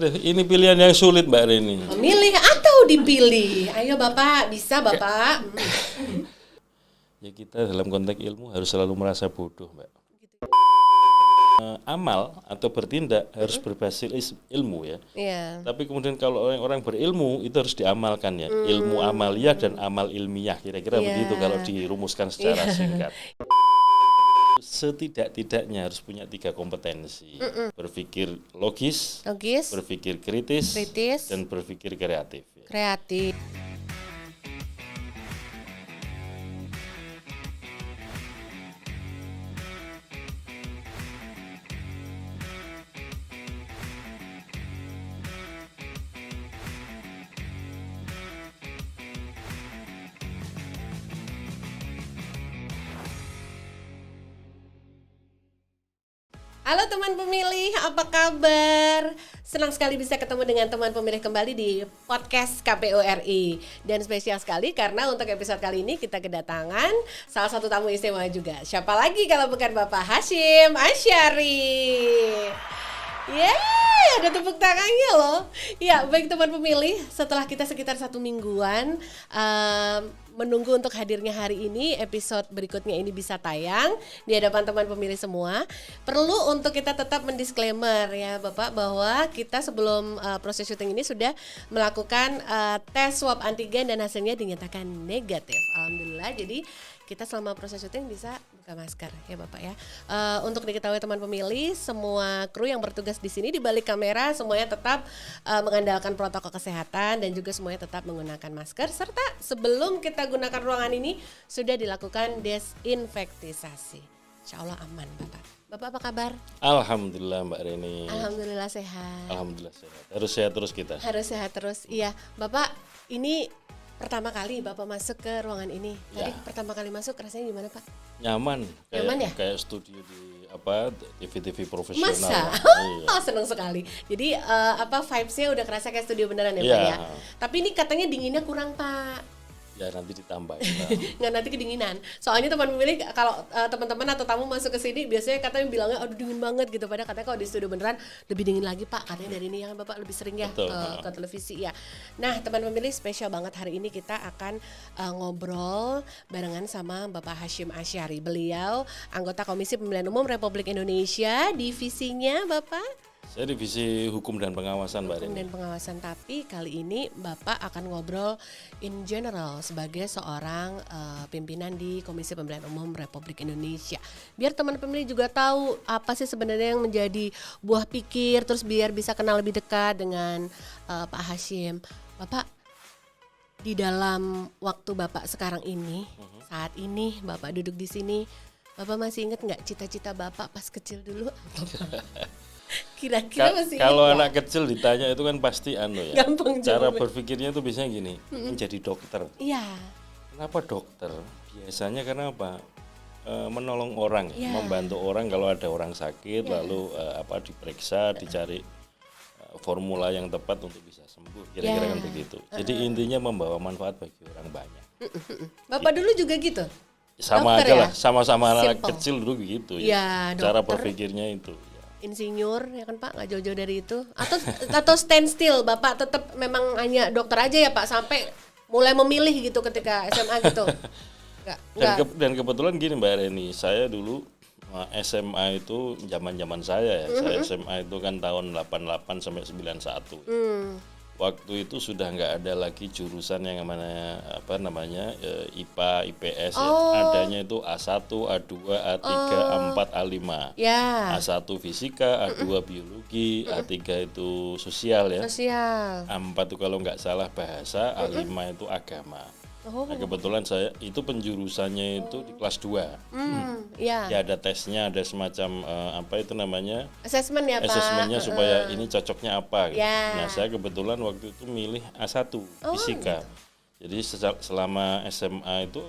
Aduh, ini pilihan yang sulit Mbak Reni. Memilih atau dipilih? Ayo Bapak, bisa Bapak. Ya kita dalam konteks ilmu harus selalu merasa bodoh Mbak. Amal atau bertindak harus berbasis ilmu ya. Iya. Tapi kemudian kalau orang berilmu itu harus diamalkan ya. Ilmu amaliyah dan amal ilmiah kira-kira begitu kalau dirumuskan secara singkat. Setidak-tidaknya harus punya 3 kompetensi. Berpikir logis, berpikir kritis, dan berpikir kreatif. Kreatif. Halo teman pemilih, apa kabar? Senang sekali bisa ketemu dengan teman pemilih kembali di podcast KPU RI. Dan spesial sekali karena untuk episode kali ini kita kedatangan salah satu tamu istimewa juga. Siapa lagi kalau bukan Bapak Hasyim Asyari. Yeay, ada tepuk tangannya loh. Ya, baik teman pemilih, setelah kita sekitar 1 mingguan menunggu untuk hadirnya hari ini, episode berikutnya ini bisa tayang di hadapan teman pemilih semua. Perlu untuk kita tetap mendisklaimer ya Bapak bahwa kita sebelum proses syuting ini sudah melakukan tes swab antigen dan hasilnya dinyatakan negatif. Alhamdulillah, jadi kita selama proses syuting bisa buka masker ya Bapak ya. Untuk diketahui teman pemilih, semua kru yang bertugas di sini di balik kamera semuanya tetap mengandalkan protokol kesehatan dan juga semuanya tetap menggunakan masker, serta sebelum kita gunakan ruangan ini sudah dilakukan desinfektisasi. Insya Allah aman Bapak. Bapak apa kabar? Alhamdulillah Mbak Reni. Alhamdulillah sehat. Alhamdulillah sehat. Harus sehat terus kita. Harus sehat terus. Iya, Bapak ini pertama kali Bapak masuk ke ruangan ini. Tadi pertama kali masuk rasanya gimana Pak? Nyaman. Nyaman ya? Kayak studio di TV-TV profesional. Masa? Iya. Seneng sekali. Jadi vibes-nya udah kerasa kayak studio beneran ya Iya. Pak ya. Tapi ini katanya dinginnya kurang Pak. Ya nanti ditambahin. Nggak, nanti kedinginan. Soalnya teman pemilih kalau teman-teman atau tamu masuk ke sini biasanya katanya bilangnya aduh dingin banget gitu. Padahal katanya kalau di studio beneran lebih dingin lagi Pak. Katanya dari ini yang Bapak lebih sering ya ke televisi ya. Nah teman pemilih spesial banget hari ini kita akan ngobrol barengan sama Bapak Hasyim Asyari. Beliau anggota Komisi Pemilihan Umum Republik Indonesia, divisinya Bapak? Saya divisi hukum dan pengawasan Mbak Reni. Hukum dan pengawasan, tapi kali ini Bapak akan ngobrol in general sebagai seorang pimpinan di Komisi Pemilihan Umum Republik Indonesia. Biar teman pemilih juga tahu apa sih sebenarnya yang menjadi buah pikir, terus biar bisa kenal lebih dekat dengan Pak Hasyim. Bapak, di dalam waktu Bapak sekarang ini, saat ini Bapak duduk di sini, Bapak masih ingat nggak cita-cita Bapak pas kecil dulu? Kira-kira masih kalau ingat anak kecil ditanya itu kan pasti ya. Gampang cara jawabnya. berpikirnya itu biasanya gini, menjadi dokter. Iya. Kenapa dokter? Biasanya karena apa? Menolong orang, Iya. membantu orang kalau ada orang sakit, lalu diperiksa, dicari formula yang tepat untuk bisa sembuh. Kira-kira kan begitu. Jadi intinya membawa manfaat bagi orang banyak. Bapak dulu juga gitu? Sama Dokter aja ya? lah, sama-sama anak Simple. kecil dulu gitu Ya, ya. Cara dokter. berpikirnya itu. Insinyur ya kan Pak, nggak jauh-jauh dari itu, atau stand still Bapak tetap memang hanya dokter aja ya Pak sampai mulai memilih gitu ketika SMA gitu? Nggak. Dan kebetulan gini Mbak Reni, saya dulu SMA itu zaman saya ya. Saya SMA itu kan tahun 88 sampai 91. Waktu itu sudah nggak ada lagi jurusan yang namanya IPA, IPS ya. Adanya itu A1, A2, A3, A4, A5. Ya. A1 fisika, A2 biologi, A3 itu sosial ya. Sosial. A4 itu kalau nggak salah bahasa, A5 itu agama. Nah, kebetulan saya itu penjurusannya itu di kelas 2. Ya. Ya ada tesnya, ada semacam Assessment ya Pak. Assessmentnya supaya ini cocoknya apa gitu. Ya. Nah saya kebetulan waktu itu milih A1 fisika. Jadi selama SMA itu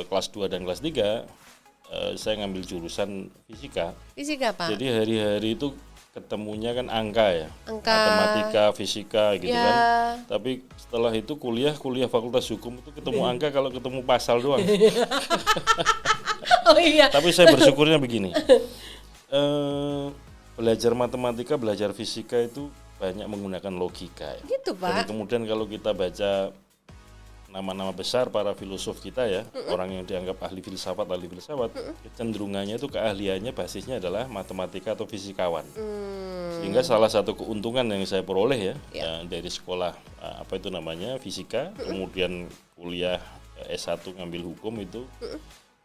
kelas 2 dan kelas 3 saya ngambil jurusan fisika. Fisika Pak. Jadi hari-hari itu ketemunya kan angka ya, Angka. matematika, fisika gitu Ya. kan. Tapi setelah itu kuliah Fakultas Hukum itu ketemu angka kalau ketemu pasal doang. Oh iya. Tapi saya bersyukurnya begini, belajar matematika, belajar fisika itu banyak menggunakan logika ya. Gitu, Dan Pak. kemudian kalau kita baca nama-nama besar para filosof kita ya, orang yang dianggap ahli filsafat, kecenderungannya itu keahliannya basisnya adalah matematika atau fisikawan. Sehingga salah satu keuntungan yang saya peroleh ya, dari sekolah apa itu namanya fisika, kemudian kuliah S1 ngambil hukum itu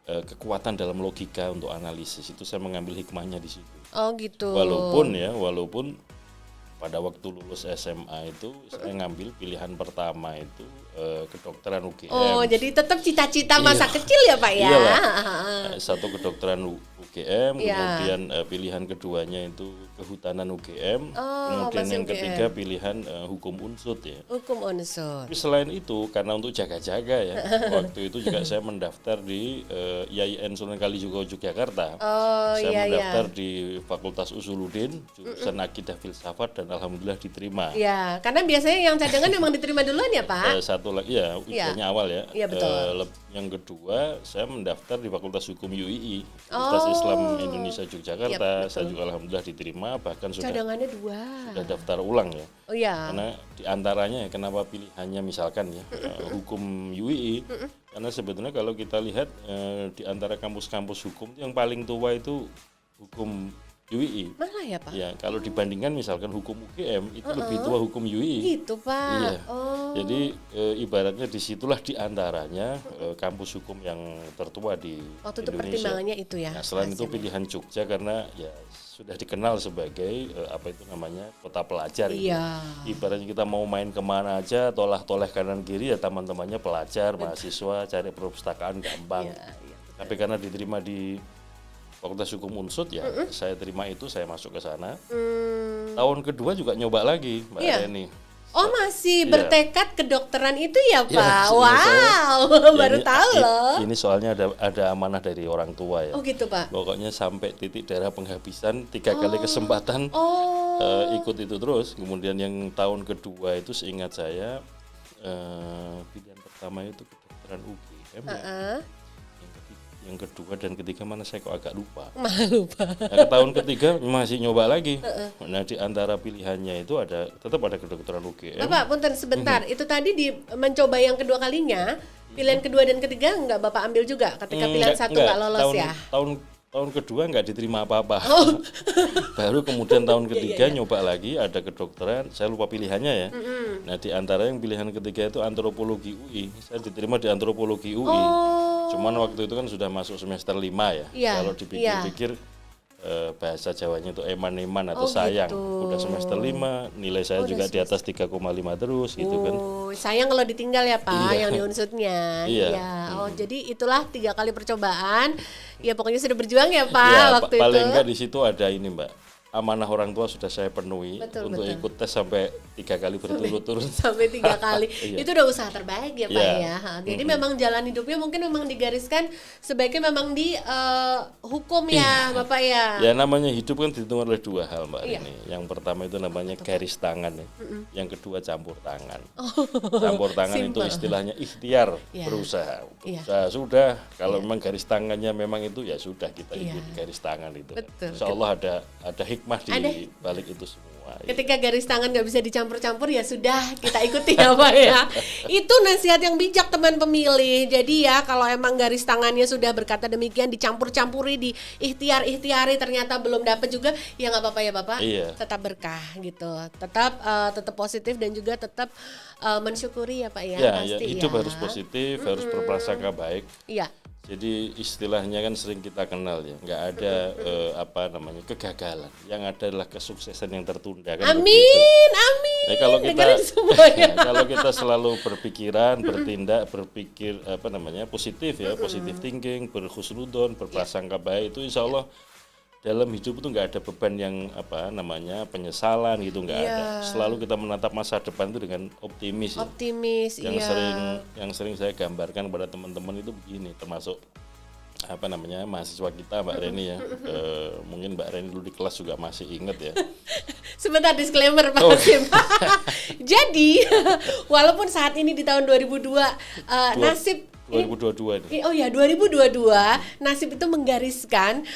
kekuatan dalam logika untuk analisis itu saya mengambil hikmahnya di situ. Oh gitu. Walaupun pada waktu lulus SMA itu saya ngambil pilihan pertama itu kedokteran UGM. Oh, jadi tetap cita-cita masa kecil ya, Pak ya? Iyalah. Satu kedokteran UGM, Iya. kemudian pilihan keduanya itu kehutanan UGM, Oh, kemudian masih yang UGM. ketiga pilihan hukum unsur ya. Hukum unsur. Tapi selain itu, karena untuk jaga-jaga ya, waktu itu juga saya mendaftar di IAIN Sunan Kalijogo Yogyakarta. Oh Saya iya mendaftar di Fakultas Usuluddin, jurusan Akidah Filsafat, dan alhamdulillah diterima. Ya, karena biasanya yang cadangan memang diterima duluan ya, Pak? Satu lagi ya, ujiannya awal ya. Iya, betul. Yang kedua, saya mendaftar di Fakultas Hukum UII, Universitas Islam Indonesia Yogyakarta. Saya juga alhamdulillah diterima, bahkan sudah Cadangannya 2. daftar ulang ya. Oh iya. Karena diantaranya ya, kenapa pilihannya misalkan ya hukum UII, karena sebetulnya kalau kita lihat di antara kampus-kampus hukum yang paling tua itu hukum UII. Malah ya, Pak? Ya, kalau dibandingkan misalkan hukum UGM itu lebih tua hukum UII. Gitu, Pak. Iya. Oh. Jadi ibaratnya disitulah diantaranya kampus hukum yang tertua di Waktu itu Indonesia. pertimbangannya itu ya. Nah, selain itu pilihan Jogja karena ya sudah dikenal sebagai apa itu namanya kota pelajar. Iya. Ibaratnya kita mau main kemana aja, toleh kanan kiri ya teman-temannya pelajar, mahasiswa, cari perpustakaan gampang. Iya. Tapi karena diterima di Fakultas Hukum Unsur ya, saya terima itu, saya masuk ke sana. Tahun kedua juga nyoba lagi, Mbak Iya. Reni. Oh, masih Iya. bertekad kedokteran itu ya, Pak? Iya, Wow, Ya, baru tahu loh. Ini soalnya ada amanah dari orang tua ya. Oh gitu, Pak. Pokoknya sampai titik darah penghabisan 3 kali kesempatan Oh. ikut itu terus. Kemudian yang tahun kedua itu seingat saya pilihan pertama itu kedokteran UGM ya. Yang kedua dan ketiga mana saya kok agak lupa. Malu, Pak. Nah, ke tahun ketiga masih nyoba lagi. Nah, di antara pilihannya itu tetap ada kedokteran UGM. Bapak, punten sebentar. Itu tadi mencoba yang kedua kalinya, pilihan kedua dan ketiga enggak Bapak ambil juga ketika pilihan satu enggak lolos ya? Tahun kedua nggak diterima apa-apa. Baru kemudian tahun ketiga nyoba lagi ada kedokteran, saya lupa pilihannya ya. Nah, di antara yang pilihan ketiga itu antropologi UI. Saya diterima di antropologi UI. Cuman waktu itu kan sudah masuk semester 5 ya. Iya, Kalau dipikir-pikir bahasa Jawanya itu eman-eman atau Oh, sayang. gitu. Udah semester 5, nilai saya juga di atas 3,5 terus gitu kan. Oh, sayang kalau ditinggal ya, Pak, Iya. yang di unsutnya. Iya. Oh, jadi itulah 3 kali percobaan. Ya pokoknya sudah berjuang ya, Pak, Ya, waktu paling itu. enggak di situ ada ini, Mbak. Amanah orang tua sudah saya penuhi Betul, untuk betul. ikut tes sampai 3 kali berturut-turut. Sampai 3 kali. Iya. Itu udah usaha terbaik ya, Pak Iya. ya. Ha, jadi memang jalan hidupnya mungkin memang digariskan sebaiknya memang di hukum ya, Bapak ya. Ya, namanya hidup kan ditentukan oleh 2 hal, Mbak Iya. Rini. Yang pertama itu namanya garis tangan ya. Yang kedua campur tangan. Oh, Campur tangan itu simple. istilahnya ikhtiar, Iya. berusaha. Iya. Berusaha sudah, kalau memang garis tangannya memang itu ya sudah kita Iya. ikuti garis tangan itu. Betul. Insya Allah ada hikmah di Ada. balik itu semua. Ya. Ketika garis tangan nggak bisa dicampur-campur ya sudah kita ikuti ya, Pak ya. Itu nasihat yang bijak teman pemilih. Jadi ya kalau emang garis tangannya sudah berkata demikian dicampur-campuri, di ikhtiari ternyata belum dapat juga ya nggak apa-apa ya, Bapak. Iya. Tetap berkah gitu. Tetap positif dan juga tetap mensyukuri ya, Pak ya. Ya, Pasti hidup ya. harus positif, harus berprasangka baik. Iya. Jadi istilahnya kan sering kita kenal ya, nggak ada kegagalan. Yang ada adalah kesuksesan yang tertunda kan. begitu. Amin. Ya, kalau kita Dengerin semuanya. kalau kita selalu berpikiran, bertindak, berpikir positif ya, positive thinking, berhusnudon, berprasangka baik itu insya Allah dalam hidup itu nggak ada beban yang penyesalan gitu, nggak Iya. ada. Selalu kita menatap masa depan itu dengan optimis. Ya. Optimis, Yang iya. sering saya gambarkan kepada teman-teman itu begini, termasuk mahasiswa kita Mbak Reni ya. Mungkin Mbak Reni dulu di kelas juga masih ingat ya. Sebentar disclaimer Pak Hasim. Jadi walaupun saat ini di tahun 2002 nasib 2022 ini. Oh ya, 2022 Nasib itu menggariskan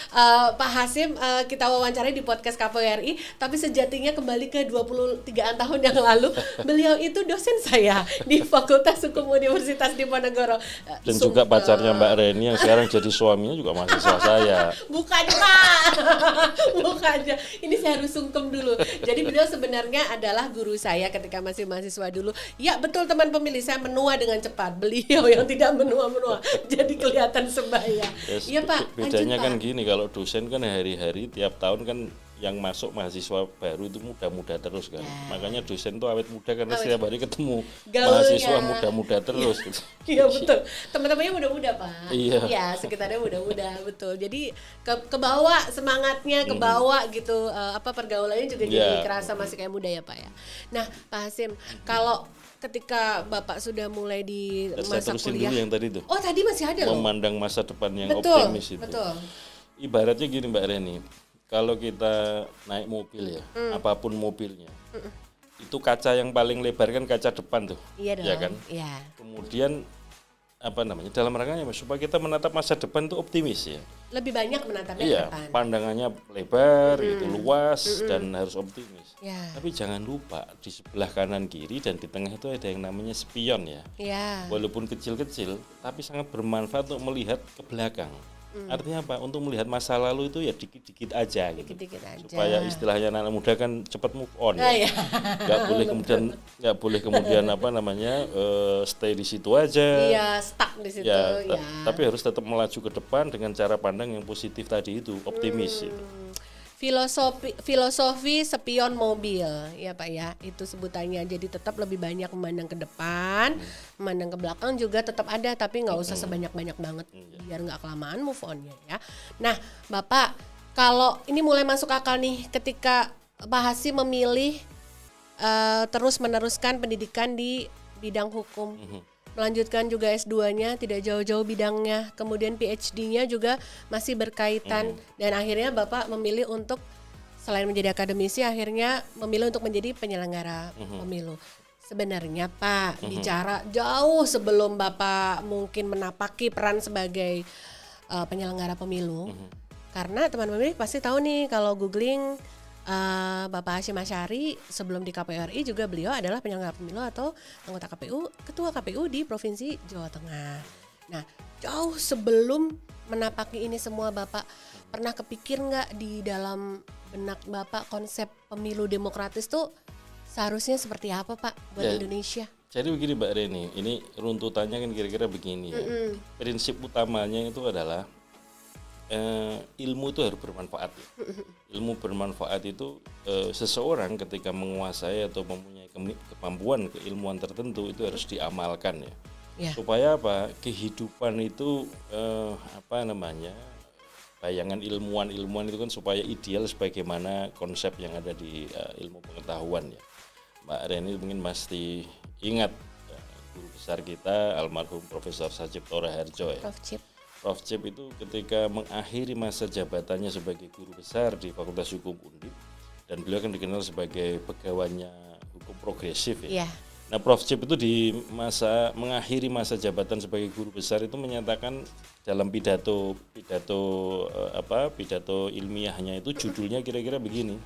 Pak Hasyim kita wawancarai di podcast KPRI, tapi sejatinya kembali ke 23-an tahun yang lalu beliau itu dosen saya di Fakultas Hukum Universitas Diponegoro. Dan juga pacarnya Mbak Reni yang sekarang jadi suaminya juga mahasiswa saya. Bukan Pak, bukan. Ini saya harus sungkem dulu. Jadi beliau sebenarnya adalah guru saya ketika masih mahasiswa dulu. Ya betul teman pemilih, saya menua dengan cepat. Beliau yang tidak menua-menua, jadi kelihatan sebaya. Iya Pak. Bedanya lanjut, kan Pak. gini, kalau dosen kan hari-hari tiap tahun kan yang masuk mahasiswa baru itu muda-muda terus kan. Makanya dosen tuh awet muda karena setiap hari ketemu Gaulnya. mahasiswa muda-muda terus. Gitu. Iya betul. Teman-temannya muda-muda Pak. Iya. Ya sekitarnya muda-muda betul. Jadi ke bawah semangatnya, ke bawah gitu. Pergaulannya juga jadi kerasa masih kayak muda ya Pak ya. Nah Pak Hasyim, kalau ketika Bapak sudah mulai di Saya masa terusin kuliah. dulu yang tadi tuh. Oh tadi masih ada loh. Memandang masa depan yang Betul, optimis itu. betul. Ibaratnya gini Mbak Reni, kalau kita naik mobil ya, apapun mobilnya, itu kaca yang paling lebar kan kaca depan tuh. Iya dong. Ya kan? Iya. Kemudian dalam rangkanya supaya kita menatap masa depan itu optimis ya. Lebih banyak menatapnya ke Iya, depan. pandangannya lebar gitu, luas dan harus optimis. Ya. Tapi jangan lupa di sebelah kanan kiri dan di tengah itu ada yang namanya spion ya. Ya. Walaupun kecil-kecil tapi sangat bermanfaat untuk melihat ke belakang. Artinya apa? Untuk melihat masa lalu itu ya dikit-dikit aja gitu. Dikit-dikit aja. Supaya istilahnya anak muda kan cepat move on Iya. ya. Nggak boleh kemudian stay di situ aja. Iya, stuck di situ Ya, ya. tapi harus tetap melaju ke depan dengan cara pandang yang positif tadi itu, optimis itu. Filosofi spion mobil ya Pak ya, itu sebutannya. Jadi tetap lebih banyak memandang ke depan, memandang ke belakang juga tetap ada, tapi nggak usah sebanyak-banyak banget biar nggak kelamaan move onnya ya. Nah Bapak, kalau ini mulai masuk akal nih ketika Pak Hasyim memilih terus meneruskan pendidikan di bidang hukum, melanjutkan juga S2-nya tidak jauh-jauh bidangnya, kemudian PhD-nya juga masih berkaitan, dan akhirnya Bapak memilih untuk selain menjadi akademisi akhirnya memilih untuk menjadi penyelenggara pemilu. Sebenarnya Pak, bicara jauh sebelum Bapak mungkin menapaki peran sebagai penyelenggara pemilu, karena teman-teman pemilih pasti tahu nih kalau googling Bapak Hasyim Asyari sebelum di KPRI juga beliau adalah penyelenggara pemilu atau anggota KPU, ketua KPU di Provinsi Jawa Tengah. Nah, jauh sebelum menapaki ini semua Bapak pernah kepikir nggak di dalam benak Bapak konsep pemilu demokratis tuh seharusnya seperti apa Pak buat Indonesia? Jadi begini Mbak Reni, ini runtutannya kan kira-kira begini ya. Prinsip utamanya itu adalah ilmu itu harus bermanfaat ya. Ilmu bermanfaat itu seseorang ketika menguasai atau mempunyai kemampuan keilmuan tertentu itu harus diamalkan ya. Supaya apa? Kehidupan itu bayangan ilmuwan itu kan supaya ideal sebagaimana konsep yang ada di ilmu pengetahuan ya. Mbak Reni mungkin pasti ingat guru besar kita almarhum Profesor Sajib Toraharjo ya. Prof. Cip itu ketika mengakhiri masa jabatannya sebagai guru besar di Fakultas Hukum Undip, dan beliau kan dikenal sebagai pegawainya hukum progresif ya. Nah, Prof. Cip itu di mengakhiri masa jabatan sebagai guru besar itu menyatakan dalam pidato ilmiahnya itu judulnya kira-kira begini.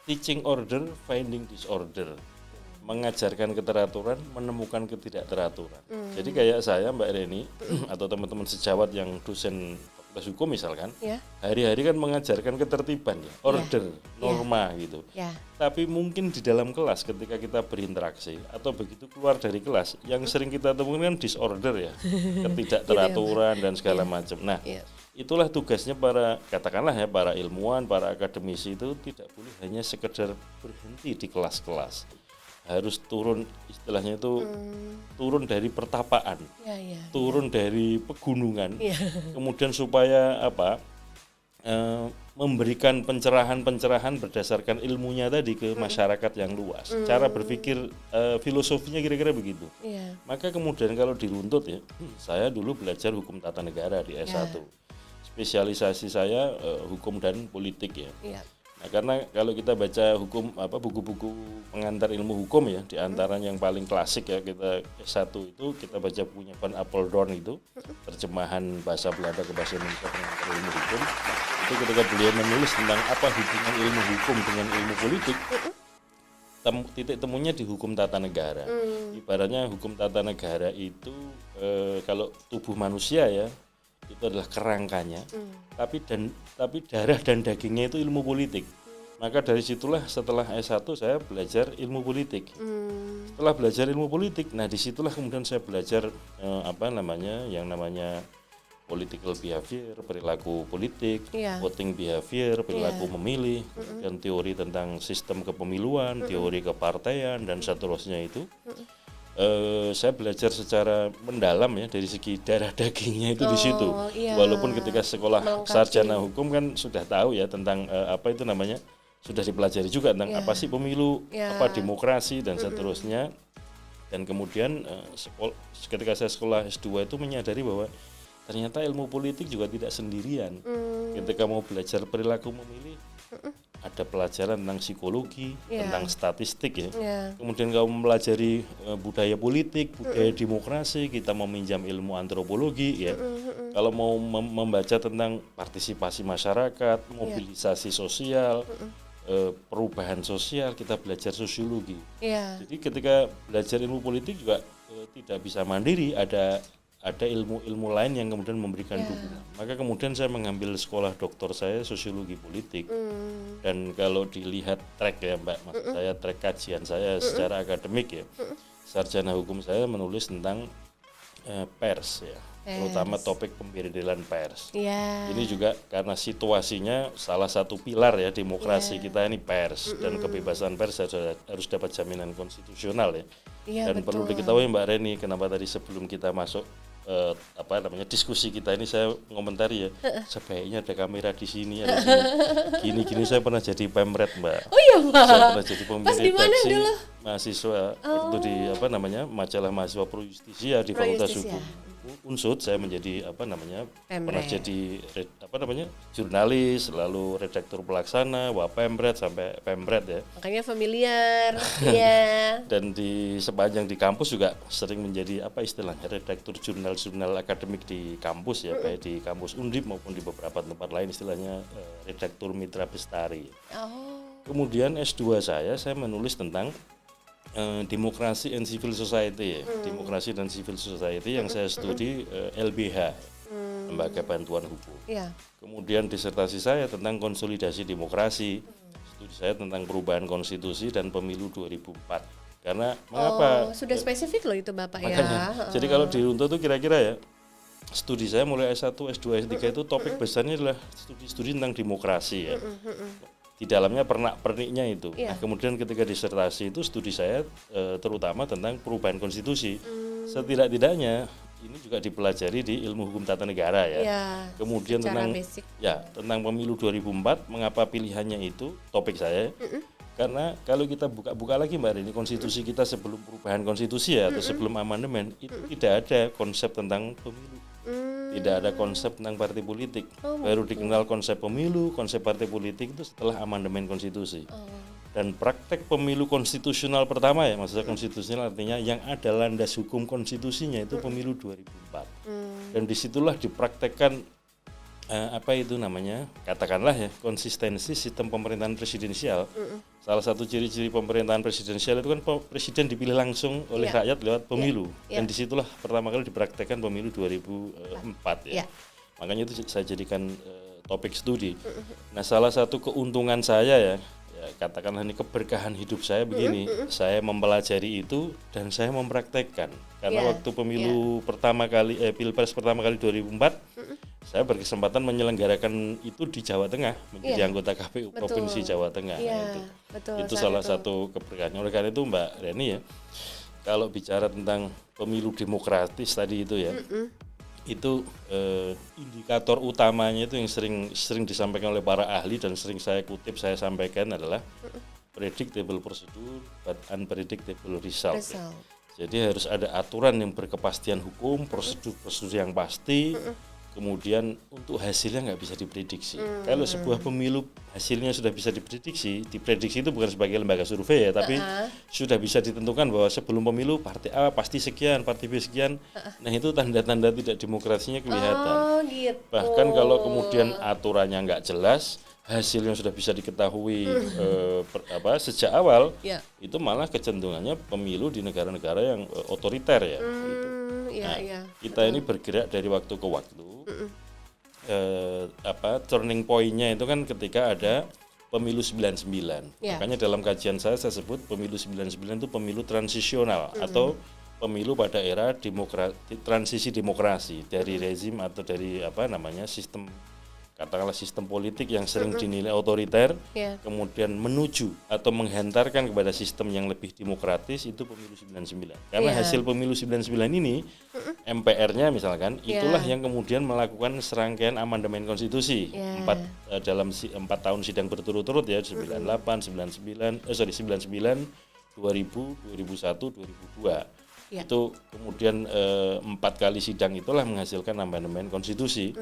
Teaching order, finding disorder. Mengajarkan keteraturan, menemukan ketidakteraturan. Jadi kayak saya Mbak Reni atau teman-teman sejawat yang dosen fakultas hukum misalkan, hari-hari kan mengajarkan ketertiban ya, order, norma gitu. Tapi mungkin di dalam kelas ketika kita berinteraksi atau begitu keluar dari kelas, yang sering kita temukan kan disorder ya, ketidakteraturan dan segala macam. Nah, itulah tugasnya para ilmuwan, para akademisi itu tidak boleh hanya sekedar berhenti di kelas-kelas. Harus turun, istilahnya itu turun dari pertapaan, turun dari pegunungan, kemudian supaya memberikan pencerahan berdasarkan ilmunya tadi ke masyarakat yang luas. Cara berpikir filosofinya kira-kira begitu. Maka kemudian kalau diruntut ya, saya dulu belajar hukum tata negara di S1. Spesialisasi saya hukum dan politik ya. Nah, karena kalau kita baca hukum buku-buku pengantar ilmu hukum ya, di antara yang paling klasik ya, kita S1 itu kita baca punya Van Apeldoorn itu, terjemahan bahasa Belanda ke bahasa Indonesia pengantar ilmu hukum. Itu ketika beliau menulis tentang apa hubungan ilmu hukum dengan ilmu politik, titik temunya di hukum tata negara. Ibaratnya hukum tata negara itu kalau tubuh manusia ya, itu adalah kerangkanya, tapi darah dan dagingnya itu ilmu politik. Maka dari situlah setelah S1 saya belajar ilmu politik. Setelah belajar ilmu politik, nah disitulah kemudian saya belajar yang namanya political behavior, perilaku politik, voting behavior, perilaku memilih, dan teori tentang sistem kepemiluan, teori kepartaian, dan seterusnya itu. Saya belajar secara mendalam ya dari segi darah dagingnya itu di situ. Walaupun ketika sekolah sarjana hukum kan sudah tahu ya tentang sudah dipelajari juga tentang apa sih pemilu, apa demokrasi dan seterusnya. Dan kemudian ketika saya sekolah S2 itu menyadari bahwa ternyata ilmu politik juga tidak sendirian. Ketika mau belajar perilaku memilih, ada pelajaran tentang psikologi, tentang statistik ya. Kemudian kalau mempelajari budaya politik, budaya demokrasi, kita meminjam ilmu antropologi ya. Kalau mau membaca tentang partisipasi masyarakat, mobilisasi sosial, perubahan sosial, kita belajar sosiologi. Jadi ketika belajar ilmu politik juga tidak bisa mandiri, ada ilmu-ilmu lain yang kemudian memberikan dukungan. Maka kemudian saya mengambil sekolah doktor saya sosiologi politik. Dan kalau dilihat track ya Mbak, maksud saya track kajian saya secara akademik ya, sarjana hukum saya menulis tentang pers ya, terutama topik pemberedelan pers. Ini juga karena situasinya salah satu pilar ya demokrasi kita ini pers, dan kebebasan pers harus dapat jaminan konstitusional ya. Dan perlu diketahui Mbak Reni, kenapa tadi sebelum kita masuk diskusi kita ini saya ngomentari ya, sebaiknya ada kamera di sini, ada gini saya pernah jadi pemret Mbak. Mbak. Saya pernah jadi pemimpin redaksi mahasiswa waktu di majalah mahasiswa Pro Justisia di Fakultas Hukum Unsud. Saya menjadi pernah jadi jurnalis, lalu redaktur pelaksana, wapemret sampai pemret ya. Makanya familiar. Dan di sepanjang di kampus juga sering menjadi istilahnya redaktur jurnal akademik di kampus ya, baik di kampus Undip maupun di beberapa tempat lain, istilahnya redaktur mitra bestari. Kemudian S2 saya menulis tentang demokrasi and civil society ya. Demokrasi dan civil society yang saya studi LBH, Lembaga Bantuan Hukum. Kemudian disertasi saya tentang konsolidasi demokrasi. Studi saya tentang perubahan konstitusi dan pemilu 2004. Karena mengapa? Sudah spesifik loh itu Bapak makanya, ya. Jadi kalau diruntuh tuh kira-kira ya, studi saya mulai S1, S2, S3 itu topik besarnya adalah studi tentang demokrasi ya. Di dalamnya pernik-perniknya itu. Nah, kemudian ketika disertasi itu studi saya terutama tentang perubahan konstitusi. Setidak-tidaknya ini juga dipelajari di ilmu hukum tata negara ya. Kemudian tentang pemilu 2004, mengapa pilihannya itu topik saya. Karena kalau kita buka lagi Mbak Rini, konstitusi kita sebelum perubahan konstitusi ya, atau sebelum amandemen, itu tidak ada konsep tentang pemilu. Tidak ada konsep tentang partai politik. Baru dikenal konsep pemilu, konsep partai politik itu setelah amandemen konstitusi. Dan praktek pemilu konstitusional pertama ya, maksudnya konstitusional artinya yang ada landas hukum konstitusinya itu pemilu 2004. Dan disitulah dipraktekkan katakanlah ya, konsistensi sistem pemerintahan presidensial. Salah satu ciri-ciri pemerintahan presidensial itu kan presiden dipilih langsung oleh rakyat lewat pemilu. Dan disitulah pertama kali dipraktekkan pemilu 2004 ya. Makanya itu saya jadikan topik studi. Nah, salah satu keuntungan saya ya, katakanlah ini keberkahan hidup saya begini, saya mempelajari itu dan saya mempraktekkan. Karena waktu pemilu pertama kali, Pilpres pertama kali 2004, saya berkesempatan menyelenggarakan itu di Jawa Tengah, menjadi anggota KPU Provinsi Jawa Tengah. Itu salah satu keberkahannya. Oleh karena itu Mbak Reni ya, kalau bicara tentang pemilu demokratis tadi itu ya, itu indikator utamanya itu yang sering disampaikan oleh para ahli dan sering saya kutip, saya sampaikan adalah predictable procedure but unpredictable result. Jadi harus ada aturan yang berkepastian hukum, prosedur yang pasti, kemudian untuk hasilnya nggak bisa diprediksi. Kalau sebuah pemilu hasilnya sudah bisa diprediksi itu bukan sebagai lembaga survei ya, tapi sudah bisa ditentukan bahwa sebelum pemilu partai A pasti sekian, partai B sekian. Nah itu tanda-tanda tidak demokrasinya kelihatan. Oh gitu. Bahkan kalau kemudian aturannya nggak jelas, hasilnya sudah bisa diketahui sejak awal, itu malah kecenderungannya pemilu di negara-negara yang otoriter ya. Gitu. Kita ini bergerak dari waktu ke waktu. Turning point-nya itu kan ketika ada pemilu 99. Makanya dalam kajian saya sebut pemilu 99 itu pemilu transisional atau pemilu pada era transisi demokrasi dari rezim atau dari sistem, katakanlah sistem politik yang sering dinilai otoriter, kemudian menuju atau menghantarkan kepada sistem yang lebih demokratis, itu pemilu 99. Karena hasil pemilu 99 ini, MPR-nya misalkan, itulah yang kemudian melakukan serangkaian amandemen konstitusi. 4 tahun sidang berturut-turut ya, 98, 2000, 2001, 2002. Itu kemudian 4 kali sidang itulah menghasilkan amandemen konstitusi,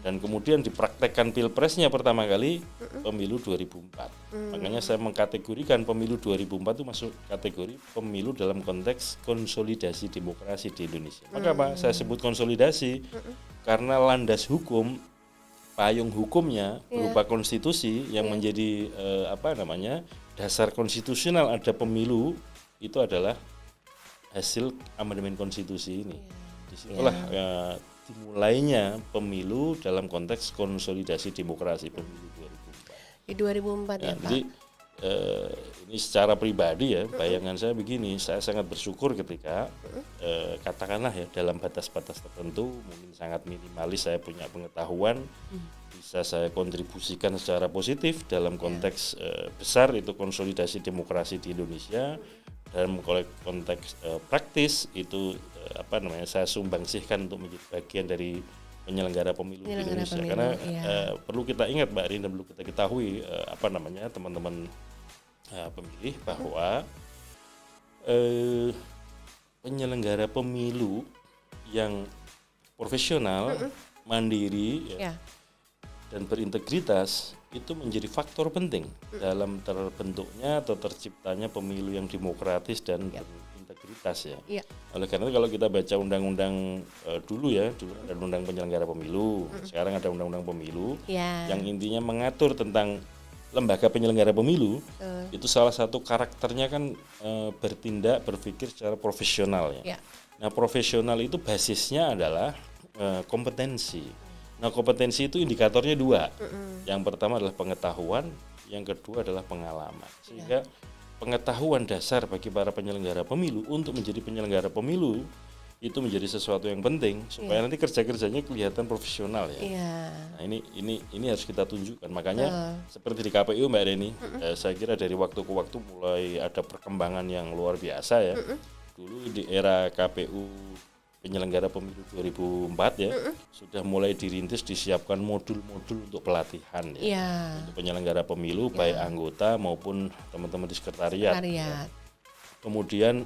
dan kemudian dipraktekkan pilpresnya pertama kali pemilu 2004. Makanya saya mengkategorikan pemilu 2004 itu masuk kategori pemilu dalam konteks konsolidasi demokrasi di Indonesia. Maka apa? Saya sebut konsolidasi karena landas hukum, payung hukumnya berupa konstitusi yang menjadi dasar konstitusional ada pemilu, itu adalah hasil amandemen konstitusi ini. Disitulah dimulainya pemilu dalam konteks konsolidasi demokrasi pemilu 2004. Di 2004 ya Pak. Jadi ini secara pribadi ya, bayangan saya begini, saya sangat bersyukur ketika katakanlah ya dalam batas-batas tertentu, mungkin sangat minimalis, saya punya pengetahuan, bisa saya kontribusikan secara positif dalam konteks besar itu konsolidasi demokrasi di Indonesia. Dalam konteks praktis itu saya sumbangsihkan untuk menjadi bagian dari penyelenggara pemilu di Indonesia. Karena perlu kita ingat Mbak Rin, dan perlu kita ketahui teman-teman pemilih bahwa penyelenggara pemilu yang profesional, mandiri dan berintegritas itu menjadi faktor penting dalam terbentuknya atau terciptanya pemilu yang demokratis dan berintegritas ya. Oleh karena itu kalau kita baca undang-undang dulu ada undang penyelenggara pemilu, sekarang ada undang-undang pemilu yang intinya mengatur tentang lembaga penyelenggara pemilu, itu salah satu karakternya kan berpikir secara profesional ya. Nah, profesional itu basisnya adalah kompetensi. Nah, kompetensi itu indikatornya 2. Yang pertama adalah pengetahuan, yang kedua adalah pengalaman. Sehingga pengetahuan dasar bagi para penyelenggara pemilu untuk menjadi penyelenggara pemilu itu menjadi sesuatu yang penting supaya nanti kerja-kerjanya kelihatan profesional ya. Nah, ini harus kita tunjukkan. Makanya seperti di KPU Mbak Reni, saya kira dari waktu ke waktu mulai ada perkembangan yang luar biasa ya. Dulu di era KPU penyelenggara pemilu 2004 ya, sudah mulai dirintis, disiapkan modul-modul untuk pelatihan ya, untuk penyelenggara pemilu baik anggota maupun teman-teman di sekretariat. Ya. Kemudian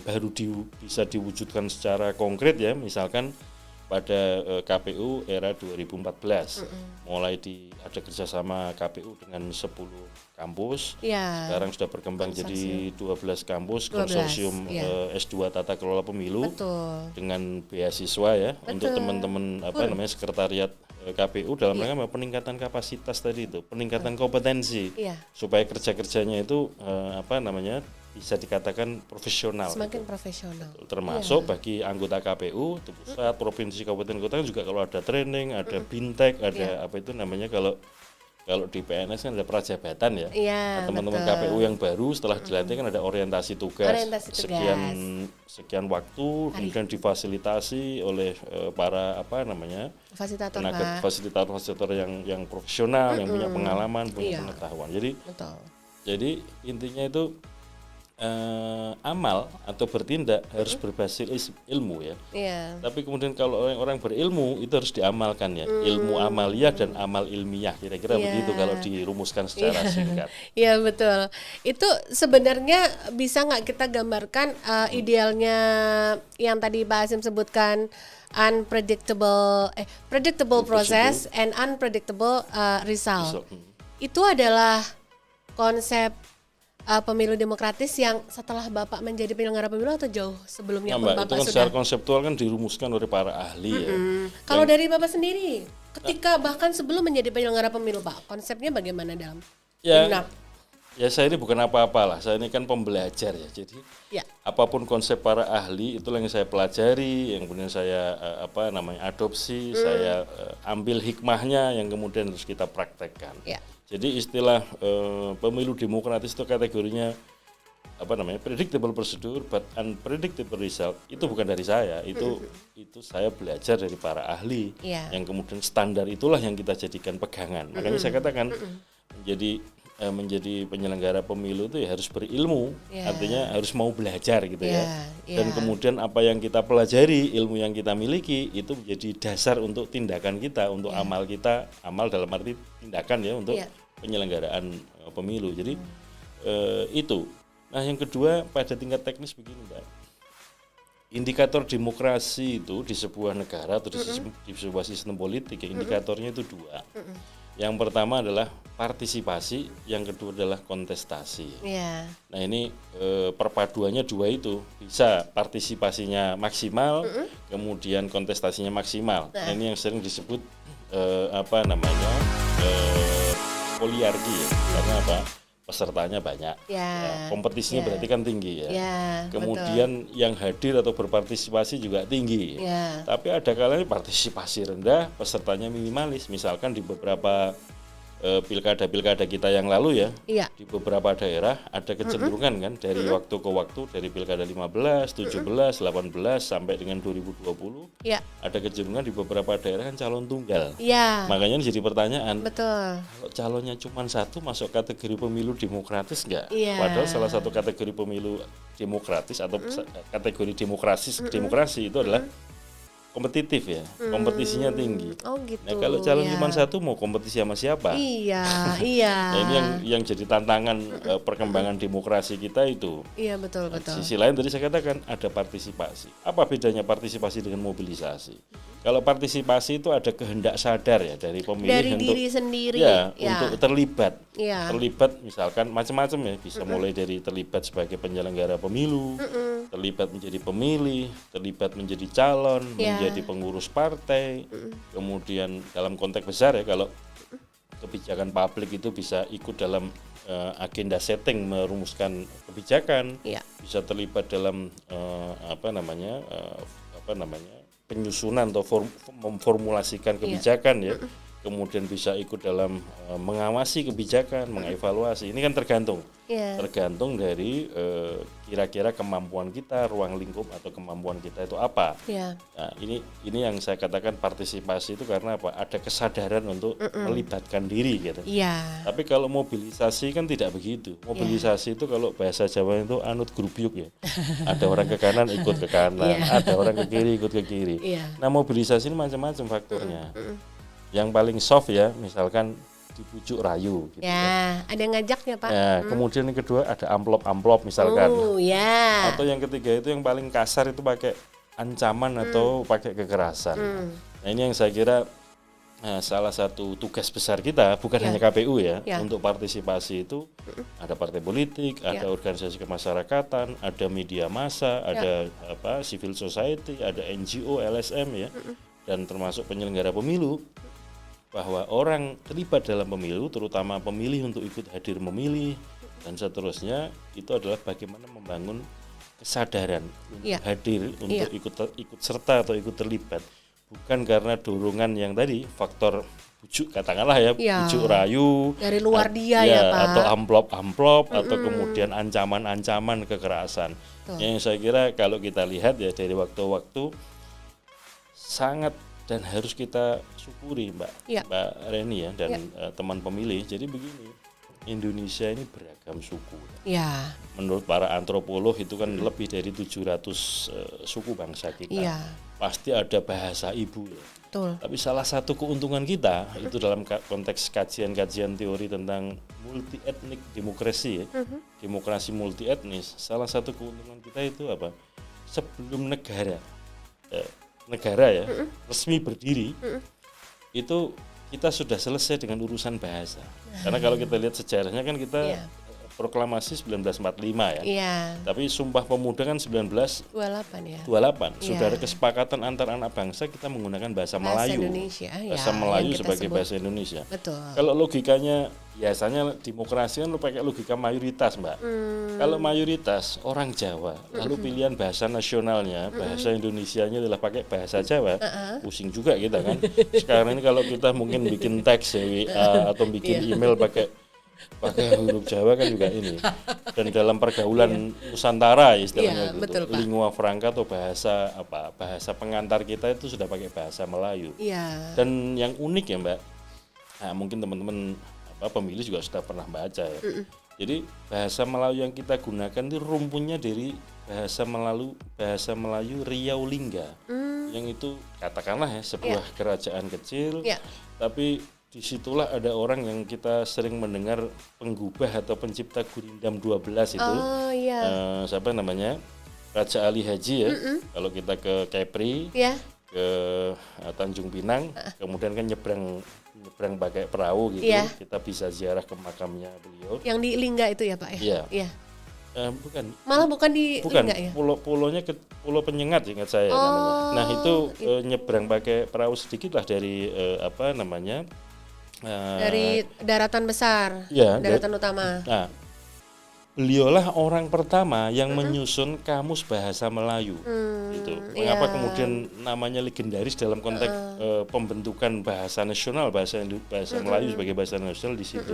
baru bisa diwujudkan secara konkret ya, misalkan pada KPU era 2014 mulai ada kerjasama KPU dengan 10 kampus, sekarang sudah berkembang jadi 12 kampus, konsorsium S2 Tata Kelola Pemilu. Dengan beasiswa ya. Untuk teman-teman sekretariat KPU dalam rangka peningkatan kapasitas tadi itu, peningkatan kompetensi supaya kerja-kerjanya itu bisa dikatakan profesional. Semakin profesional. Termasuk bagi anggota KPU, pusat, provinsi, kabupaten, kota juga kalau ada training, ada bintek, ada kalau di PNS kan ada prajabatan ya. Nah, teman-teman KPU yang baru setelah dilantik kan ada orientasi tugas. Sekian waktu, kemudian difasilitasi oleh para fasilitator yang profesional, yang punya pengalaman, punya pengetahuan. Jadi intinya itu amal atau bertindak harus berbasis ilmu ya. Iya. Tapi kemudian kalau orang berilmu itu harus diamalkan ya. Ilmu amaliyah dan amal ilmiah kira-kira begitu kalau dirumuskan secara singkat. Iya betul. Itu sebenarnya bisa nggak kita gambarkan idealnya yang tadi Pak Hasyim sebutkan predictable process and unpredictable result. Itu adalah konsep pemilu demokratis yang setelah Bapak menjadi penyelenggara pemilu atau jauh sebelumnya pun Bapak itu kan sudah? secara konseptual kan dirumuskan oleh para ahli ya. Kalau dari Bapak sendiri, ketika bahkan sebelum menjadi penyelenggara pemilu Pak, konsepnya bagaimana dalam ya, ya saya ini bukan apa-apa lah, saya ini kan pembelajar ya. Jadi apapun konsep para ahli itulah yang saya pelajari, yang kemudian saya adopsi, saya ambil hikmahnya yang kemudian harus kita praktekkan. Jadi istilah pemilu demokratis itu kategorinya predictable procedure but unpredictable result itu bukan dari saya, itu saya belajar dari para ahli yang kemudian standar itulah yang kita jadikan pegangan. Makanya saya katakan menjadi penyelenggara pemilu itu ya harus berilmu, artinya harus mau belajar gitu ya. Dan kemudian apa yang kita pelajari, ilmu yang kita miliki itu menjadi dasar untuk tindakan kita, untuk amal kita, amal dalam arti tindakan ya untuk penyelenggaraan pemilu. Jadi itu. Nah yang kedua pada tingkat teknis begini Mbak, indikator demokrasi itu di sebuah negara atau di sebuah sistem politik ya, indikatornya itu dua. Yang pertama adalah partisipasi, yang kedua adalah kontestasi. Nah ini perpaduannya dua itu, bisa partisipasinya maksimal, kemudian kontestasinya maksimal. Nah ini yang sering disebut poliarki ya, karena apa? Pesertanya banyak, kompetisinya berarti kan tinggi ya. Kemudian yang hadir atau berpartisipasi juga tinggi. Tapi ada kalanya partisipasi rendah, pesertanya minimalis. Misalkan di beberapa pilkada kita yang lalu ya, di beberapa daerah ada kecenderungan kan dari waktu ke waktu, dari pilkada 15, 17, 18 sampai dengan 2020 ada kecenderungan di beberapa daerah kan calon tunggal. Makanya jadi pertanyaan, kalau calonnya cuma satu masuk kategori pemilu demokratis nggak? Padahal salah satu kategori pemilu demokratis atau kategori demokrasi itu adalah kompetitif ya, kompetisinya tinggi. Nah kalau calon cuma satu mau kompetisi sama siapa? Nah ini yang jadi tantangan perkembangan demokrasi kita itu. Betul. Sisi lain tadi saya katakan ada partisipasi. Apa bedanya partisipasi dengan mobilisasi? Kalau partisipasi itu ada kehendak sadar ya dari pemilih dari diri sendiri untuk terlibat. Terlibat misalkan macam-macam ya, bisa mulai dari terlibat sebagai penyelenggara pemilu, terlibat menjadi pemilih, terlibat menjadi calon, menjadi pengurus partai, kemudian dalam konteks besar ya kalau kebijakan publik itu bisa ikut dalam agenda setting merumuskan kebijakan, bisa terlibat dalam penyusunan atau memformulasikan kebijakan ya, kemudian bisa ikut dalam mengawasi kebijakan, mengevaluasi. Ini kan tergantung dari kira-kira kemampuan kita, ruang lingkup atau kemampuan kita itu apa. Nah, ini yang saya katakan partisipasi itu karena apa? Ada kesadaran untuk melibatkan diri gitu. Tapi kalau mobilisasi kan tidak begitu. Mobilisasi itu kalau bahasa Jawa itu anut grubyuk ya. Ada orang ke kanan ikut ke kanan, ada orang ke kiri ikut ke kiri. Nah, mobilisasi ini macam-macam faktornya. Yang paling soft ya, misalkan dibujuk rayu gitu ada yang ngajaknya Pak. Kemudian yang kedua ada amplop misalkan. Atau yang ketiga itu yang paling kasar itu pakai ancaman atau pakai kekerasan. Nah ini yang saya kira salah satu tugas besar kita, bukan hanya KPU ya, untuk partisipasi itu ada partai politik, ada organisasi kemasyarakatan, ada media massa, ada civil society, ada NGO, LSM ya, dan termasuk penyelenggara pemilu, bahwa orang terlibat dalam pemilu, terutama pemilih untuk ikut hadir memilih dan seterusnya, itu adalah bagaimana membangun kesadaran untuk hadir, untuk ikut serta atau ikut terlibat, bukan karena dorongan yang tadi faktor bujuk katakanlah ya, bujuk rayu dari luar dia ya Pak, atau amplop atau kemudian ancaman kekerasan. Yang saya kira kalau kita lihat ya dari waktu-waktu sangat dan harus kita syukuri Mbak Reni ya dan teman pemilih. Jadi begini, Indonesia ini beragam suku. Ya. Menurut para antropolog itu kan lebih dari 700 suku bangsa kita. Iya. Pasti ada bahasa ibu ya. Betul. Tapi salah satu keuntungan kita itu dalam konteks kajian-kajian teori tentang multi etnik demokrasi ya. Demokrasi multi etnis, salah satu keuntungan kita itu apa? Sebelum negara ya resmi berdiri, itu kita sudah selesai dengan urusan bahasa. Karena kalau kita lihat sejarahnya kan kita proklamasi 1945 ya. Iya. Tapi Sumpah Pemuda kan 1928 ya. 28. Sudah ada kesepakatan antar anak bangsa kita menggunakan bahasa Melayu. Indonesia, bahasa Melayu sebagai bahasa Indonesia. Betul. Kalau logikanya biasanya demokrasi kan lu pakai logika mayoritas, Mbak. Kalau mayoritas orang Jawa, lalu pilihan bahasa nasionalnya, bahasa Indonesianya adalah pakai bahasa Jawa, pusing juga kita kan. Sekarang ini kalau kita mungkin bikin teks ya, WA atau bikin email pakai huruf Jawa kan juga ini. Dan dalam pergaulan Nusantara istilahnya gitu, betul, Pak. lingua franca atau bahasa pengantar kita itu sudah pakai bahasa Melayu. Iya. Dan yang unik ya, Mbak. Nah, mungkin teman-teman pemilih juga sudah pernah baca ya. Jadi bahasa Melayu yang kita gunakan itu rumpunnya dari bahasa Melayu Riau Lingga, yang itu katakanlah ya sebuah kerajaan kecil, tapi disitulah ada orang yang kita sering mendengar penggubah atau pencipta Gurindam 12 itu. Oh iya. Siapa namanya? Raja Ali Haji ya. Kalau kita ke Kepri, ke Tanjung Pinang, kemudian kan nyebrang pakai perahu gitu, kita bisa ziarah ke makamnya beliau. Yang di Lingga itu ya, Pak ya? Iya. Bukan. Malah bukan di Lingga ya? Pulau-pulaunya ke Pulau Penyengat ingat saya namanya. Nah, itu nyebrang pakai perahu sedikit lah dari dari daratan besar, daratan utama. Nah, beliaulah orang pertama yang menyusun kamus bahasa Melayu. Gitu. Mengapa kemudian namanya legendaris dalam konteks pembentukan bahasa nasional, bahasa Melayu sebagai bahasa nasional di situ.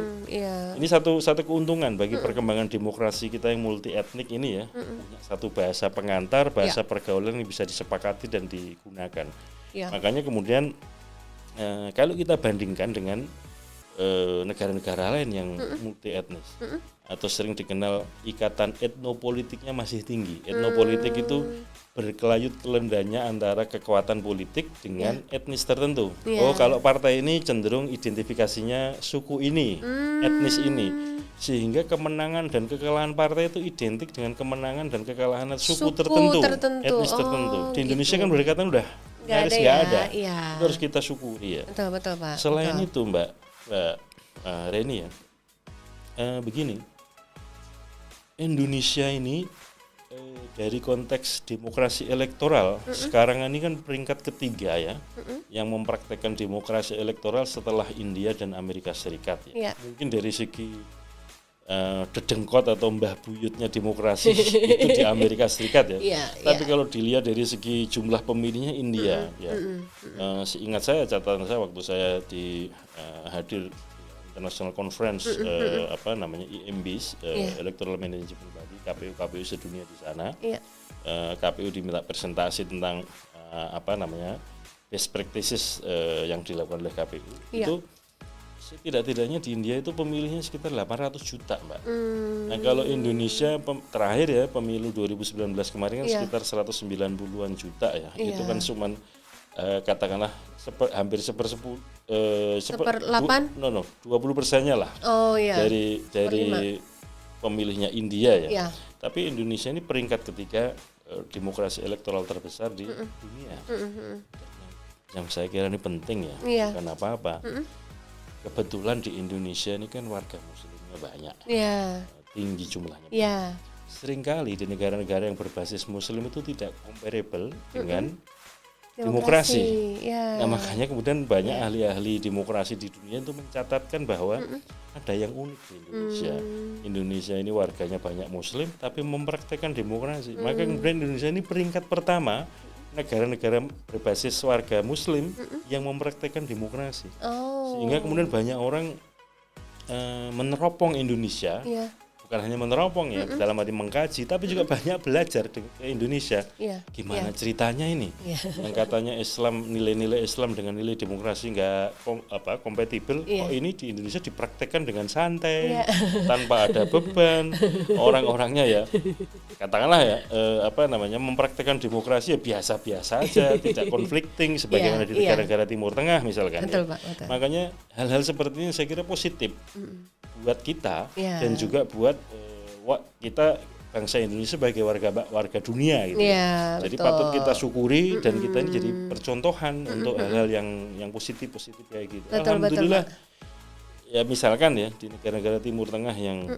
Ini satu keuntungan bagi perkembangan demokrasi kita yang multi etnik ini ya. Satu bahasa pengantar, bahasa pergaulan yang bisa disepakati dan digunakan. Makanya kemudian kalau kita bandingkan dengan negara-negara lain yang multi etnis atau sering dikenal ikatan etnopolitiknya masih tinggi. Etnopolitik itu berkelayut kelendahannya antara kekuatan politik dengan etnis tertentu. Oh, kalau partai ini cenderung identifikasinya suku ini, etnis ini, sehingga kemenangan dan kekalahan partai itu identik dengan kemenangan dan kekalahan suku tertentu, etnis tertentu. Di Indonesia kan berdekatan udah nyaris nggak ada. Itu harus kita syukuri ya. Betul Pak. Selain itu Mbak Reni ya, begini, Indonesia ini dari konteks demokrasi elektoral sekarang ini kan peringkat ketiga ya, yang mempraktekkan demokrasi elektoral setelah India dan Amerika Serikat ya. Mungkin dari segi dedengkot atau mbah buyutnya demokrasi itu di Amerika Serikat ya. Tapi kalau dilihat dari segi jumlah pemilihnya India ya. Seingat saya, catatan saya waktu saya hadir International Conference IMBIS, Electoral Management Body, KPU sedunia di sana. KPU diminta presentasi tentang best practices yang dilakukan oleh KPU. Itu tidak-tidaknya di India itu pemilihnya sekitar 800 juta, Mbak. Nah, kalau Indonesia terakhir ya pemilu 2019 kemarin kan sekitar 190-an juta ya. Itu kan cuman katakanlah hampir 20%-nya lah. Dari pemilihnya India ya. Tapi Indonesia ini peringkat ketiga demokrasi elektoral terbesar di dunia. Yang saya kira ini penting ya. Bukan apa-apa. Kebetulan di Indonesia ini kan warga muslimnya banyak. Tinggi jumlahnya. Seringkali di negara-negara yang berbasis muslim itu tidak comparable dengan demokrasi. Nah, makanya kemudian banyak ahli-ahli demokrasi di dunia itu mencatatkan bahwa ada yang unik di Indonesia. Indonesia ini warganya banyak muslim tapi mempraktekkan demokrasi. Maka kemudian Indonesia ini peringkat pertama negara-negara berbasis warga muslim yang mempraktekkan demokrasi. Sehingga kemudian banyak orang meneropong Indonesia. bukan hanya meneropong ya dalam arti mengkaji, tapi juga banyak belajar ke Indonesia. Gimana ceritanya ini? Yang katanya Islam, nilai-nilai Islam dengan nilai demokrasi nggak kompatibel, kok ini di Indonesia dipraktekkan dengan santai, tanpa ada beban. Orang-orangnya ya katakanlah ya mempraktekkan demokrasi ya biasa-biasa aja, tidak conflicting sebagaimana di negara-negara Timur Tengah misalkan. Betul, Pak, betul. Makanya hal-hal seperti ini saya kira positif buat kita dan juga buat kita bangsa Indonesia sebagai warga dunia gitu. Jadi patut kita syukuri dan kita ini jadi percontohan untuk hal-hal yang positif kayak gitu. Alhamdulillah. Ya misalkan ya di negara-negara Timur Tengah yang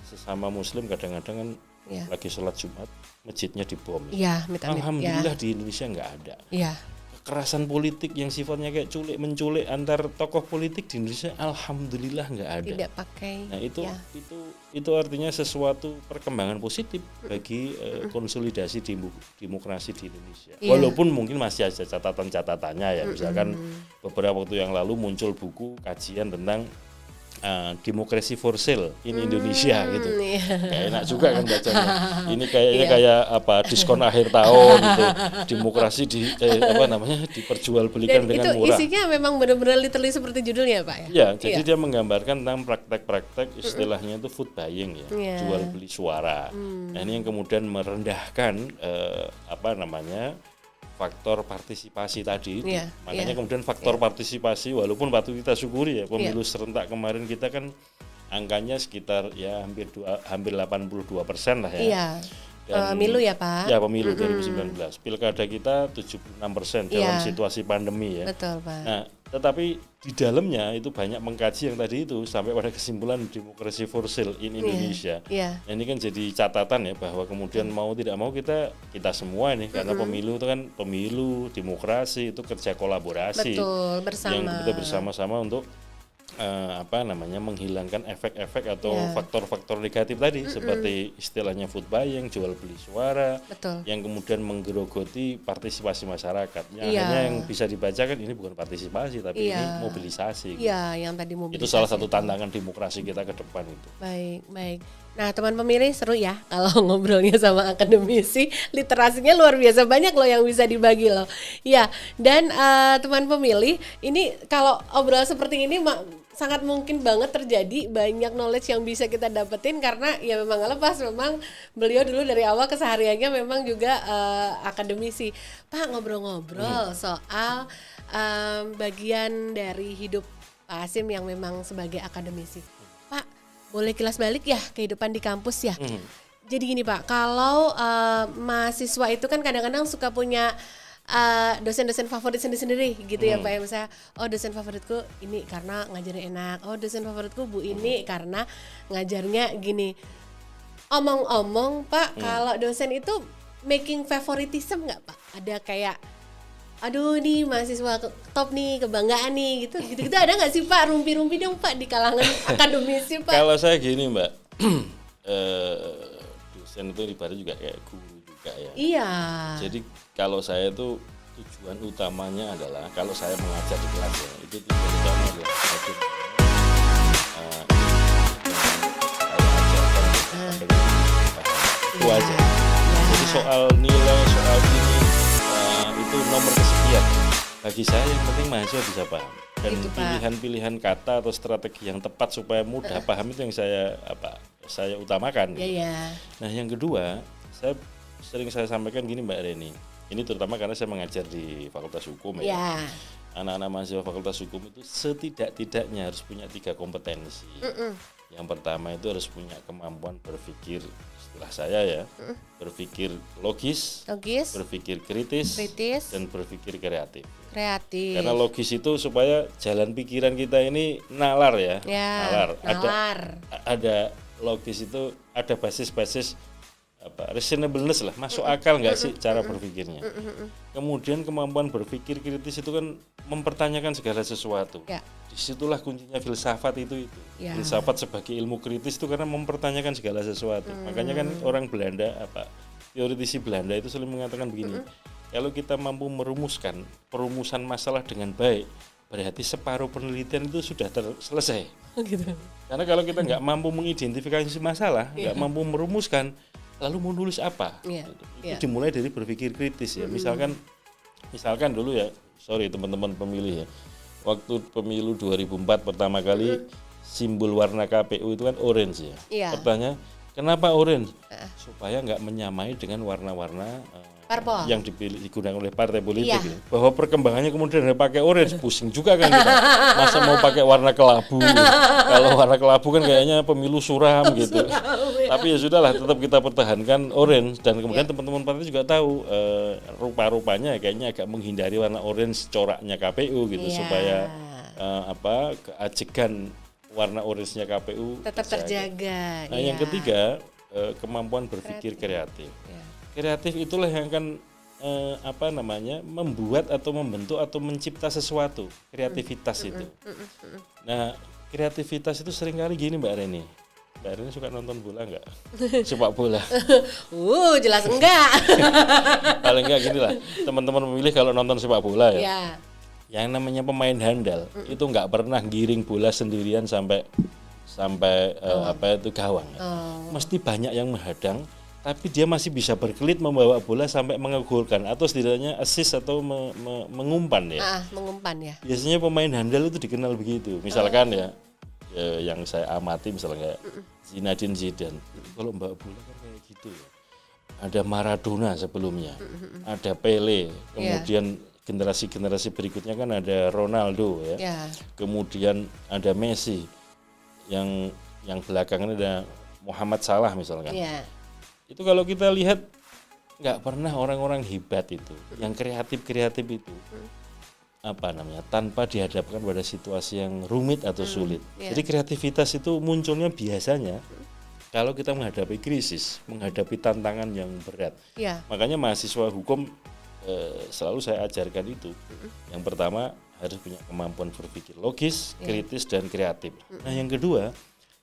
sesama Muslim kadang-kadang kan lagi sholat Jumat masjidnya dibom. Alhamdulillah di Indonesia nggak ada. Kekerasan politik yang sifatnya kayak menculik antar tokoh politik di Indonesia alhamdulillah nggak ada. Tidak pakai. Nah itu artinya sesuatu perkembangan positif bagi konsolidasi demokrasi di Indonesia. Walaupun mungkin masih ada catatan-catatannya ya, misalkan beberapa waktu yang lalu muncul buku kajian tentang demokrasi for sale in Indonesia gitu. Kayak enak juga kan bacanya. Ini kayaknya kayak diskon akhir tahun gitu. Demokrasi diperjualbelikan dengan murah. Itu isinya memang benar-benar literally seperti judulnya, Pak ya. Ya, jadi dia menggambarkan tentang praktek-praktek istilahnya itu food buying ya, jual beli suara. Nah, ini yang kemudian merendahkan faktor partisipasi tadi itu. Makanya kemudian faktor partisipasi walaupun patut kita syukuri ya pemilu serentak kemarin kita kan angkanya sekitar ya hampir 82% lah ya. Pemilu ya Pak? Ya pemilu 2019. Pilkada kita 76% dalam situasi pandemi ya. Betul Pak. Nah tetapi di dalamnya itu banyak mengkaji yang tadi itu sampai pada kesimpulan demokrasi for sale in Indonesia. Nah, ini kan jadi catatan ya bahwa kemudian mau tidak mau kita semua nih karena pemilu itu kan demokrasi itu kerja kolaborasi. Betul, bersama. Yang kita bersama-sama untuk menghilangkan efek-efek atau faktor-faktor negatif tadi seperti istilahnya food buying, jual beli suara. Betul. Yang kemudian menggerogoti partisipasi masyarakat. Hanya yang bisa dibacakan ini bukan partisipasi tapi ini mobilisasi. Iya, yang tadi mobilisasi. Itu salah satu tantangan demokrasi kita ke depan itu. Baik. Nah, teman pemilih seru ya kalau ngobrolnya sama akademisi, literasinya luar biasa banyak loh yang bisa dibagi loh. Ya, dan teman pemilih, ini kalau obrolan seperti ini sangat mungkin banget terjadi banyak knowledge yang bisa kita dapetin karena ya memang gak lepas, memang beliau dulu dari awal kesehariannya memang juga akademisi. Pak, ngobrol-ngobrol soal bagian dari hidup Pak Hasyim yang memang sebagai akademisi. Pak, boleh kilas balik ya kehidupan di kampus ya. Jadi gini Pak, kalau mahasiswa itu kan kadang-kadang suka punya dosen-dosen favorit sendiri-sendiri gitu ya Pak ya. Misalnya, dosen favoritku ini karena ngajarnya enak. Dosen favoritku Bu ini karena ngajarnya gini. Omong-omong Pak, kalau dosen itu making favoritism nggak Pak? Ada kayak aduh nih mahasiswa top nih, kebanggaan nih gitu ada nggak sih Pak, rumpi-rumpi dong Pak di kalangan akademisi Pak? Kalau saya gini Mbak, dosen itu ibarat juga kayak guru juga ya. Iya. Jadi kalau saya itu tujuan utamanya adalah kalau saya mengajar di kelas ya, itu tujuan utamanya adalah itu aja. Jadi soal nilai, soal ini itu nomor kesekian. Bagi saya yang penting mahasiswa bisa paham dan pilihan-pilihan kata atau strategi yang tepat supaya mudah paham itu yang saya utamakan. Nah yang kedua, saya sampaikan gini Mbak Reni. Ini terutama karena saya mengajar di Fakultas Hukum ya. Anak-anak mahasiswa Fakultas Hukum itu setidak-tidaknya harus punya 3 kompetensi. Yang pertama itu harus punya kemampuan berpikir, istilah saya ya, berpikir logis, berpikir kritis, dan berpikir kreatif. Karena logis itu supaya jalan pikiran kita ini nalar ya. Nalar. Ada logis itu ada basis-basis reasonableness lah, masuk akal nggak sih cara berpikirnya. Kemudian kemampuan berpikir kritis itu kan mempertanyakan segala sesuatu. Disitulah kuncinya filsafat itu. Filsafat sebagai ilmu kritis itu karena mempertanyakan segala sesuatu. Makanya kan orang Belanda teoritisi Belanda itu selalu mengatakan begini, kalau kita mampu merumuskan perumusan masalah dengan baik, berarti separuh penelitian itu sudah selesai. Gitu. Karena kalau kita nggak mampu mengidentifikasi masalah, nggak mampu merumuskan, lalu mau nulis apa? Itu dimulai dari berpikir kritis ya. Misalkan dulu ya, sorry teman-teman pemilih ya, waktu pemilu 2004 pertama kali simbol warna KPU itu kan orange ya. Pertanyaan, kenapa orange? Supaya nggak menyamai dengan warna-warna yang digunakan oleh partai politik. Ya. Bahwa perkembangannya kemudian pakai orange, pusing juga kan kita. Masa mau pakai warna kelabu? Kalau warna kelabu kan kayaknya pemilu suram gitu. Tapi ya sudahlah, tetap kita pertahankan orange, dan kemudian teman-teman partai juga tahu rupa-rupanya kayaknya agak menghindari warna orange coraknya KPU gitu, supaya keajegan warna orange-nya KPU tetap terjaga. Nah, yang ketiga, kemampuan berpikir kreatif. Kreatif itulah yang akan membuat atau membentuk atau mencipta sesuatu. Kreativitas itu. Nah, kreativitas itu seringkali gini Mbak Reni. Mbak Reni suka nonton bola enggak? Sepak bola. Jelas enggak. Paling enggak gini lah. Teman-teman memilih kalau nonton sepak bola ya. Yang namanya pemain handal itu enggak pernah giring bola sendirian sampai gawang. Mesti banyak yang menghadang, tapi dia masih bisa berkelit membawa bola sampai mengegolkan atau setidaknya assist atau mengumpan ya. Mengumpan ya. Biasanya pemain handal itu dikenal begitu. Misalkan yang saya amati misalnya Zinedine Zidane. Kalau membawa bola kan kayak gitu ya. Ada Maradona sebelumnya, ada Pele, kemudian generasi-generasi berikutnya kan ada Ronaldo ya. Kemudian ada Messi. Yang belakangan ada Muhammad Salah misalkan. Itu kalau kita lihat nggak pernah orang-orang hebat itu, yang kreatif itu tanpa dihadapkan pada situasi yang rumit atau sulit. Jadi kreativitas itu munculnya biasanya kalau kita menghadapi krisis, menghadapi tantangan yang berat. Makanya mahasiswa hukum selalu saya ajarkan itu. Yang pertama harus punya kemampuan berpikir logis, kritis dan kreatif. Nah, yang kedua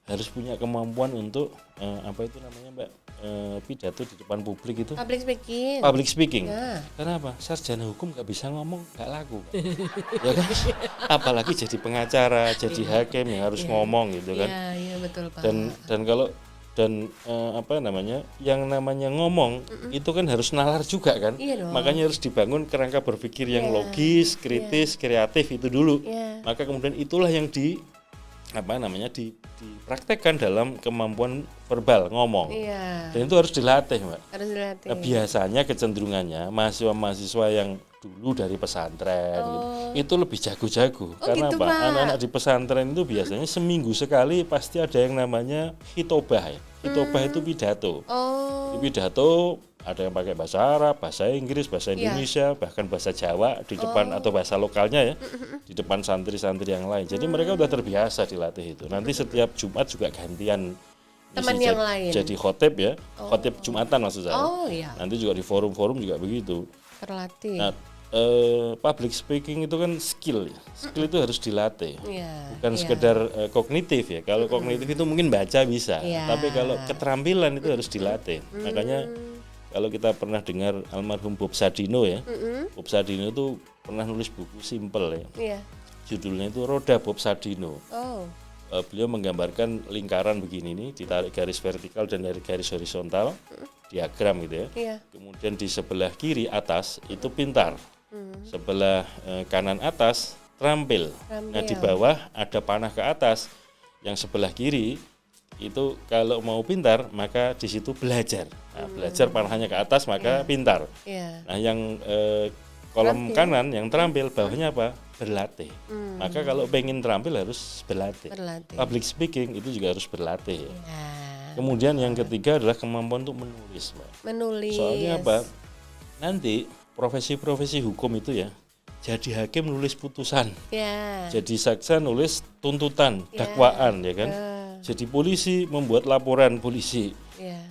harus punya kemampuan untuk Mbak, pidato di depan publik itu. Public speaking. Karena apa? Sarjana hukum nggak bisa ngomong, nggak laku. Ya kan? Apalagi jadi pengacara, jadi hakim yang harus ngomong gitu kan. Betul, Pak. Yang namanya ngomong itu kan harus nalar juga kan. Makanya harus dibangun kerangka berpikir yang logis, kritis, kreatif itu dulu. Maka kemudian itulah yang dipraktekkan dalam kemampuan verbal ngomong. Dan itu harus dilatih, Mbak. Nah, biasanya kecenderungannya mahasiswa yang dulu dari pesantren itu lebih jago-jago. Karena gitu, anak-anak di pesantren itu biasanya seminggu sekali pasti ada yang namanya hitobah ya. Hitobah itu pidato. Di pidato ada yang pakai bahasa Arab, bahasa Inggris, bahasa Indonesia, bahkan bahasa Jawa di depan atau bahasa lokalnya ya, di depan santri-santri yang lain. Jadi mereka udah terbiasa dilatih itu. Nanti setiap Jumat juga gantian teman yang lain. Jadi khotib ya, khotib Jumatan maksud saya. Nanti juga di forum-forum juga begitu. Terlatih. Nah, public speaking itu kan skill ya. Skill itu harus dilatih. Bukan sekedar kognitif ya. Kalau kognitif itu mungkin baca bisa, tapi kalau keterampilan itu harus dilatih. Makanya kalau kita pernah dengar almarhum Bob Sadino ya, Bob Sadino itu pernah nulis buku simple ya. Judulnya itu Roda Bob Sadino. Beliau menggambarkan lingkaran begini nih, ditarik garis vertikal dan dari garis horizontal, diagram gitu ya. Kemudian di sebelah kiri atas itu pintar, sebelah kanan atas terampil. Nah di bawah ada panah ke atas, yang sebelah kiri itu kalau mau pintar maka di situ belajar. Nah, belajar panahnya ke atas maka pintar. Nah yang kolom kanan yang terampil bawahnya apa? Berlatih. Maka kalau pengen terampil harus berlatih. Public speaking itu juga harus berlatih. Kemudian yang ketiga adalah kemampuan untuk menulis, Mbak. Soalnya apa? Nanti profesi-profesi hukum itu ya, jadi hakim nulis putusan, jadi jaksa nulis tuntutan, dakwaan ya kan. Jadi polisi membuat laporan polisi.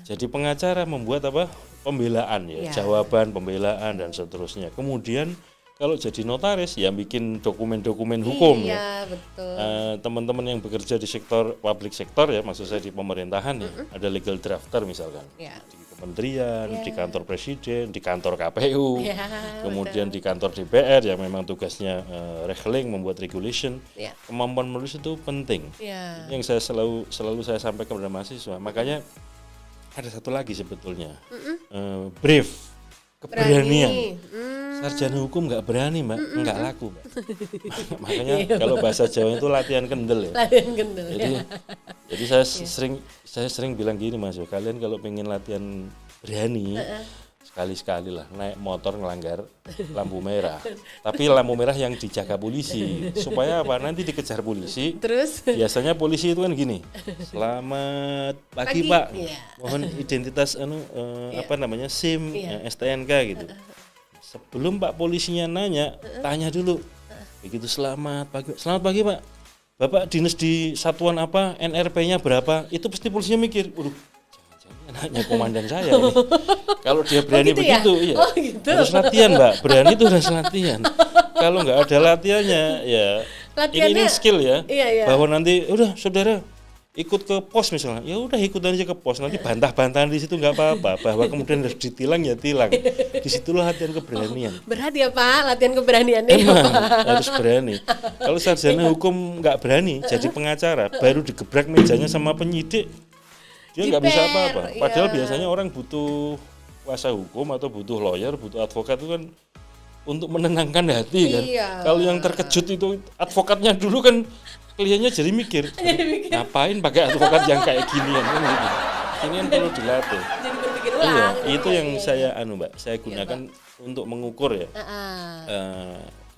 Jadi pengacara membuat apa? Pembelaan ya, jawaban pembelaan dan seterusnya. Kemudian kalau jadi notaris ya bikin dokumen-dokumen hukum ya. Iya, betul. Teman-teman yang bekerja di sektor public sektor ya, maksud saya di pemerintahan ya, ada legal drafter misalkan. Ya. Di kementerian, di kantor presiden, di kantor KPU, Ya, kemudian di kantor DPR yang memang tugasnya regeling, membuat regulation. Ya. Kemampuan menulis itu penting. Ya. Ini yang saya selalu saya sampaikan kepada mahasiswa. Makanya ada satu lagi sebetulnya, brave, keberanian. Sarjana hukum nggak berani, Mbak, nggak laku, Mbak. Makanya kalau bahasa Jawa itu latihan kendel ya. Latihan kendel. Jadi saya sering bilang gini, Mas, kalian kalau pengen latihan berani, sekali-sekali lah naik motor ngelanggar lampu merah. Tapi lampu merah yang dijaga polisi. Supaya apa? Nanti dikejar polisi. Terus Biasanya polisi itu kan gini. Selamat pagi, Pak. Iya. Mohon identitas apa namanya? SIM, STNK gitu. Sebelum Pak polisinya nanya, tanya dulu. Begitu selamat pagi Pak. Bapak dinas di satuan apa? NRP-nya berapa? Itu pasti polisinya mikir, jangan-jangan anaknya komandan saya ini. Kalau dia berani gitu begitu, ya? iya. Gitu. Harus latihan, Mbak. Berani itu harus latihan. Kalau nggak ada latihannya, ya ini skill ya. Iya. Bahwa nanti udah saudara ikut ke pos misalnya, ya udah ikut aja ke pos, nanti bantah-bantahan di situ nggak apa-apa. Bahwa kemudian harus ditilang ya tilang. Disitulah latihan keberanian. Berat ya Pak, latihan keberaniannya. Emang harus berani. Kalau sarjana hukum nggak berani jadi pengacara, baru digebrak mejanya sama penyidik, dia nggak bisa apa-apa. Padahal biasanya orang butuh kuasa hukum atau butuh lawyer, butuh advokat itu kan untuk menenangkan hati kan. Kalau yang terkejut itu advokatnya dulu kan. Kliennya jadi mikir, ngapain pakai advokat yang kayak ginian kan gitu. Ini kan perlu dilatih. Jadi berpikir ulang. Iya, itu yang saya Mbak, saya gunakan untuk mengukur ya.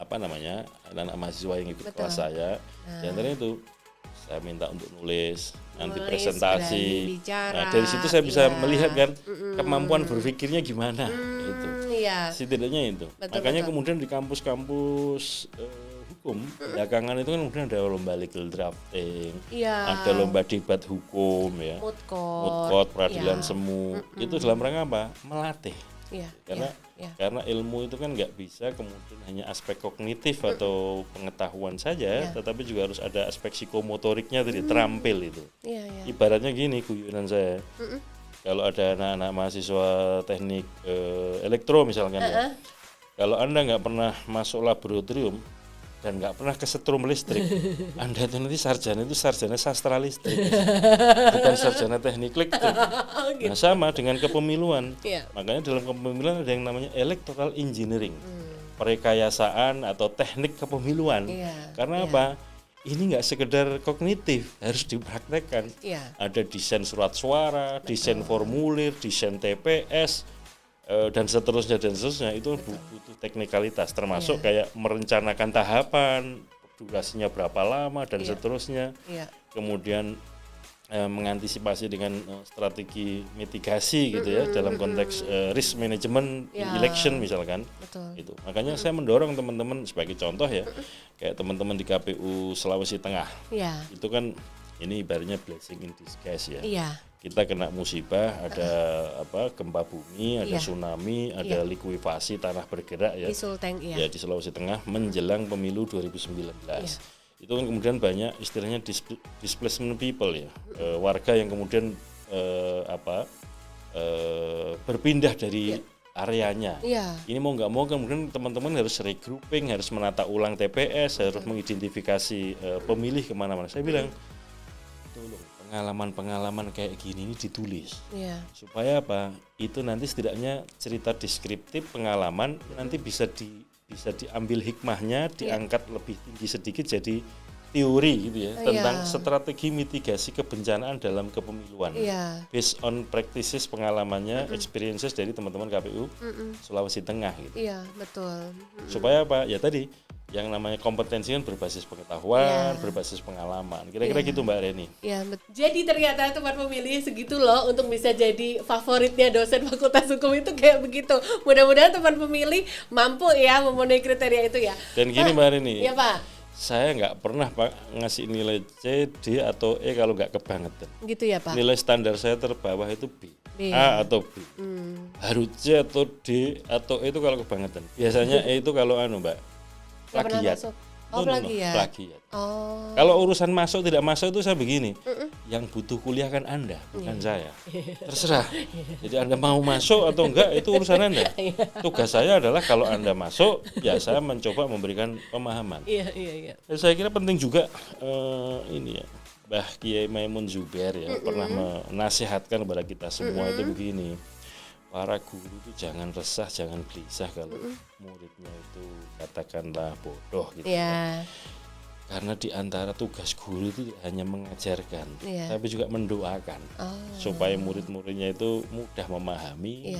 Apa namanya? Anak-anak mahasiswa yang ikut kelas saya. Di antaranya itu saya minta untuk nulis, nanti presentasi. Nah, dari situ saya bisa melihat kan kemampuan berpikirnya gimana gitu. Iya. Setidaknya itu. Makanya kemudian di kampus-kampus hukum belakangan itu kan kemudian ada lomba legal drafting, ada lomba debat hukum ya, moot court, peradilan semu. Itu dalam rangka apa? Melatih. Karena ilmu itu kan nggak bisa kemudian hanya aspek kognitif atau pengetahuan saja, tetapi juga harus ada aspek psikomotoriknya tadi, terampil itu. Ibaratnya gini guyonan saya. Kalau ada anak-anak mahasiswa teknik elektro misalkan ya, kalau Anda nggak pernah masuk laboratorium dan nggak pernah kesetrum listrik, Anda itu nanti sarjana sastra listrik, bukan sarjana teknik listrik. Nah sama dengan kepemiluan. Makanya dalam kepemiluan ada yang namanya electoral engineering, perekayasaan atau teknik kepemiluan. Karena apa? Ini nggak sekedar kognitif, harus dipraktekkan. Ada desain surat suara, desain formulir, desain TPS, dan seterusnya itu butuh teknikalitas, termasuk kayak merencanakan tahapan, durasinya berapa lama dan seterusnya. Kemudian mengantisipasi dengan strategi mitigasi gitu ya dalam konteks risk management election misalkan. Itu makanya saya mendorong teman-teman sebagai contoh ya, kayak teman-teman di KPU Sulawesi Tengah. Itu kan ini ibaratnya blessing in disguise ya. Kita kena musibah, ada gempa bumi, ada tsunami, ada likuifasi tanah bergerak ya. Di Sulawesi Tengah menjelang pemilu 2019. Itu kan kemudian banyak istilahnya displacement people ya, warga yang kemudian berpindah dari areanya. Ini mau nggak mau kemudian teman-teman harus regrouping, harus menata ulang TPS, harus mengidentifikasi pemilih kemana-mana. Saya bilang, tolong pengalaman-pengalaman kayak gini ini ditulis, supaya apa? Itu nanti setidaknya cerita deskriptif pengalaman nanti bisa diambil hikmahnya, diangkat lebih tinggi sedikit jadi teori gitu ya, tentang strategi mitigasi kebencanaan dalam kepemiluan, based on practices pengalamannya, experiences dari teman-teman KPU Sulawesi Tengah gitu. Betul. Supaya apa? Ya tadi yang namanya kompetensi kan berbasis pengetahuan, berbasis pengalaman. Kira-kira gitu Mbak Reni. Jadi ternyata teman pemilih segitu loh untuk bisa jadi favoritnya dosen Fakultas Hukum itu kayak begitu. Mudah-mudahan teman pemilih mampu ya memenuhi kriteria itu ya. Dan gini Mbak Reni. Iya Pak. Saya nggak pernah Pak ngasih nilai C, D atau E kalau nggak kebangetan. Gitu ya Pak? Nilai standar saya terbawah itu B, B. A atau B. Harus C atau D atau E itu kalau kebangetan. Biasanya E itu kalau Mbak, Nggak pernah plagiat. masuk. Oh, plagiat. Plagiat. Oh. Kalau urusan masuk tidak masuk itu saya begini, yang butuh kuliah kan Anda, bukan saya. Terserah. Jadi Anda mau masuk atau enggak itu urusan Anda. Tugas saya adalah kalau Anda masuk, ya saya mencoba memberikan pemahaman. Iya. Dan saya kira penting juga ini ya, Mbah Kiai Maimun Zubair ya pernah menasihatkan kepada kita semua itu begini. Para guru itu jangan resah, jangan gelisah kalau muridnya itu katakanlah bodoh gitu ya. Karena di antara tugas guru itu hanya mengajarkan, tapi juga mendoakan supaya murid-muridnya itu mudah memahami,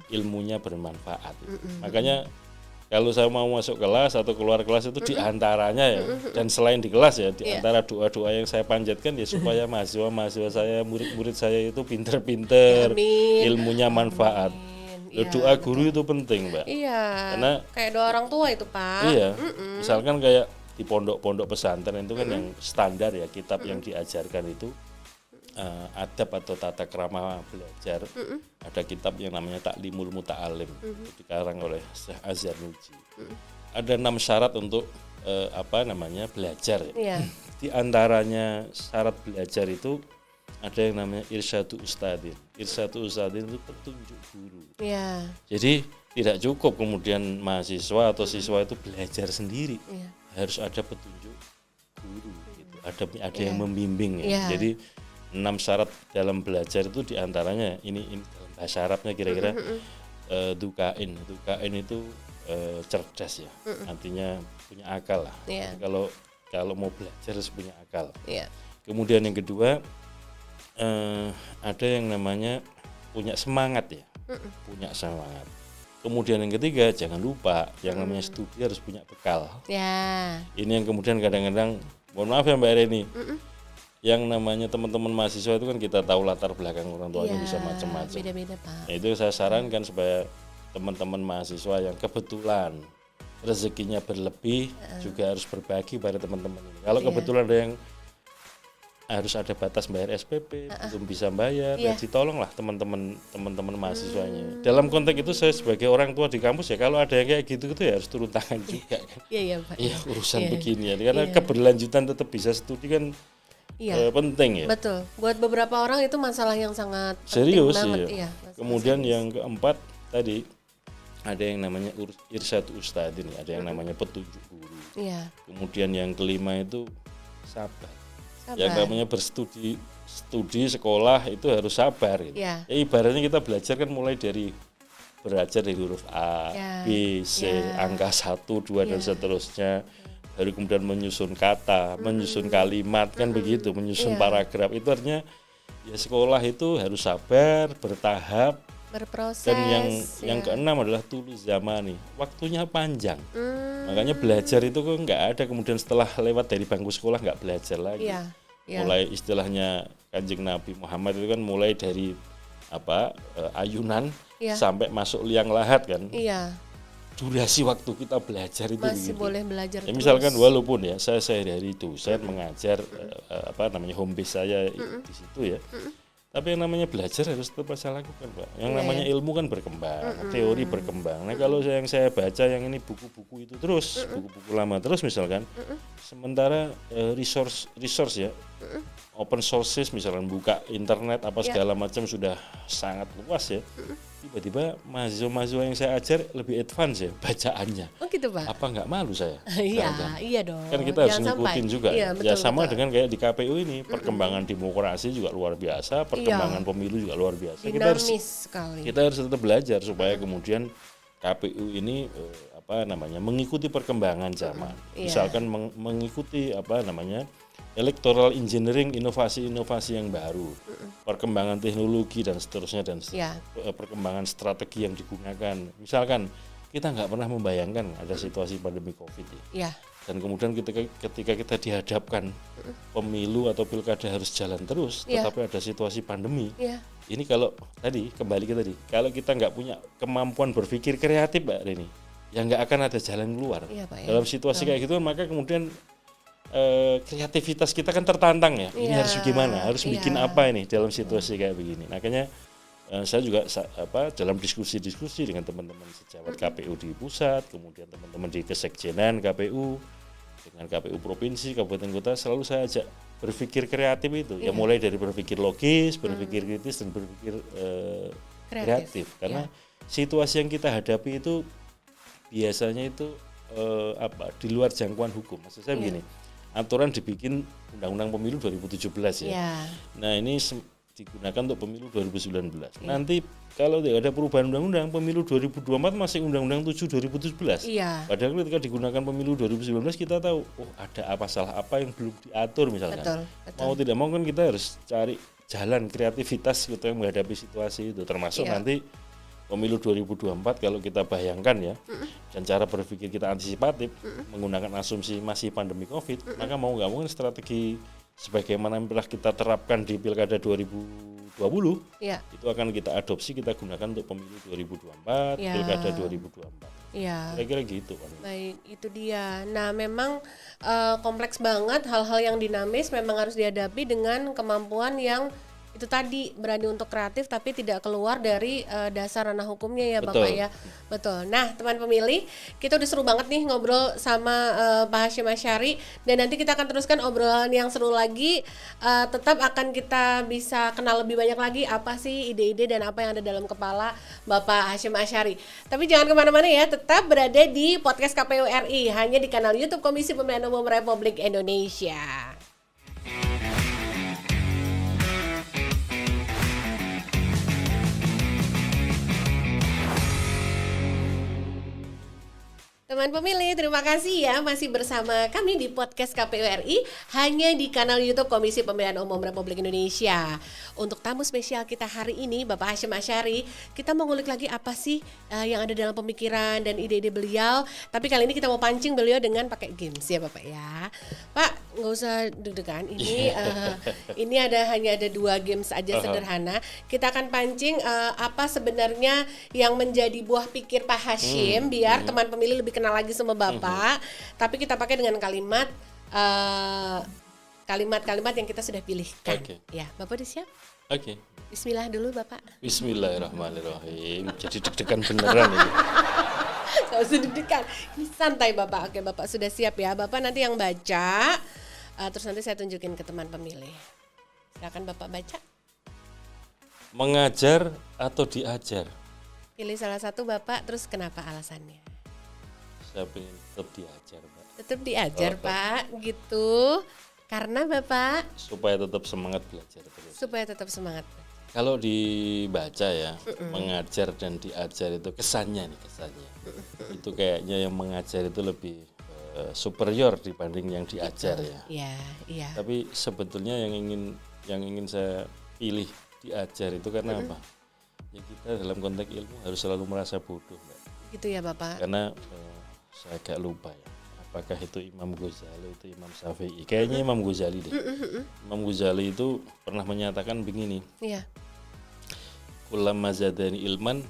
ilmunya bermanfaat. Makanya kalau saya mau masuk kelas atau keluar kelas itu di antaranya ya, dan selain di kelas ya, di antara doa-doa yang saya panjatkan ya supaya mahasiswa-mahasiswa saya, murid-murid saya itu pinter-pinter, ilmunya manfaat. Doa guru itu penting, Mbak. Iya. Karena kayak doa orang tua itu, Pak. Iya. Misalkan kayak di pondok-pondok pesantren itu kan yang standar ya, kitab yang diajarkan itu adab atau tata krama belajar. Ada kitab yang namanya Taklimul Muta'alim, dikarang oleh Syekh Azhar Nuji. Ada 6 syarat untuk belajar ya. Di antaranya syarat belajar itu ada yang namanya irsyadu ustadzin. Irsyadu ustadzin itu petunjuk guru. Jadi tidak cukup kemudian mahasiswa atau siswa itu belajar sendiri. Harus ada petunjuk guru gitu. Ada yang membimbing ya. Jadi 6 syarat dalam belajar itu diantaranya ini dalam bahasa Arabnya kira-kira dukain itu cerdas ya, artinya punya akal lah. Jadi kalau mau belajar harus punya akal. Kemudian yang kedua ada yang namanya punya semangat ya, punya semangat. Kemudian yang ketiga jangan lupa yang namanya studi harus punya bekal. Ini yang kemudian kadang-kadang mohon maaf ya Mbak Reni. Yang namanya teman-teman mahasiswa itu kan kita tahu latar belakang orang tuanya bisa macam-macam. Beda-beda Pak. Nah, itu saya sarankan supaya teman-teman mahasiswa yang kebetulan rezekinya berlebih juga harus berbagi pada teman-teman ini. Kalau kebetulan ada yang harus ada batas bayar SPP, belum bisa bayar, ya ditolonglah teman-teman mahasiswanya. Dalam konteks itu saya sebagai orang tua di kampus ya kalau ada yang kayak gitu ya harus turun tangan juga. Iya Pak. Iya urusan begini ya, karena keberlanjutan tetap bisa studi kan. Penting ya. Betul. Buat beberapa orang itu masalah yang sangat serius penting banget. Kemudian yang keempat tadi ada yang namanya irsyadu ustadzin, ada yang namanya petunjuk guru. Kemudian yang kelima itu sabar. Yang namanya berstudi sekolah itu harus sabar gitu. Ya ibaratnya kita belajar kan mulai dari belajar dari huruf A, B, C, angka 1, 2 dan seterusnya. Baru kemudian menyusun kata, menyusun kalimat kan begitu, menyusun paragraf. Itu artinya ya sekolah itu harus sabar, bertahap, berproses. Dan yang keenam adalah tulus zamani, waktunya panjang. Makanya belajar itu kok nggak ada kemudian setelah lewat dari bangku sekolah nggak belajar lagi. Mulai istilahnya Kanjeng Nabi Muhammad itu kan mulai dari ayunan sampai masuk liang lahat kan. Durasi waktu kita belajar itu masih begitu. Boleh belajar terus. Misalkan walaupun ya saya dari dosen mengajar home base saya di situ ya. Tapi yang namanya belajar harus tetap saya lakukan, Pak. Yang namanya ilmu kan berkembang, teori berkembang. Nah, kalau yang saya baca yang ini buku-buku itu terus, buku-buku lama terus misalkan. Sementara resource ya. Open sources misalkan buka internet segala macam sudah sangat luas ya. Tiba-tiba mahasiswa yang saya ajar lebih advance ya bacaannya. Oh gitu Pak. Apa nggak malu saya? Iya dong. Kan kita harus ngikutin juga. Betul, sama dengan kayak di KPU ini perkembangan demokrasi juga luar biasa, perkembangan pemilu juga luar biasa. Dinamis sekali. Kita harus tetap belajar supaya kemudian KPU ini mengikuti perkembangan zaman. Misalkan mengikuti electoral engineering, inovasi-inovasi yang baru, perkembangan teknologi dan seterusnya perkembangan strategi yang digunakan. Misalkan kita nggak pernah membayangkan ada situasi pandemi COVID dan kemudian ketika kita dihadapkan pemilu atau pilkada harus jalan terus, tetapi ada situasi pandemi. Ini kalau tadi kembali ke tadi, kalau kita nggak punya kemampuan berpikir kreatif, Mbak Reni, ya nggak akan ada jalan keluar. Iya, Pak, ya. Dalam situasi kayak gitu maka kemudian kreativitas kita kan tertantang ya. Ini harus gimana? Harus bikin apa ini dalam situasi kayak begini. Makanya saya juga dalam diskusi-diskusi dengan teman-teman sejawat KPU di pusat, kemudian teman-teman di kesekjenan KPU, dengan KPU provinsi, kabupaten kota, selalu saya ajak berpikir kreatif itu. Ya mulai dari berpikir logis, berpikir kritis dan berpikir kreatif. Karena situasi yang kita hadapi itu biasanya itu di luar jangkauan hukum. Maksud saya begini, aturan dibikin Undang-Undang Pemilu 2017 ya. Nah ini digunakan untuk pemilu 2019. Nanti kalau tidak ada perubahan undang-undang, pemilu 2024 masih Undang-Undang 7 2017. Padahal ketika digunakan pemilu 2019 kita tahu, ada salah apa yang belum diatur misalkan. Betul. Mau tidak mau kan kita harus cari jalan kreativitas gitu yang menghadapi situasi itu, termasuk nanti pemilu 2024 kalau kita bayangkan ya, dan cara berpikir kita antisipatif menggunakan asumsi masih pandemi COVID, maka mau nggak mau strategi sebagaimana yang telah kita terapkan di Pilkada 2020 itu akan kita adopsi, kita gunakan untuk pemilu 2024, Pilkada 2024. Kira-kira gitu kan. Baik, itu dia. Nah, memang kompleks banget, hal-hal yang dinamis memang harus dihadapi dengan kemampuan yang itu tadi, berani untuk kreatif tapi tidak keluar dari dasar ranah hukumnya ya Bapak ya. Betul. Nah teman pemilih, kita udah seru banget nih ngobrol sama Pak Hasyim Asyari, dan nanti kita akan teruskan obrolan yang seru lagi. Tetap akan kita bisa kenal lebih banyak lagi apa sih ide-ide dan apa yang ada dalam kepala Bapak Hasyim Asyari. Tapi jangan kemana-mana ya, tetap berada di podcast KPU RI, hanya di kanal YouTube Komisi Pemilihan Umum Republik Indonesia. Teman pemilih, terima kasih ya masih bersama kami di podcast KPU RI, hanya di kanal YouTube Komisi Pemilihan Umum Republik Indonesia. Untuk tamu spesial kita hari ini, Bapak Hasyim Asyari, kita mau ngulik lagi apa sih yang ada dalam pemikiran dan ide-ide beliau. Tapi kali ini kita mau pancing beliau dengan pakai games ya Bapak ya. Pak, nggak usah deg-degan. Ini hanya ada 2 games aja sederhana. Kita akan pancing apa sebenarnya yang menjadi buah pikir Pak Hasyim, biar teman pemilih lebih kenal lagi sama Bapak. Tapi kita pakai dengan kalimat-kalimat yang kita sudah pilihkan. Ya, Bapak udah siap? Bismillah dulu Bapak. Bismillahirrahmanirrahim. Jadi deg-degan beneran ini. Gak usah deg-degan. Ini santai Bapak. Oke, Bapak sudah siap ya. Bapak nanti yang baca, terus nanti saya tunjukin ke teman pemilih. Silakan Bapak baca. Mengajar atau diajar? Pilih salah satu Bapak, terus kenapa alasannya? Saya pengen tetap diajar, Pak. Tetap diajar, Pak, gitu. Karena Bapak? Supaya tetap semangat belajar terus. Supaya tetap semangat. Kalau dibaca ya, mengajar dan diajar itu kesannya. Itu kayaknya yang mengajar itu lebih superior dibanding yang diajar ya. Iya. Tapi sebetulnya yang ingin saya pilih diajar itu karena apa? Ya kita dalam konteks ilmu harus selalu merasa bodoh, Mbak. Gitu ya Bapak. Karena saya agak lupa ya. Apakah itu Imam Ghazali, itu Imam Syafi'i? Kayaknya Imam Ghazali deh. Imam Ghazali itu pernah menyatakan begini. Iya. Kullama zadani ilman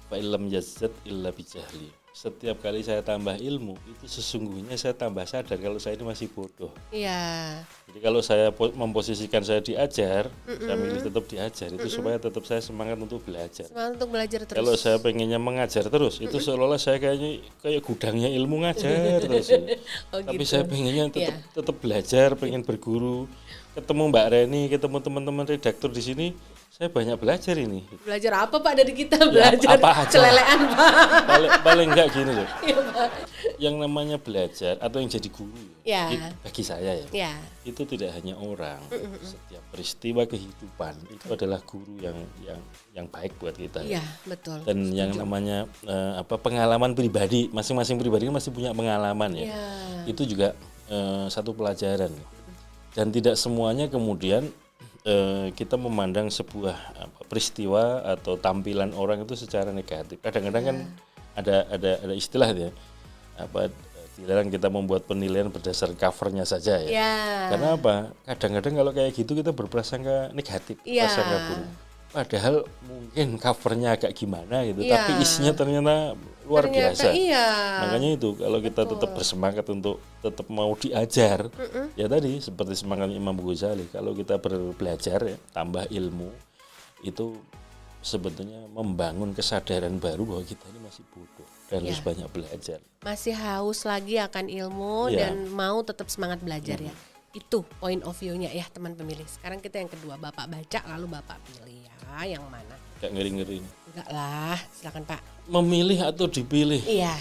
fa illam yazzad illa bijahli. Setiap kali saya tambah ilmu, itu sesungguhnya saya tambah sadar kalau saya ini masih bodoh. Iya. Jadi kalau saya memposisikan saya diajar, saya milih tetap diajar, itu supaya tetap saya semangat untuk belajar. Semangat untuk belajar terus. Kalau saya pengennya mengajar terus, itu seolah-olah saya kayak gudangnya ilmu ngajar terus. Tapi gitu. Saya pengennya tetap belajar, pengen berguru. Ketemu Mbak Reni, ketemu teman-teman redaktur di sini, saya banyak belajar ini. Belajar apa Pak dari kita? Belajar apa celelean Pak. Paling enggak gini loh. Iya, Pak. Yang namanya belajar atau yang jadi guru bagi saya ya. Itu tidak hanya orang. Setiap peristiwa kehidupan itu adalah guru yang baik buat kita. Iya, betul. Dan setuju. Yang namanya pengalaman pribadi, masing-masing pribadi masih punya pengalaman ya. Itu juga satu pelajaran. Dan tidak semuanya kemudian kita memandang sebuah peristiwa atau tampilan orang itu secara negatif. Kadang-kadang kan ada istilah ya, dilarang kita membuat penilaian berdasar covernya saja ya. Karena apa? Kadang-kadang kalau kayak gitu kita berprasangka negatif, prasangka buruk. Padahal mungkin covernya agak gimana gitu, tapi isinya ternyata luar Ternyata biasa. iya. Makanya itu kalau kita tetap bersemangat untuk tetap mau diajar, ya tadi seperti semangatnya Imam Ghazali, kalau kita belajar ya, tambah ilmu, itu sebetulnya membangun kesadaran baru bahwa kita ini masih bodoh dan harus banyak belajar. Masih haus lagi akan ilmu dan mau tetap semangat belajar ya. Itu point of view-nya ya teman pemilih. Sekarang kita yang kedua, Bapak baca lalu Bapak pilih ya. Yang mana? Kayak ngeri-ngeri ini. Enggak lah, silakan Pak. Memilih atau dipilih? Iya.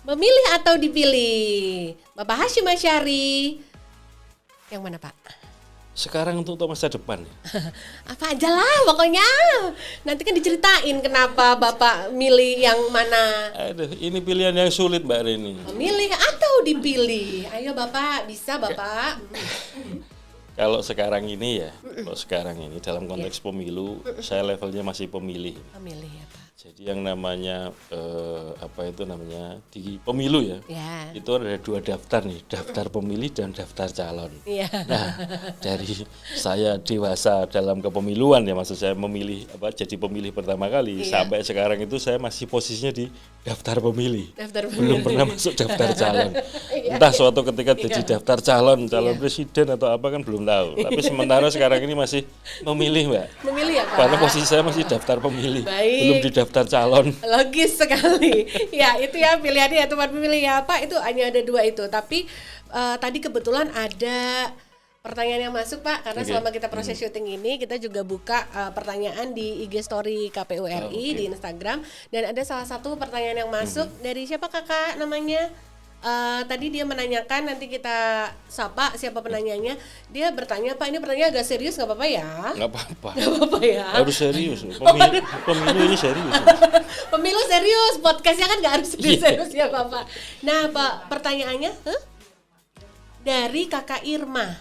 Memilih atau dipilih? Bapak Hasyim Asyari. Yang mana Pak? Sekarang untuk masa depan. Apa aja lah pokoknya. Nanti kan diceritain kenapa Bapak milih yang mana. Aduh, ini pilihan yang sulit Mbak Reni. Memilih atau dipilih? Ayo Bapak, bisa Bapak. Kalau sekarang ini ya, kalau sekarang ini dalam konteks pemilu, saya levelnya masih pemilih. Memilih ya Pak. Jadi yang namanya di pemilu ya, itu ada 2 daftar nih, daftar pemilih dan daftar calon. Nah, dari saya dewasa dalam kepemiluan ya, maksud saya memilih jadi pemilih pertama kali, sampai sekarang itu saya masih posisinya di daftar pemilih. Belum pernah masuk daftar calon. Entah suatu ketika jadi daftar calon presiden atau apa kan belum tahu. Tapi sementara sekarang ini masih memilih Mbak. Memilih ya Pak. Karena posisi saya masih daftar pemilih, Baik. belum di daftar calon. Logis sekali. Ya itu ya pilihannya ya teman pemilih ya Pak. Itu hanya ada 2 itu. Tapi tadi kebetulan ada pertanyaan yang masuk Pak. Karena selama kita proses syuting ini kita juga buka pertanyaan di IG story KPU RI di Instagram. Dan ada salah satu pertanyaan yang masuk dari siapa kakak namanya? Tadi dia menanyakan, nanti kita sapa siapa penanyanya. Dia bertanya, Pak ini pertanyaan agak serius, nggak apa-apa ya? Nggak apa-apa. Nggak apa-apa ya? Harus serius. Pemilu ini serius. Pemilu serius, podcastnya kan nggak harus serius ya Bapak. Nah Pak, pertanyaannya dari kakak Irma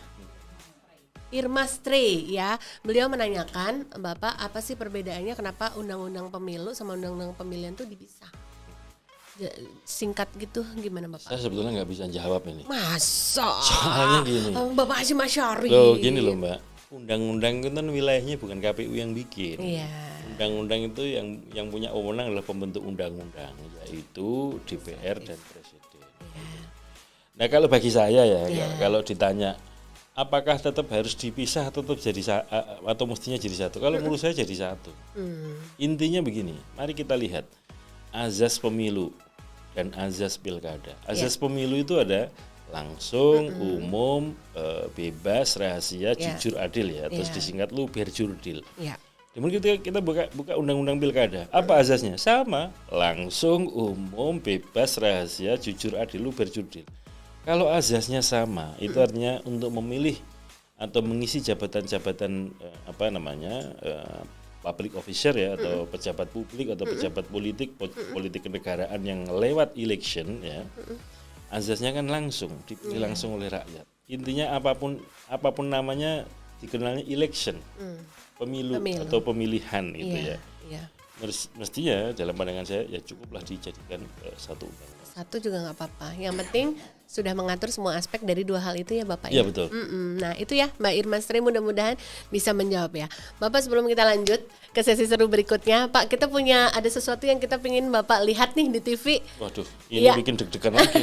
Stray ya. Beliau menanyakan, Bapak apa sih perbedaannya kenapa undang-undang pemilu sama undang-undang pemilihan tuh dipisah? Singkat gitu gimana Bapak? Saya sebetulnya nggak bisa jawab ini. Masa? Soalnya gini. Bapak Hasyim Asyari. Gini loh Mbak. Undang-undang itu kan wilayahnya bukan KPU yang bikin. Iya. Undang-undang itu yang punya wewenang adalah pembentuk undang-undang, yaitu DPR dan Presiden. Nah kalau bagi saya kalau ditanya apakah tetap harus dipisah atau tetap atau mestinya jadi satu? Kalau menurut saya jadi satu. Intinya begini, mari kita lihat azas pemilu dan azas pilkada. Azas pemilu itu ada langsung, umum, bebas, rahasia, jujur, adil ya. Terus disingkat luber jurdil. Kemudian kita buka undang-undang pilkada. Apa azasnya? Sama, langsung, umum, bebas, rahasia, jujur, adil, luber jurdil. Kalau azasnya sama, itu artinya untuk memilih atau mengisi jabatan-jabatan public officer ya, atau pejabat publik atau pejabat politik kenegaraan yang lewat election ya, azasnya kan langsung dipilih langsung oleh rakyat. Intinya apapun namanya dikenalnya election, pemilu atau pemilihan itu ya. Mestinya dalam pandangan saya ya cukuplah dijadikan satu undang-undang. Satu juga nggak apa-apa. Yang penting sudah mengatur semua aspek dari 2 hal itu ya Bapak. Iya betul. Nah itu ya Mbak Irma Stray, mudah-mudahan bisa menjawab ya. Bapak sebelum kita lanjut ke sesi seru berikutnya, Pak kita punya ada sesuatu yang kita pengen Bapak lihat nih di TV. Waduh, ini bikin deg-degan lagi.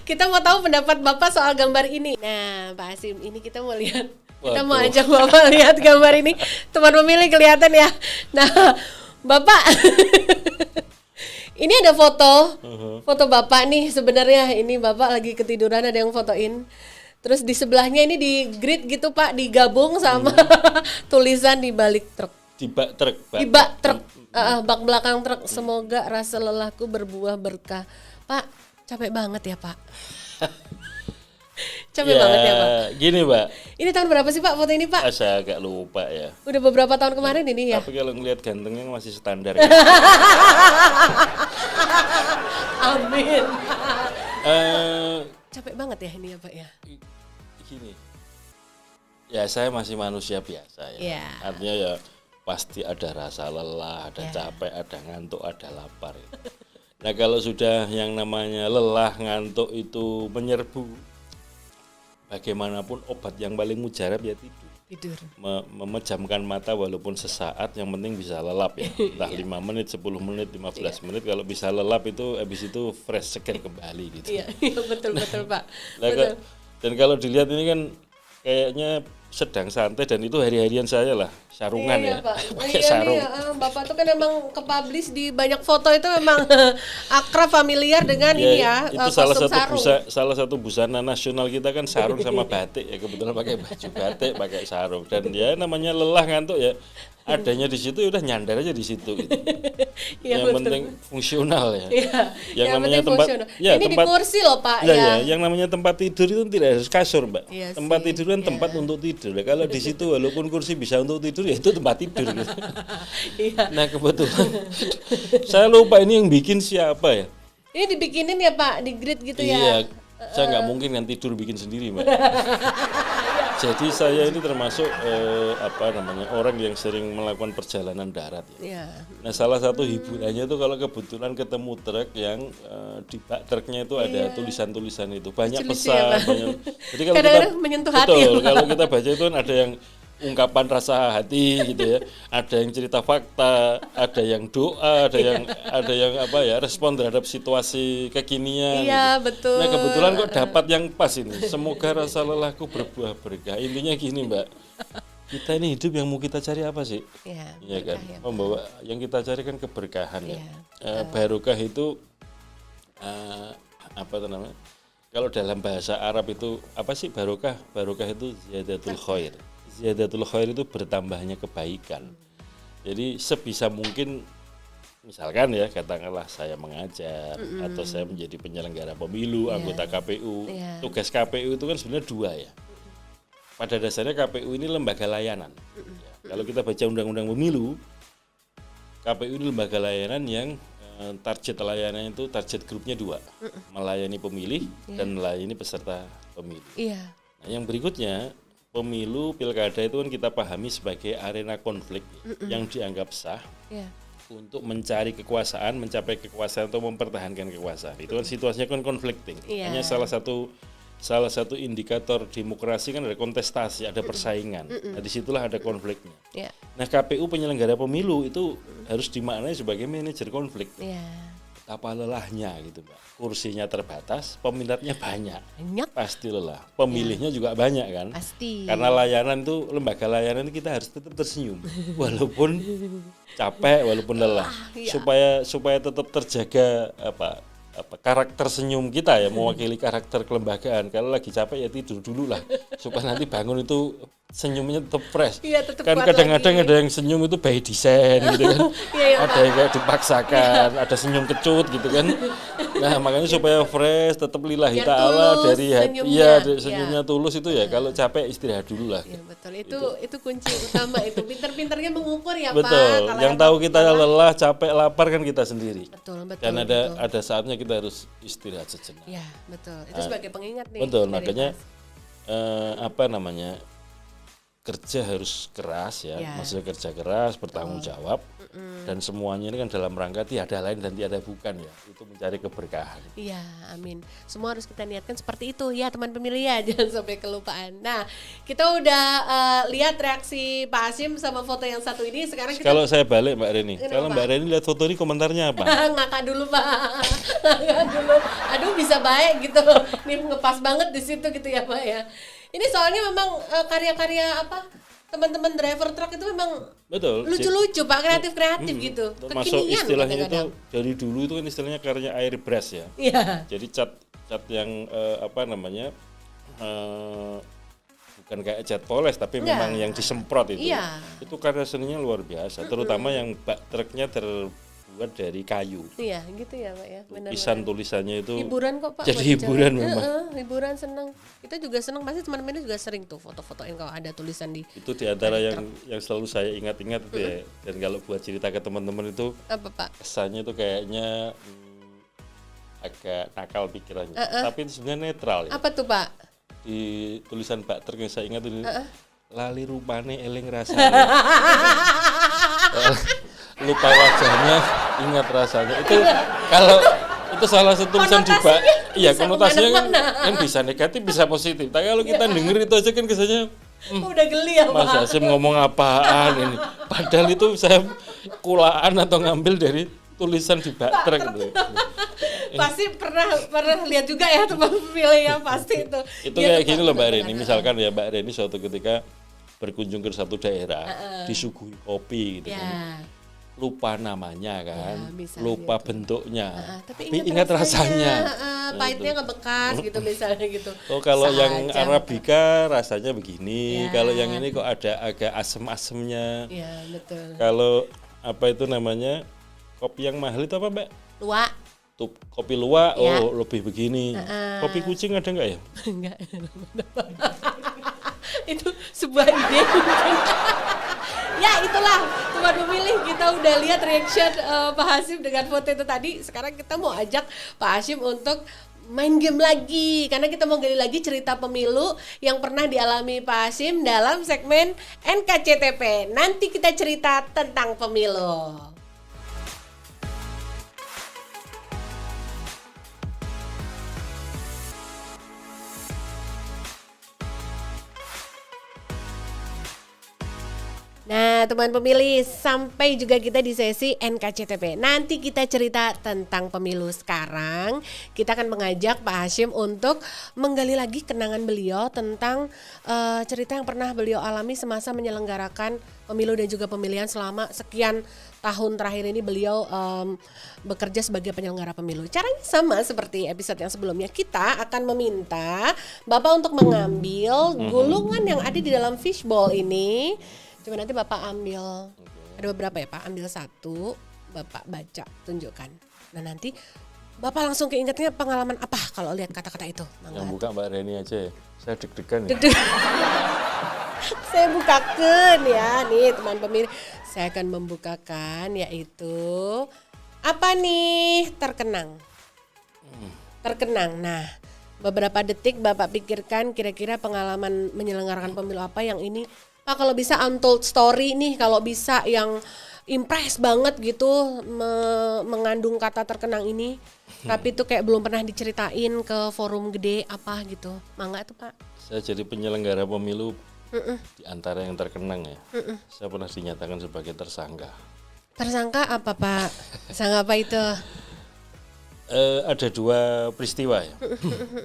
Kita mau tahu pendapat Bapak soal gambar ini. Nah Pak Hasyim, ini kita mau lihat. Kita mau ajak Bapak lihat gambar ini. Teman pemilih kelihatan ya. Nah Bapak ini ada foto Bapak nih sebenarnya. Ini Bapak lagi ketiduran, ada yang fotoin. Terus di sebelahnya ini di grid gitu Pak, digabung sama tulisan di balik truk. Di bak truk. Bak belakang truk. Semoga rasa lelahku berbuah berkah. Pak, capek banget ya Pak. Capek banget ya Pak. Gini Pak. Ini tahun berapa sih Pak foto ini Pak? Saya agak lupa ya. Udah beberapa tahun kemarin ini ya. Tapi kalau ngelihat gantengnya masih standar. Amin. Capek banget ya ini ya Pak ya. Gini. Ya saya masih manusia biasa ya. Artinya ya pasti ada rasa lelah, ada capek, ada ngantuk, ada lapar. Nah kalau sudah yang namanya lelah, ngantuk itu menyerbu, bagaimanapun obat yang paling mujarab ya tidur. Tidur. Memejamkan mata walaupun sesaat, yang penting bisa lelap ya. Entah 5 menit, 10 menit, 15 menit, kalau bisa lelap itu habis itu fresh seger kembali gitu. Iya, betul Pak. Nah, Betul. dan kalau dilihat ini kan kayaknya sedang santai, dan itu hari-harian saya lah, sarungan Iya, ya. Pak. Pakai Iya sarung. nih, Bapak tuh kan emang ke-publish di banyak foto itu memang akrab familiar dengan Ya, ini ya, itu salah kostum satu sarung. salah satu busana nasional kita kan sarung sama batik ya, kebetulan pakai baju batik, pakai sarung, dan ya namanya lelah ngantuk ya, adanya di situ ya udah nyandar aja di situ gitu. Iya, Yang betul. penting fungsional ya. Iya, Yang namanya penting tempat fungsional. ya, Ini tempat di kursi loh Pak ya, ya. ya, yang namanya tempat tidur itu tidak harus kasur, Mbak. Iya Tempat sih, tidur kan iya. tempat untuk tidur. Kalau di situ walaupun kursi bisa untuk tidur, ya itu tempat tidur gitu. Iya. Nah, kebetulan saya lupa ini yang bikin siapa ya. Ini dibikinin ya Pak, di grid gitu Iya, ya. saya nggak mungkin kan tidur bikin sendiri, Mbak. Jadi saya ini termasuk orang yang sering melakukan perjalanan darat ya. Iya. Nah, salah satu hiburannya itu kalau kebetulan ketemu truk yang di bak truknya itu ada tulisan-tulisan itu, banyak Lucu-lucu pesan, ya, Pak. banyak. Jadi kalau Kadang-kadang kita menyentuh hati betul, ya, Pak. kalau kita baca itu kan ada yang ungkapan rasa hati gitu ya, ada yang cerita fakta, ada yang doa, ada yang respon terhadap situasi kekinian. Iya, gitu. betul. Nah, kebetulan kok dapat yang pas ini. Semoga rasa lelahku berbuah berkah. Intinya gini, Mbak. Kita ini hidup yang mau kita cari apa sih? Iya, Iya kan, berkah ya, Pak. membawa yang kita cari kan keberkahan ya. Iya. Barokah itu apa itu namanya? Kalau dalam bahasa Arab itu apa sih barokah? Barokah itu ziyadatul khair. Ziyadatul khair itu bertambahnya kebaikan. Jadi sebisa mungkin, misalkan ya katakanlah saya mengajar atau saya menjadi penyelenggara pemilu, anggota KPU. Iya. Tugas KPU itu kan sebenarnya dua ya. Pada dasarnya KPU ini lembaga layanan. Ya, kalau kita baca undang-undang pemilu, KPU ini lembaga layanan yang target layanannya itu target grupnya dua, melayani pemilih dan melayani peserta pemilu. Iya. Nah, yang berikutnya, pemilu pilkada itu kan kita pahami sebagai arena konflik yang dianggap sah Iya. untuk mencari kekuasaan, mencapai kekuasaan atau mempertahankan kekuasaan. Itu kan situasinya kan conflicting. Iya. Hanya salah satu indikator demokrasi kan ada kontestasi, ada persaingan. Nah, disitulah ada konfliknya. Iya. Nah, KPU penyelenggara pemilu itu harus dimaknai sebagai manajer konflik. Iya. Betapa lelahnya gitu, Mbak. Kursinya terbatas, peminatnya banyak. Banyak. Pasti lelah. Pemilihnya juga banyak kan. Pasti. Karena layanan itu, lembaga layanan kita harus tetap tersenyum walaupun capek, walaupun lelah. iya. Supaya tetap terjaga karakter senyum kita ya, mewakili karakter kelembagaan. Kalau lagi capek ya tidur dulu lah supaya nanti bangun itu senyumnya tetap fresh. Iya, tetap Kan kuat kadang-kadang lagi. ada yang senyum itu by design gitu kan. Iya, iya, Ada yang kayak dipaksakan, ada senyum kecut gitu kan. Nah, makanya supaya fresh, tetap lillahi Biar ta'ala tulus dari hati. senyumnya. Iya, Iya. senyumnya tulus itu ya. Kalau capek istirahat dulu lah. Iya betul, itu kunci utama itu. Pinter-pinternya mengukur ya Pak. Betul. Kalau Yang emang tahu kita lelah. lelah, capek, lapar kan kita sendiri. Betul, betul. Dan betul. ada saatnya kita harus istirahat sejenak. Ya, betul. Itu sebagai pengingat nih. Betul, dari makanya Mas. kerja harus keras ya, Ya. maksudnya kerja keras, bertanggung jawab, dan semuanya ini kan dalam rangka tiada lain dan tiada bukan ya, itu mencari keberkahan. Iya, amin. Semua harus kita niatkan seperti itu ya teman pemilih ya, jangan sampai kelupaan. Nah, kita udah lihat reaksi Pak Hasyim sama foto yang satu ini. Sekarang kita Kalau saya balik Mbak Reni, Kenapa, kalau Pak? Mbak Reni lihat foto ini komentarnya apa? ngakak dulu Pak, ngakak dulu. Aduh bisa baik gitu, ini ngepas banget di situ gitu ya Pak ya. Ini soalnya memang karya-karya apa teman-teman driver truk itu memang Betul. lucu-lucu Pak, kreatif-kreatif gitu, Masuk kekinian istilahnya itu kadang-kadang. dari dulu itu kan istilahnya karya airbrush ya. Iya. Jadi cat yang bukan kayak cat poles tapi Enggak. memang yang disemprot itu. Iya. Itu karya seninya luar biasa, terutama yang bak truknya terbuat dari kayu. Iya, gitu ya Pak ya. Benar. Tulisannya itu Hiburan kok Pak. jadi buat hiburan jalan. memang. Hiburan seneng. Kita juga seneng, pasti teman-teman juga sering tuh foto-fotoin kalau ada tulisan di Itu diantara yang selalu saya ingat-ingat itu ya. Dan kalau buat cerita ke teman-teman itu apa Pak? kesannya itu kayaknya agak nakal pikirannya. Tapi itu sebenarnya netral ya. Apa tuh Pak? Di tulisan bak truk yang saya ingat itu lali rupane eling rasanya. Lupa wajahnya, ingat rasanya. Itu kalau itu salah satu tulisan di bak, iya bisa konotasinya kemana-mana. kan bisa negatif bisa positif. Tapi kalau kita denger itu aja kan kesannya Udah geli ya Mas Pak. Hasim ngomong apaan ini? Padahal itu saya kulaan atau ngambil dari tulisan di Baktrek gitu. Pasti pernah lihat juga ya teman pemilih ya pasti itu. Itu kayak gini loh Mbak Reni, misalkan ya Mbak Reni suatu ketika berkunjung ke satu daerah, disuguhi kopi gitu kan. Lupa namanya kan, lupa gitu. Bentuknya, Tapi ingat rasanya. Pahitnya ngebekas gitu misalnya gitu. Oh kalau yang Saja, Arabica rasanya begini, kalau yang ini kok ada agak asem-asemnya. Iya betul. Kalau apa itu namanya, kopi yang mahal itu apa Mbak? Luwak. Tuh, kopi luwak, oh lebih begini. Kopi kucing ada nggak ya? Enggak. Itu sebuah ide. Ya itulah teman pemilih, kita udah lihat reaction Pak Hasyim dengan foto itu tadi. Sekarang kita mau ajak Pak Hasyim untuk main game lagi, karena kita mau gali lagi cerita pemilu yang pernah dialami Pak Hasyim dalam segmen NKCTP. Nanti kita cerita tentang pemilu. Nah, teman pemilih, sampai juga kita di sesi NKCTP. Nanti kita cerita tentang pemilu. Sekarang kita akan mengajak Pak Hasyim untuk menggali lagi kenangan beliau tentang cerita yang pernah beliau alami semasa menyelenggarakan pemilu dan juga pemilihan selama sekian tahun terakhir ini beliau bekerja sebagai penyelenggara pemilu. Caranya sama seperti episode yang sebelumnya. Kita akan meminta Bapak untuk mengambil gulungan yang ada di dalam fishbowl ini. Cuma nanti Bapak ambil, ada beberapa ya Pak, ambil satu, Bapak baca, tunjukkan. Nah nanti Bapak langsung keingetnya pengalaman apa kalau lihat kata-kata itu? Mangga. Yang buka Mbak Reni aja, saya deg-degan ya. Saya bukakan ya, nih teman pemilih. Saya akan membukakan yaitu, apa nih? Terkenang. Terkenang, nah beberapa detik Bapak pikirkan kira-kira pengalaman menyelenggarakan pemilu apa yang ini, Pak, kalau bisa untold story nih, kalau bisa yang impress banget gitu mengandung kata terkenang ini, tapi itu kayak belum pernah diceritain ke forum gede apa gitu. Mangga tuh Pak. Saya jadi penyelenggara pemilu di antara yang terkenang ya. Saya pernah dinyatakan sebagai tersangka. Tersangka apa Pak? Tersangka apa itu? Ada dua peristiwa ya.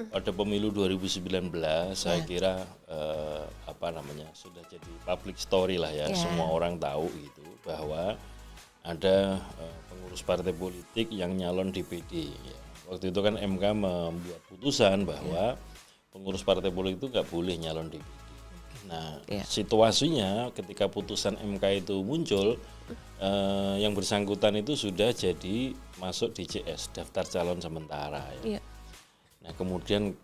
Pada pemilu 2019 saya kira sudah jadi public story lah ya. Semua orang tahu gitu bahwa ada pengurus partai politik yang nyalon DPD ya. Waktu itu kan MK membuat putusan bahwa pengurus partai politik itu nggak boleh nyalon DPD. Nah, situasinya ketika putusan MK itu muncul, yang bersangkutan itu sudah jadi masuk DCS, daftar calon sementara ya. Nah, kemudian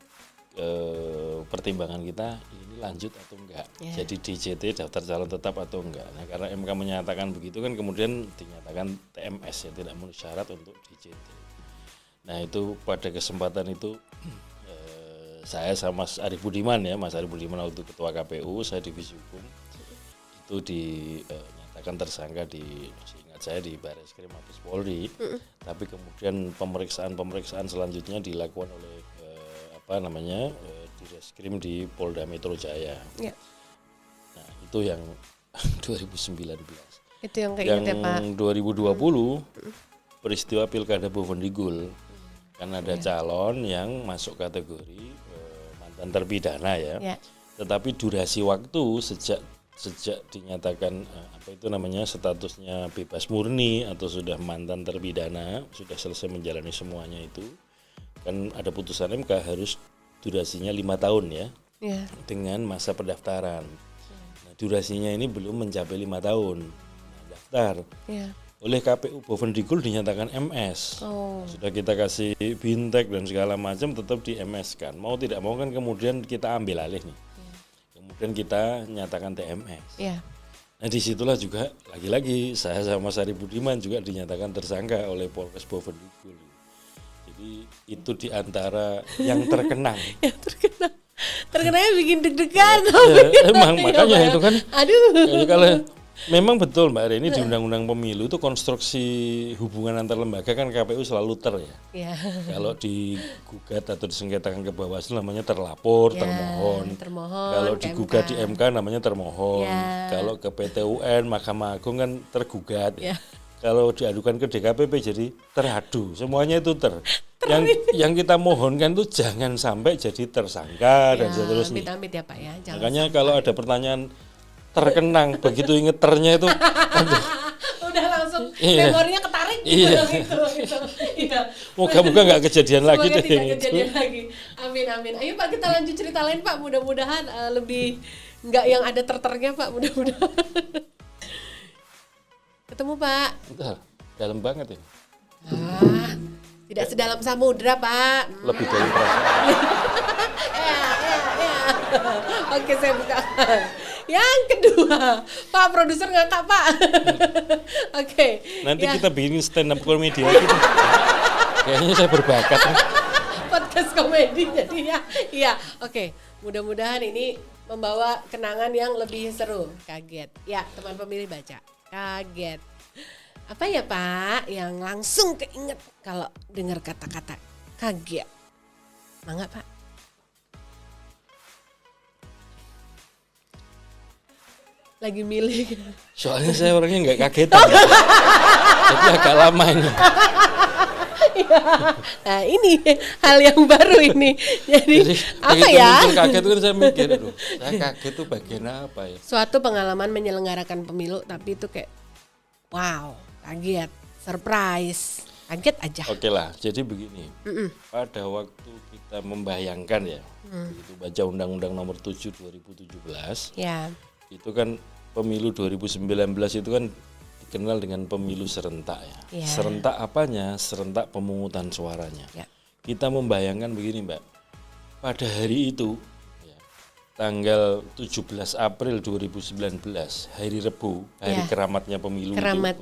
pertimbangan kita ini lanjut atau enggak, jadi DJT, daftar calon tetap atau enggak. Nah, karena MK menyatakan begitu kan kemudian dinyatakan TMS ya, tidak memenuhi syarat untuk DJT. Nah, itu pada kesempatan itu saya sama Mas Arief Budiman ya, Mas Arief Budiman waktu ketua KPU, saya divisi hukum, itu dinyatakan tersangka seingat saya di Barreskrim Mabes Polri, tapi kemudian pemeriksaan selanjutnya dilakukan oleh di Reskrim di Polda Metro Jaya. Nah, itu yang 2019. Itu yang keinget ya Pak. Yang 2020 peristiwa Pilkada Bovendigul, kan ada calon yang masuk kategori mantan terpidana ya. Tetapi durasi waktu sejak dinyatakan statusnya bebas murni atau sudah mantan terpidana, sudah selesai menjalani semuanya itu, kan ada putusan MK harus durasinya 5 tahun ya, dengan masa pendaftaran. Nah, durasinya ini belum mencapai 5 tahun. Nah, daftar. Oleh KPU Bovendigul dinyatakan MS. Sudah kita kasih bintek dan segala macam, tetap di MS kan. Mau tidak mau kan kemudian kita ambil alih nih. Kemudian kita nyatakan TMS. Nah, disitulah juga lagi-lagi saya sama Mas Arief Budiman juga dinyatakan tersangka oleh Polres Bovendigul. Jadi itu di antara yang terkenang. Terkenangnya bikin deg-degan. Emang makanya itu kan. Aduh. Kalau Memang betul Mbak Reni, di Undang-Undang Pemilu itu konstruksi hubungan antar lembaga kan KPU selalu ya. Ya. Kalau digugat atau disengketakan ke Bawaslu namanya terlapor, Ya, termohon. termohon. Kalau ke digugat MK. di MK namanya termohon. Ya. Kalau ke PT UN, Mahkamah Agung kan tergugat. Ya. Kalau diadukan ke DKPP jadi teradu. Semuanya itu yang kita mohonkan itu jangan sampai jadi tersangka dan seterusnya. Amit-amit ya Pak ya. Jangan Makanya kalau ada pertanyaan terkenang begitu inget ternya itu udah langsung Iya. memorinya ketarik Iya. gitu. Iya. moga-moga nggak kejadian lagi Semoga deh tidak gitu. kejadian lagi. Amin amin. Ayo Pak kita lanjut cerita lain Pak. Mudah-mudahan lebih nggak yang ada terternya Pak. Mudah-mudahan. Ketemu Pak. Bentar, dalam banget ya. Tidak sedalam samudra Pak. Lebih dari perasaan. Ya. Oke saya bukakan. Yang kedua, Pak produser ngangkat Pak. Oke. Nanti ya. kita bikin stand up comedy lagi. Kayaknya saya berbakat. Podcast komedi jadi ya. Iya, oke. Mudah-mudahan ini membawa kenangan yang lebih seru. Kaget. Ya, teman pemilih baca. Kaget. Apa ya Pak yang langsung keinget kalau dengar kata-kata kaget? Mangga Pak. Lagi milih. Soalnya saya orangnya nggak kagetan. Jadi agak lama ini. Nah ini hal yang baru ini. Jadi apa begitu ya? muncul kaget kan saya mikir, aduh, saya kaget tuh bagian apa ya? Suatu pengalaman menyelenggarakan pemilu tapi itu kayak wow, kaget, surprise, kaget aja. Oke lah, jadi begini. Pada waktu kita membayangkan ya, begitu baca Undang-Undang Nomor 7 2017, Ya, itu kan pemilu 2019 itu kan dikenal dengan pemilu serentak ya. Ya. Serentak apanya? Serentak pemungutan suaranya. ya, Kita membayangkan begini Mbak, pada hari itu ya, tanggal 17 April 2019, hari Rebu, hari Ya. keramatnya pemilu keramat.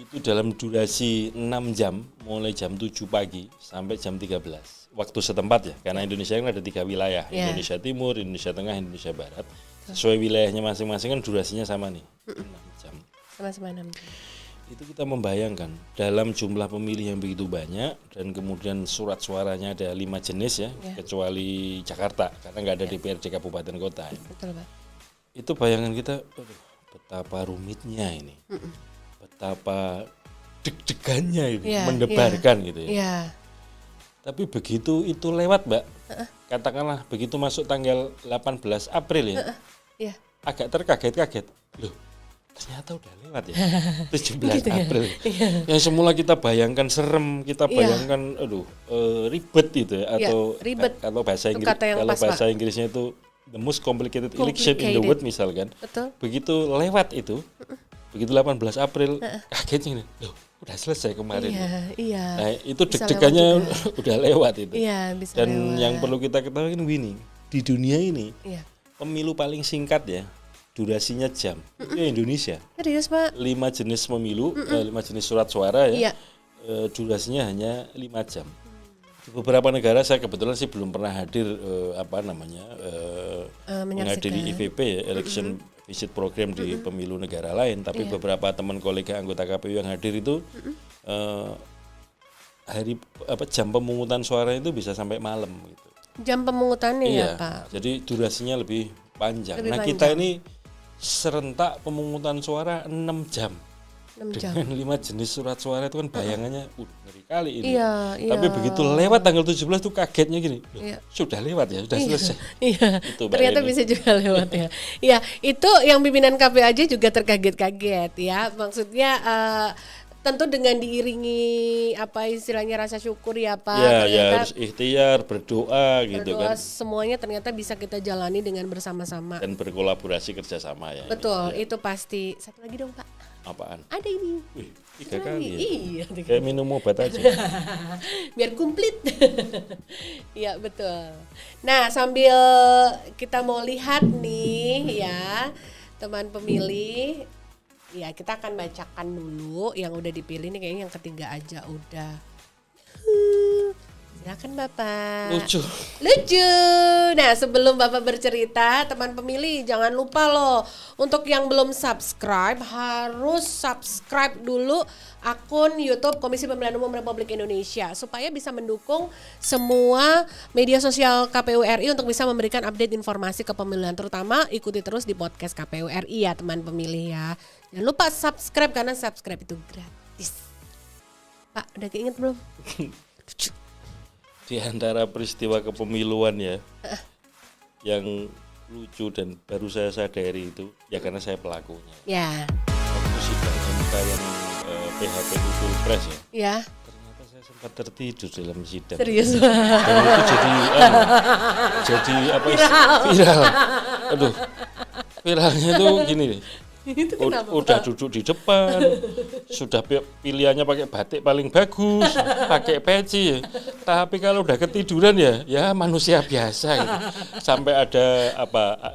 itu dalam durasi 6 jam, mulai jam 7 pagi sampai jam 13 waktu setempat ya, karena Indonesia kan ada 3 wilayah, Ya. Indonesia Timur, Indonesia Tengah, Indonesia Barat. Sesuai wilayahnya masing-masing kan durasinya sama nih, 6 jam. Sama-sama 6 jam. Itu kita membayangkan dalam jumlah pemilih yang begitu banyak dan kemudian surat suaranya ada 5 jenis ya, kecuali Jakarta karena nggak ada DPRD kabupaten kota. Betul Pak. Itu bayangan kita, aduh, betapa rumitnya ini, betapa deg-degannya ini, Ya, mendebarkan gitu ya. Iya. Tapi begitu itu lewat Mbak, katakanlah begitu masuk tanggal 18 April ya, Iya. agak terkaget-kaget, loh ternyata udah lewat ya, 17 Gitu ya? April. Yang semula kita bayangkan serem, kita bayangkan, aduh ribet gitu ya, atau ribet. kalau bahasa Itu Inggris, kata yang kalau pas, bahasa Inggrisnya itu the most complicated election in the world misalkan. Betul. Begitu lewat itu, begitu 18 April, kagetnya nih, loh udah selesai kemarin. Iya. Nah itu Bisa deg-degannya lewat udah lewat itu. Iya, bisa Dan lewat. yang perlu kita ketahui kan begini, di dunia ini Iya. pemilu paling singkat ya, durasinya jam. Itu Indonesia. Serius Pak? 5 jenis pemilu, 5 jenis surat suara ya. Iya. Durasinya hanya 5 jam. Di beberapa negara saya kebetulan sih belum pernah hadir menghadiri IVP ya, election visit program di pemilu negara lain, tapi beberapa teman kolega anggota KPU yang hadir itu jam pemungutan suara itu bisa sampai malam gitu. Jam pemungutannya ya Pak? Jadi durasinya lebih panjang. Lebih Nah, panjang. kita ini serentak pemungutan suara 6 jam. 6 jam. Dengan 5 jenis surat suara itu kan bayangannya ngeri kali ini. Iya. Tapi begitu lewat tanggal 17 tuh kagetnya gini. Loh, Iya. sudah lewat ya, sudah selesai. Iya, Itu, Mbak ternyata Eni. bisa juga lewat ya. Iya, itu yang pimpinan KPU aja juga terkaget-kaget ya. Maksudnya tentu dengan diiringi apa istilahnya rasa syukur ya Pak. Ya Ternyata harus ikhtiar, berdoa gitu berdoa kan. semuanya ternyata bisa kita jalani dengan bersama-sama. Dan berkolaborasi kerjasama ya. Betul, Ini. itu pasti. Satu lagi dong Pak. Apaan? Ada ini. Wih, 3 Satu kali lagi. ya. Iya, 3 Kayak minum obat aja. biar komplit. Iya betul. Nah sambil kita mau lihat nih ya teman pemilih, ya kita akan bacakan dulu yang udah dipilih nih, kayaknya yang ketiga aja udah. Silakan Bapak. Lucu. Nah, sebelum Bapak bercerita, teman pemilih jangan lupa loh, untuk yang belum subscribe harus subscribe dulu akun YouTube Komisi Pemilihan Umum Republik Indonesia supaya bisa mendukung semua media sosial KPU RI untuk bisa memberikan update informasi kepemilihan, terutama ikuti terus di podcast KPU RI ya teman pemilih ya. Jangan lupa subscribe karena subscribe itu gratis. Pak, udah keinget belum? Di antara peristiwa kepemiluan ya yang lucu dan baru saya sadari itu ya karena saya pelakunya. Ya. Waktu sidang MK yang PHP Pilpres ya. Ya. Ternyata saya sempat tertidur dalam sidang. Serius. Dan itu jadi apa? Viral. Aduh. Viralnya tuh gini nih. Itu kenapa, udah duduk di depan, sudah pilihannya pakai batik paling bagus, pakai peci, tapi kalau udah ketiduran ya manusia biasa gitu. Sampai ada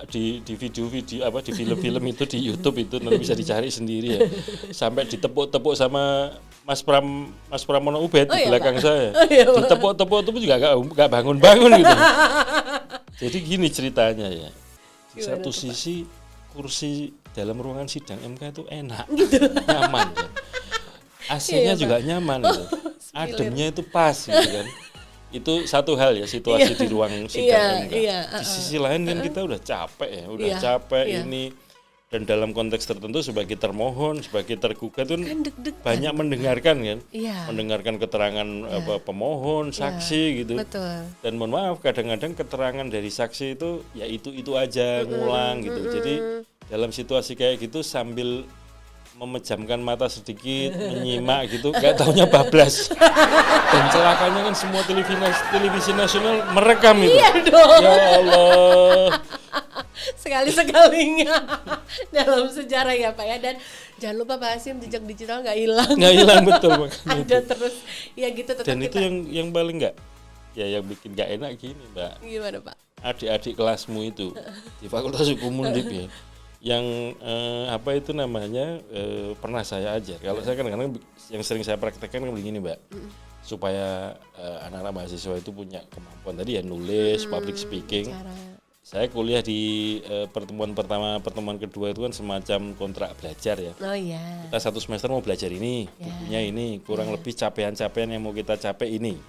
di video-video di film-film itu di YouTube itu nanti bisa dicari sendiri ya. Sampai ditepuk-tepuk sama Mas Pramono Ubed di belakang Pak? Saya. Ditepuk-tepuk juga nggak bangun-bangun gitu. Jadi gini ceritanya ya. Di satu sisi kursi dalam ruangan sidang MK itu enak, gitu. Nyaman kan. AC-nya juga nyaman gitu. Ademnya itu pas gitu kan. Itu satu hal ya situasi di ruang sidang MK. Di sisi lain kan kita udah capek ya, capek ini, dan dalam konteks tertentu sebagai termohon, sebagai tergugat itu kan banyak mendengarkan kan. Mendengarkan keterangan pemohon, saksi gitu. Betul. Dan mohon maaf kadang-kadang keterangan dari saksi itu ya itu aja ngulang gitu. Jadi dalam situasi kayak gitu sambil memejamkan mata sedikit, menyimak gitu, gak taunya bablas. Dan celakanya kan semua televisi nasional merekam itu. Iya dong. Ya Allah. Sekali-sekalinya dalam sejarah ya Pak ya. Dan jangan lupa Pak Hasyim, jejak digital gak hilang. Gak hilang betul. Ada terus ya gitu tetap. Dan itu yang paling yang bikin gak enak gini Mbak. Gimana Pak? Adik-adik kelasmu itu di Fakultas Hukum Undip ya, yang pernah saya ajar. Kalau saya kadang-kadang yang sering saya praktekkan kan begini Mbak, supaya anak-anak mahasiswa itu punya kemampuan tadi ya nulis, public speaking. Saya kuliah di pertemuan pertama, pertemuan kedua itu kan semacam kontrak belajar ya. Oh iya. Kita satu semester mau belajar ini, bukunya ini, kurang lebih capaian-capaian yang mau kita capai ini.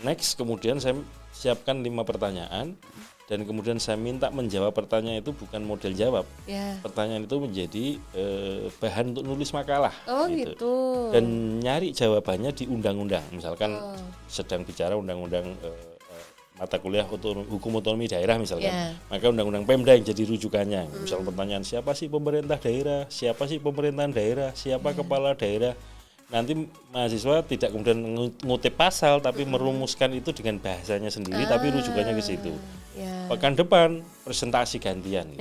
Next kemudian saya siapkan 5 pertanyaan. Dan kemudian saya minta menjawab pertanyaan itu bukan model jawab. Pertanyaan itu menjadi bahan untuk nulis makalah. Oh gitu. Dan nyari jawabannya di undang-undang. Misalkan sedang bicara undang-undang mata kuliah hukum otonomi daerah misalkan. Maka undang-undang Pemda yang jadi rujukannya. Misal pertanyaan siapa sih pemerintah daerah? Siapa sih pemerintahan daerah? Siapa kepala daerah? Nanti mahasiswa tidak kemudian ngutip pasal tapi merumuskan itu dengan bahasanya sendiri tapi rujukannya ke situ. Pekan depan presentasi gantian.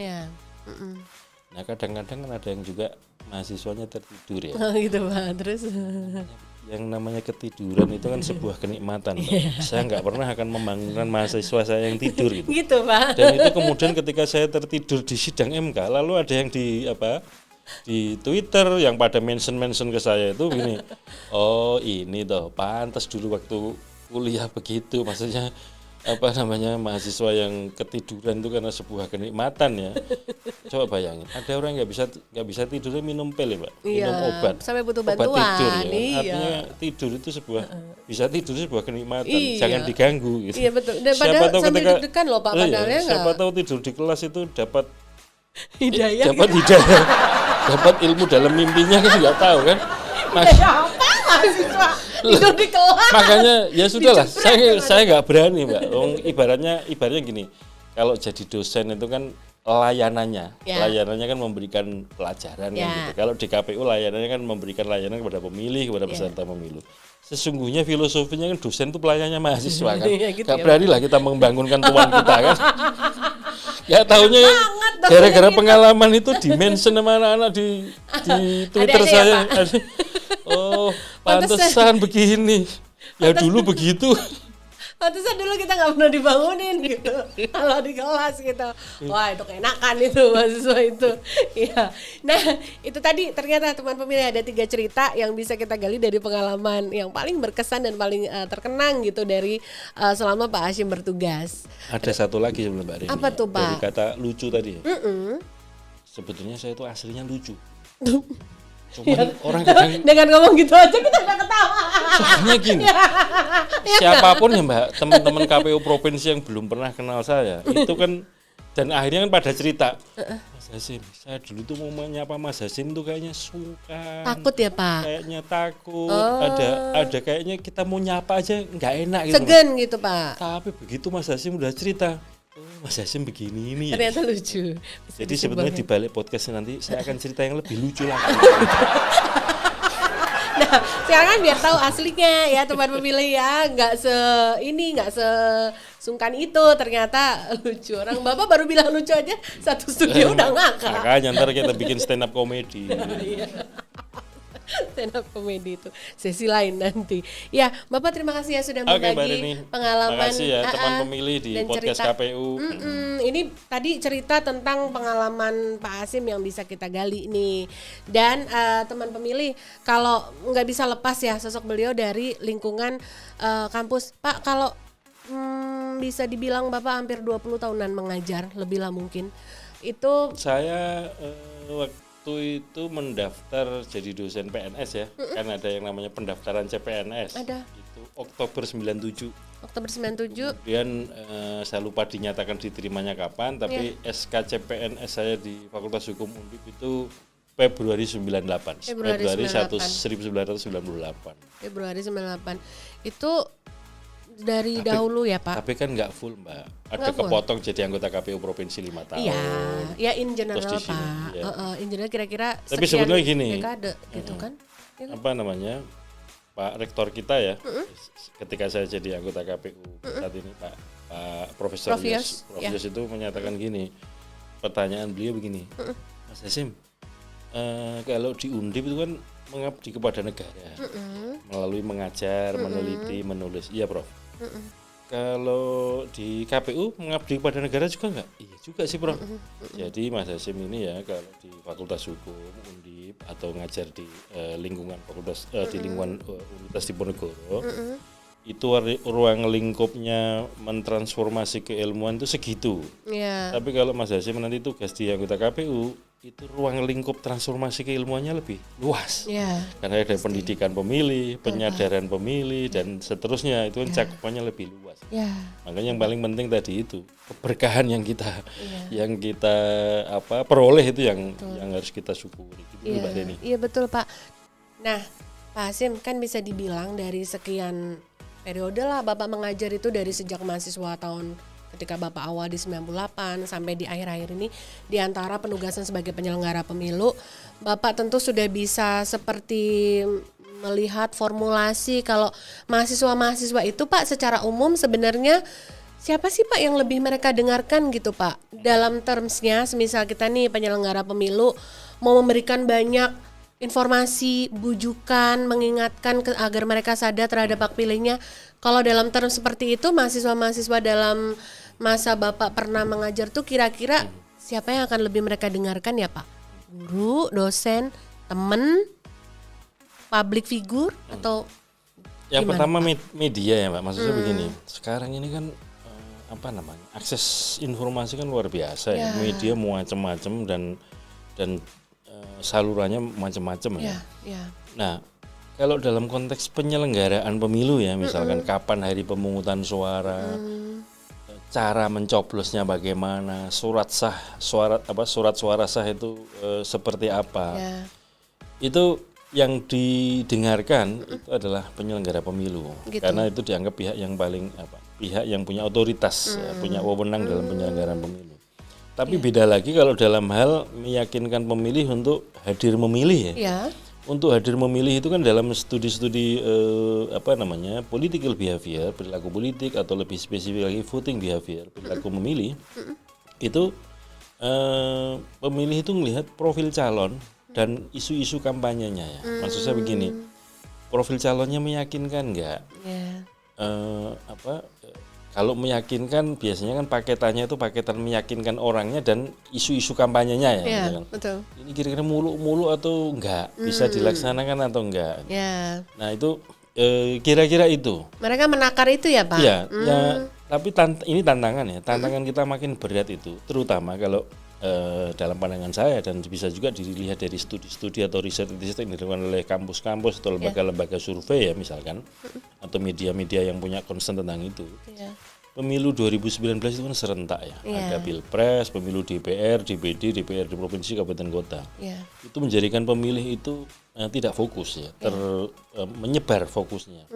Nah kadang-kadang kan ada yang juga mahasiswanya tertidur ya. Oh gitu Pak. Terus yang namanya ketiduran itu kan sebuah kenikmatan. Saya nggak pernah akan membangunkan mahasiswa saya yang tidur gitu. Gitu Pak. Dan itu kemudian ketika saya tertidur di sidang MK, lalu ada yang di Twitter yang pada mention ke saya itu gini, oh ini toh pantas dulu waktu kuliah begitu, maksudnya mahasiswa yang ketiduran itu karena sebuah kenikmatan ya. Coba bayangin, ada orang nggak bisa tidurnya minum pil ya Pak, minum obat sampai butuh bantuan. Obat tidur ya. Artinya tidur itu bisa tidur sebuah kenikmatan, jangan diganggu gitu. Iya betul. Dan siapa tahu ketika deg-degan loh Pak padahal ya. Siapa tahu tidur di kelas itu dapat hidayah. Dapat ilmu dalam mimpinya kan nggak tahu kan. Apa mahasiswa tidur di kelas? Makanya ya sudahlah, saya nggak berani Mbak. Ibaratnya gini, kalau jadi dosen itu kan layanannya kan memberikan pelajaran kan gitu. Kalau di KPU layanannya kan memberikan layanan kepada pemilih, kepada peserta pemilu. Sesungguhnya filosofinya kan dosen itu pelayannya mahasiswa kan. Gak berani lah kita membangunkan tuan kita kan. Ya tahunya gara-gara pengalaman itu di-mention sama anak-anak di Twitter saya. Oh, pantesan begini. Ya dulu begitu. Pantesan dulu kita nggak pernah dibangunin gitu kalau di kelas gitu. Wah itu keenakan itu mahasiswa itu. Iya. Nah itu tadi ternyata teman pemilih ada 3 cerita yang bisa kita gali dari pengalaman yang paling berkesan dan paling terkenang gitu dari selama Pak Hasyim bertugas. Ada satu lagi sebelum Mbak Rini. Apa tuh Pak? Dari kata lucu tadi. Sebetulnya saya itu aslinya lucu. Cuman orang kadang dengan ngomong gitu aja kita nggak ketawa. soalnya gini. Siapapun ya Mbak, teman-teman KPU provinsi yang belum pernah kenal saya, itu kan dan akhirnya kan pada cerita, Mas Hasyim, saya dulu tuh mau menyapa Mas Hasyim tuh kayaknya sungkan. Takut ya Pak? Kayaknya takut. Ada kayaknya kita mau nyapa aja nggak enak gitu. Segan gitu Pak. Tapi begitu Mas Hasyim udah cerita, Mas Hasyim begini ini. Ternyata lucu. Jadi sebenarnya di balik podcast nanti saya akan cerita yang lebih lucu lagi. Nah, sekarang kan biar tahu aslinya ya teman pemilih ya, nggak sesungkan itu, ternyata lucu. Orang Bapak baru bilang lucu aja, satu studio udah ngakak. Makanya ntar kita bikin stand up comedy. Stand up comedy itu sesi lain nanti. Ya, Bapak terima kasih ya sudah berbagi pengalaman. Terima kasih ya teman pemilih di podcast cerita, KPU. Ini tadi cerita tentang pengalaman Pak Hasyim yang bisa kita gali nih. Dan teman pemilih kalau nggak bisa lepas ya sosok beliau dari lingkungan kampus. Pak, kalau bisa dibilang Bapak hampir 20 tahunan mengajar, lebih lah mungkin. Itu saya waktu itu mendaftar jadi dosen PNS ya, kan ada yang namanya pendaftaran CPNS. Ada. Itu Oktober 97. Oktober 97. Kemudian saya lupa dinyatakan diterimanya kapan, tapi SK CPNS saya di Fakultas Hukum Undip itu Februari 98. Februari 1998. Februari 98. Itu dari dahulu ya Pak? Tapi kan nggak full Mbak, ada kepotong jadi anggota KPU Provinsi 5 tahun. Iya, ya in general Pak. Ya. In general kira-kira tapi sebetulnya gini, dekade gitu kan? Apa namanya, Pak Rektor kita ya, ketika saya jadi anggota KPU saat ini Pak Profesor Yos itu menyatakan gini, pertanyaan beliau begini, Mas Hasyim, kalau di Undip itu kan mengabdi kepada negara melalui mengajar, meneliti, menulis. Iya Prof. Kalau di KPU mengabdi kepada negara juga enggak? Iya juga sih Prof. Jadi Mas Hasyim ini ya kalau di Fakultas Hukum Undip atau ngajar di lingkungan fakultas di lingkungan Universitas Diponegoro, itu ruang lingkupnya mentransformasi keilmuan itu segitu. Yeah. Tapi kalau Mas Hasyim nanti tugas di anggota KPU, itu ruang lingkup transformasi keilmuannya lebih luas. Yeah. Karena ada pendidikan pemilih, penyadaran pemilih dan seterusnya, itu kan cakupannya lebih luas. Yeah. Makanya yang paling penting tadi itu keberkahan yang kita peroleh itu yang harus kita syukuri. Gitu, Mbak Deni. Iya betul Pak. Nah, Pak Hasyim kan bisa dibilang dari sekian periode lah Bapak mengajar itu, dari sejak mahasiswa tahun ketika Bapak awal di 98 sampai di akhir-akhir ini, di antara penugasan sebagai penyelenggara pemilu, Bapak tentu sudah bisa seperti melihat formulasi kalau mahasiswa-mahasiswa itu Pak secara umum sebenarnya siapa sih Pak yang lebih mereka dengarkan gitu Pak? Dalam termsnya, semisal kita nih penyelenggara pemilu mau memberikan banyak informasi, bujukan, mengingatkan agar mereka sadar terhadap hak pilihnya. Kalau dalam term seperti itu, mahasiswa-mahasiswa dalam masa Bapak pernah mengajar tuh kira-kira siapa yang akan lebih mereka dengarkan ya Pak? Guru, dosen, teman, public figure atau yang gimana, pertama Pak? Media ya Mbak, maksudnya begini, sekarang ini kan akses informasi kan luar biasa ya, media macam-macam dan salurannya macam-macam ya. Nah, kalau dalam konteks penyelenggaraan pemilu ya, misalkan kapan hari pemungutan suara, cara mencoblosnya bagaimana, surat suara sah itu seperti apa, itu yang didengarkan itu adalah penyelenggara pemilu, karena itu dianggap pihak yang paling pihak yang punya otoritas, punya wewenang dalam penyelenggaraan pemilu. Tapi beda lagi kalau dalam hal meyakinkan pemilih untuk hadir memilih ya. Untuk hadir memilih itu kan dalam studi-studi political behavior, perilaku politik, atau lebih spesifik lagi voting behavior, perilaku memilih. Itu pemilih itu melihat profil calon dan isu-isu kampanyenya ya. Maksud saya begini, profil calonnya meyakinkan enggak? Kalau meyakinkan biasanya kan paketannya itu paketan meyakinkan orangnya dan isu-isu kampanyenya ya. Iya, Gitu kan. betul. Ini kira-kira mulu-mulu atau enggak, bisa dilaksanakan atau enggak. Ya. Nah itu kira-kira itu. Mereka menakar itu ya Pak? Iya, ya, tapi ini tantangan ya. Tantangan kita makin berat itu, terutama kalau dalam pandangan saya dan bisa juga dilihat dari studi-studi atau riset yang dilakukan oleh kampus-kampus atau lembaga-lembaga survei ya misalkan, atau media-media yang punya concern tentang itu. Yeah. Pemilu 2019 itu kan serentak ya, ada pilpres, pemilu DPR, DPD, DPRD provinsi, kabupaten kota. Itu menjadikan pemilih itu tidak fokus ya, menyebar fokusnya.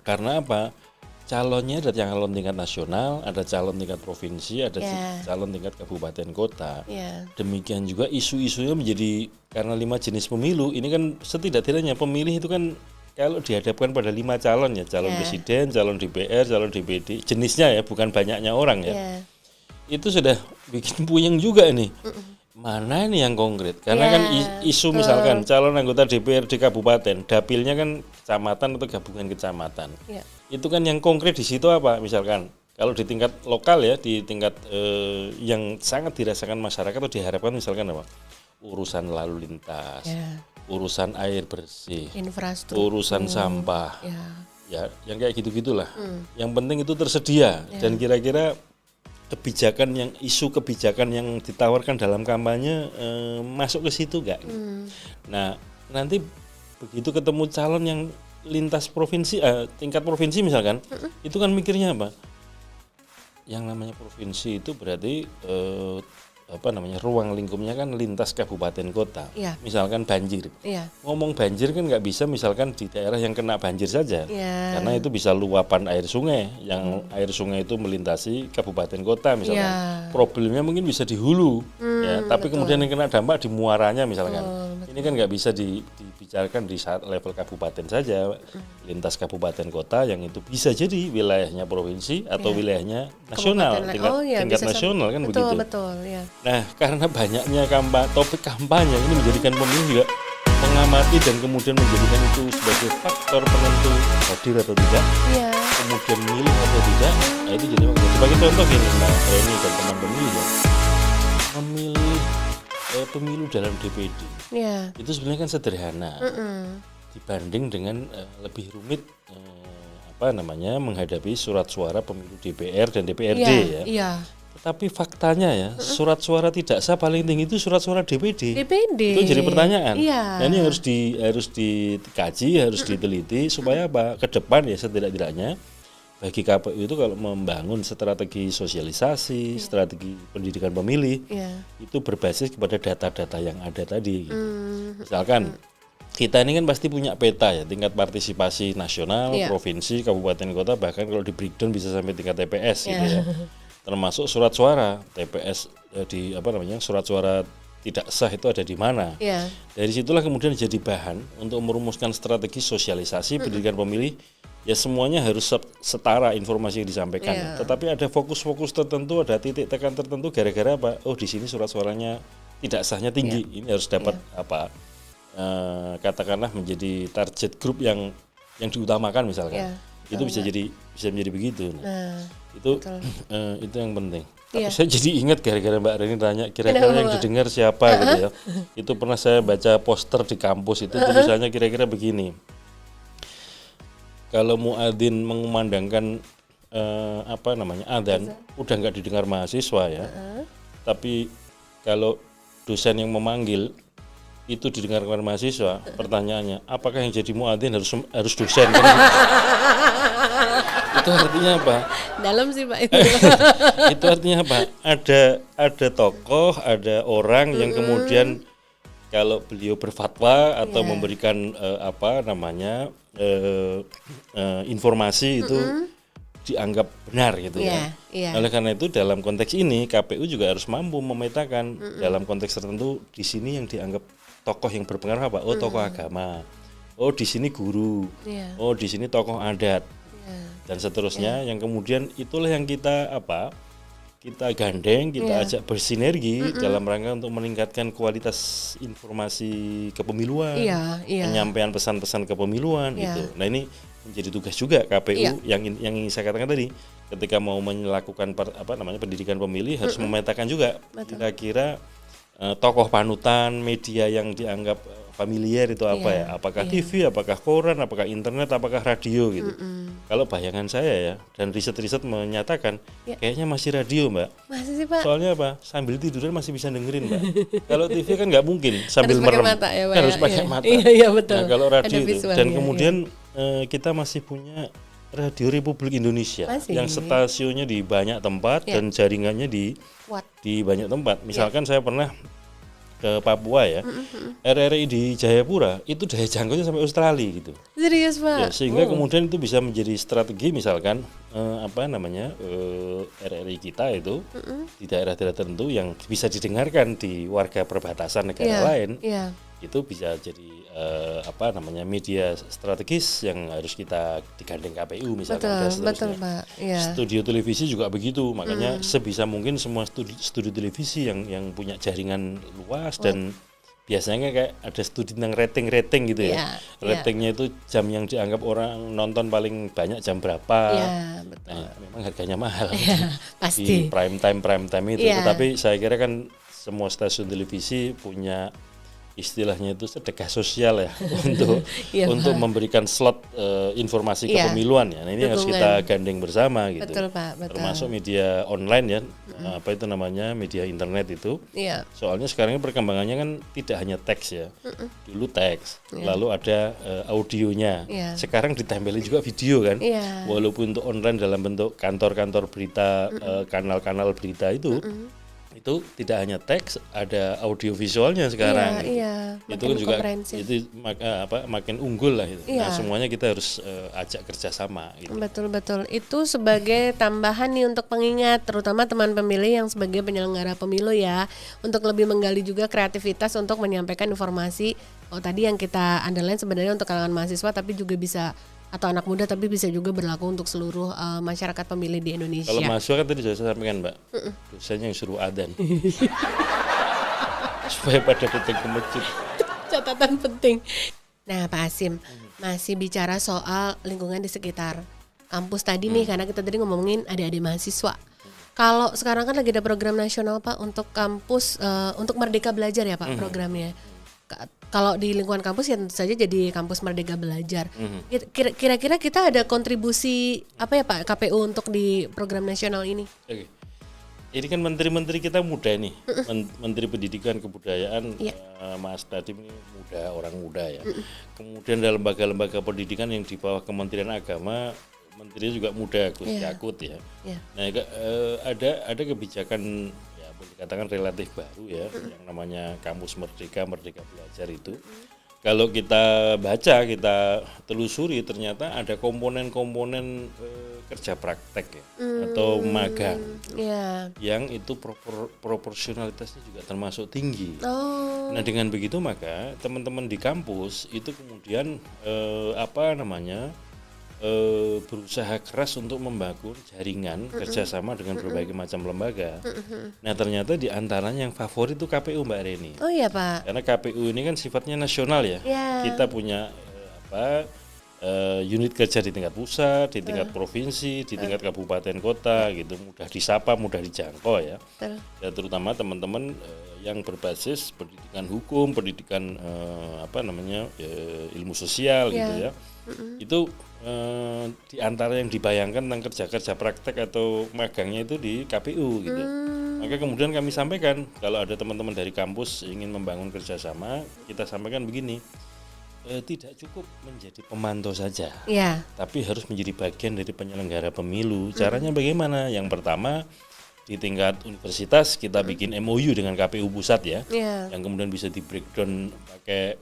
Karena apa? Calonnya ada calon tingkat nasional, ada calon tingkat provinsi, ada calon tingkat kabupaten kota. Demikian juga isu-isunya menjadi karena 5 jenis pemilu. Ini kan setidak-tidaknya pemilih itu kan kalau dihadapkan pada 5 calon ya, calon presiden, calon DPR, calon DPD, jenisnya ya, bukan banyaknya orang ya. Itu sudah bikin puyeng juga nih. Mana ini yang konkret? Karena kan isu misalkan calon anggota DPR di kabupaten, dapilnya kan kecamatan atau gabungan kecamatan. Itu kan yang konkret di situ apa? Misalkan kalau di tingkat lokal ya, di tingkat yang sangat dirasakan masyarakat atau diharapkan misalkan apa? Urusan lalu lintas, urusan air bersih, infrastruktur, urusan sampah, ya yang kayak gitu-gitulah. Yang penting itu tersedia dan kira-kira isu kebijakan yang ditawarkan dalam kampanye masuk ke situ enggak? Nah, nanti begitu ketemu calon yang lintas provinsi, tingkat provinsi misalkan, itu kan mikirnya apa? Yang namanya provinsi itu berarti ruang lingkupnya kan lintas kabupaten kota. Misalkan banjir. Ngomong banjir kan nggak bisa misalkan di daerah yang kena banjir saja. Karena itu bisa luapan air sungai, yang air sungai itu melintasi kabupaten kota misalkan. Problemnya mungkin bisa di hulu, ya. Tapi kemudian yang kena dampak di muaranya misalkan. Ini kan nggak bisa dibicarakan di saat level kabupaten saja, lintas kabupaten kota yang itu bisa jadi wilayahnya provinsi atau wilayahnya nasional, tingkat nasional kan begitu. Betul, ya. Nah, karena banyaknya topik kampanye ini menjadikan pemilih juga mengamati dan kemudian menjadikan itu sebagai faktor penentu hadir atau tidak, kemudian milih atau tidak. Nah itu jadi sebagai contoh gini Mbak Reni dan teman pemilih ya, memilih pemilu dalam DPD itu sebenarnya kan sederhana dibanding dengan lebih rumit menghadapi surat suara pemilu DPR dan DPRD ya. Tetapi faktanya ya, surat suara tidak sah paling tinggi itu surat suara DPD. Itu jadi pertanyaan. Nah, ini harus dikaji, harus diteliti supaya apa? Ke depan ya setidak-tidaknya bagi KPU itu kalau membangun strategi sosialisasi, strategi pendidikan pemilih, itu berbasis kepada data-data yang ada tadi. Gitu. Misalkan kita ini kan pasti punya peta ya, tingkat partisipasi nasional, provinsi, kabupaten, kota, bahkan kalau di breakdown bisa sampai tingkat TPS gitu ya. Termasuk surat suara TPS surat suara tidak sah itu ada di mana. Dari situlah kemudian jadi bahan untuk merumuskan strategi sosialisasi pendidikan pemilih. Ya semuanya harus setara informasi yang disampaikan. Tetapi ada fokus-fokus tertentu, ada titik tekan tertentu gara-gara apa? Oh di sini surat suaranya tidak sahnya tinggi. Ini harus dapat katakanlah menjadi target grup yang diutamakan misalkan. Itu bisa menjadi begitu. Itu yang penting. Tapi saya jadi ingat gara-gara Mbak Reni tanya kira-kira yang didengar siapa gitu ya. Itu pernah saya baca poster di kampus itu tulisannya kira-kira begini. Kalau muadzin mengumandangkan adzan udah nggak didengar mahasiswa ya. Tapi kalau dosen yang memanggil itu didengarkan mahasiswa, pertanyaannya apakah yang jadi muadzin harus dosen kan? Itu artinya apa? Dalam sih Pak. Itu artinya apa? Ada tokoh, ada orang yang kemudian kalau beliau berfatwa atau memberikan informasi itu dianggap benar gitu ya. Oleh karena itu dalam konteks ini KPU juga harus mampu memetakan dalam konteks tertentu di sini yang dianggap tokoh yang berpengaruh apa? Oh tokoh agama. Oh di sini guru. Oh di sini tokoh adat. Dan seterusnya yang kemudian itulah yang kita gandeng, kita ajak bersinergi dalam rangka untuk meningkatkan kualitas informasi kepemiluan, penyampaian pesan-pesan kepemiluan itu. Nah ini menjadi tugas juga KPU Iya. yang ingin saya katakan tadi, ketika mau melakukan pendidikan pemilih harus memetakan juga kira-kira tokoh panutan media yang dianggap familiar itu apa ya, apakah TV, apakah koran, apakah internet, apakah radio gitu. Kalau bayangan saya ya, dan riset-riset menyatakan kayaknya masih radio, Mbak. Masih sih, Pak. Soalnya apa? Sambil tiduran masih bisa dengerin, Mbak. Kalau TV kan nggak mungkin sambil Harus pakai merem. mata ya, Pak, Kan harus ya? pakai Iya. mata. Iya, betul. Nah, kalau radio Ada itu. visualnya, Dan kemudian kita masih punya Radio Republik Indonesia Masih. yang stasiunnya di banyak tempat dan jaringannya di banyak tempat. Misalkan saya pernah ke Papua ya, RRI di Jayapura itu daya jangkaunya sampai Australia gitu. Serius, Pak? Ya, sehingga kemudian itu bisa menjadi strategi misalkan RRI kita itu di daerah-daerah tertentu yang bisa didengarkan di warga perbatasan negara lain. Itu bisa jadi media strategis yang harus kita digandeng KPU misalkan. Betul, Pak. Ya. Studio televisi juga begitu, makanya sebisa mungkin semua studio televisi yang punya jaringan luas dan biasanya kayak ada studi tentang rating gitu ya. Ratingnya itu jam yang dianggap orang nonton paling banyak jam berapa. Betul. Nah, memang harganya mahal Pasti. di prime time itu. Tetapi saya kira kan semua stasiun televisi punya istilahnya itu sedekah sosial ya untuk memberikan slot informasi kepemiluan ya. Nah, ini harus kita gandeng bersama gitu. Betul, Pak, betul. Termasuk media online ya, media internet itu. Soalnya sekarang perkembangannya kan tidak hanya teks ya. Dulu teks, lalu ada audionya. Sekarang ditempelin juga video kan. Walaupun untuk online dalam bentuk kantor-kantor berita, kanal-kanal berita itu tidak hanya teks, ada audio visualnya sekarang. Itu kan juga itu makin unggul lah itu. Nah, semuanya kita harus ajak kerjasama. Gitu. Betul. Itu sebagai tambahan nih untuk pengingat, terutama teman pemilih yang sebagai penyelenggara pemilu ya, untuk lebih menggali juga kreativitas untuk menyampaikan informasi. Tadi yang kita underline sebenarnya untuk kalangan mahasiswa, tapi juga bisa atau anak muda, tapi bisa juga berlaku untuk seluruh masyarakat pemilih di Indonesia. Kalau mahasiswa kan tadi saya sampaikan, Mbak, dosennya yang suruh adzan supaya pada datang ke masjid. Catatan penting. Nah, Pak Hasyim, masih bicara soal lingkungan di sekitar kampus tadi nih, karena kita tadi ngomongin adik-adik mahasiswa. Kalau sekarang kan lagi ada program nasional, Pak, untuk kampus untuk Merdeka Belajar ya, Pak, programnya. Kalau di lingkungan kampus ya tentu saja jadi kampus Merdeka Belajar. Kira-kira kita ada kontribusi apa ya, Pak, KPU untuk di program nasional ini? Oke. Ini kan menteri-menteri kita muda nih, Menteri Pendidikan Kebudayaan Mas Nadiem ini muda, orang muda ya. Kemudian dalam lembaga-lembaga pendidikan yang di bawah Kementerian Agama, menterinya juga muda, Gus Yakut ya. Nah, ada kebijakan boleh dikatakan relatif baru ya, yang namanya Kampus Merdeka Belajar itu. Kalau kita baca, kita telusuri, ternyata ada komponen-komponen kerja praktek ya, atau magang, yang itu proporsionalitasnya juga termasuk tinggi. Nah, dengan begitu maka teman-teman di kampus itu kemudian berusaha keras untuk membangun jaringan kerjasama dengan berbagai macam lembaga. Nah, ternyata di antaranya yang favorit itu KPU, Mbak Reni. Oh iya, Pak. Karena KPU ini kan sifatnya nasional ya. Kita punya unit kerja di tingkat pusat, di tingkat provinsi, di tingkat kabupaten kota gitu, mudah disapa, mudah dijangkau ya. Ya, terutama teman-teman yang berbasis pendidikan hukum, pendidikan ilmu sosial gitu ya. Itu di antara yang dibayangkan tentang kerja-kerja praktek atau magangnya itu di KPU gitu. Maka kemudian kami sampaikan, kalau ada teman-teman dari kampus ingin membangun kerjasama, kita sampaikan begini, tidak cukup menjadi pemantau saja, tapi harus menjadi bagian dari penyelenggara pemilu. Caranya bagaimana? Yang pertama, di tingkat universitas kita bikin MOU dengan KPU pusat ya, yang kemudian bisa di breakdown pakai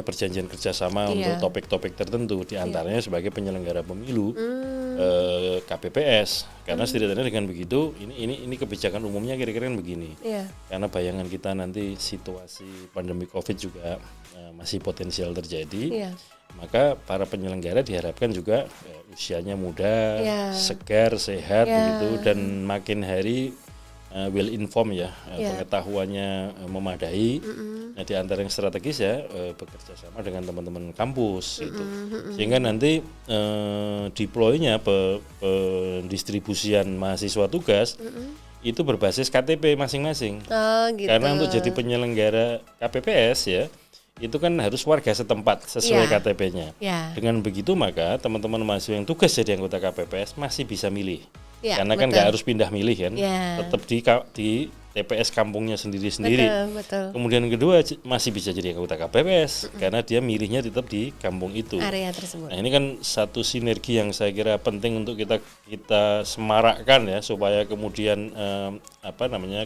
perjanjian kerjasama untuk topik-topik tertentu, diantaranya sebagai penyelenggara pemilu KPPS. Karena setidaknya dengan begitu, ini kebijakan umumnya kira-kira begini. Karena bayangan kita nanti situasi pandemi COVID juga masih potensial terjadi, maka para penyelenggara diharapkan juga usianya muda, segar, sehat begitu, dan makin hari well informed ya, pengetahuannya memadai. Nah, di antara yang strategis ya bekerja sama dengan teman-teman kampus gitu. Sehingga nanti deploy-nya pendistribusian mahasiswa tugas itu berbasis KTP masing-masing. Gitu. Karena untuk jadi penyelenggara KPPS ya, itu kan harus warga setempat sesuai KTP-nya. Dengan begitu maka teman-teman mahasiswa yang tugas jadi anggota KPPS masih bisa milih. Karena kan nggak harus pindah milih kan, tetap di TPS kampungnya sendiri-sendiri. Betul. Kemudian yang kedua masih bisa jadi anggota KPPS karena dia milihnya tetap di kampung itu. Area tersebut. Nah, ini kan satu sinergi yang saya kira penting untuk kita semarakkan ya, supaya kemudian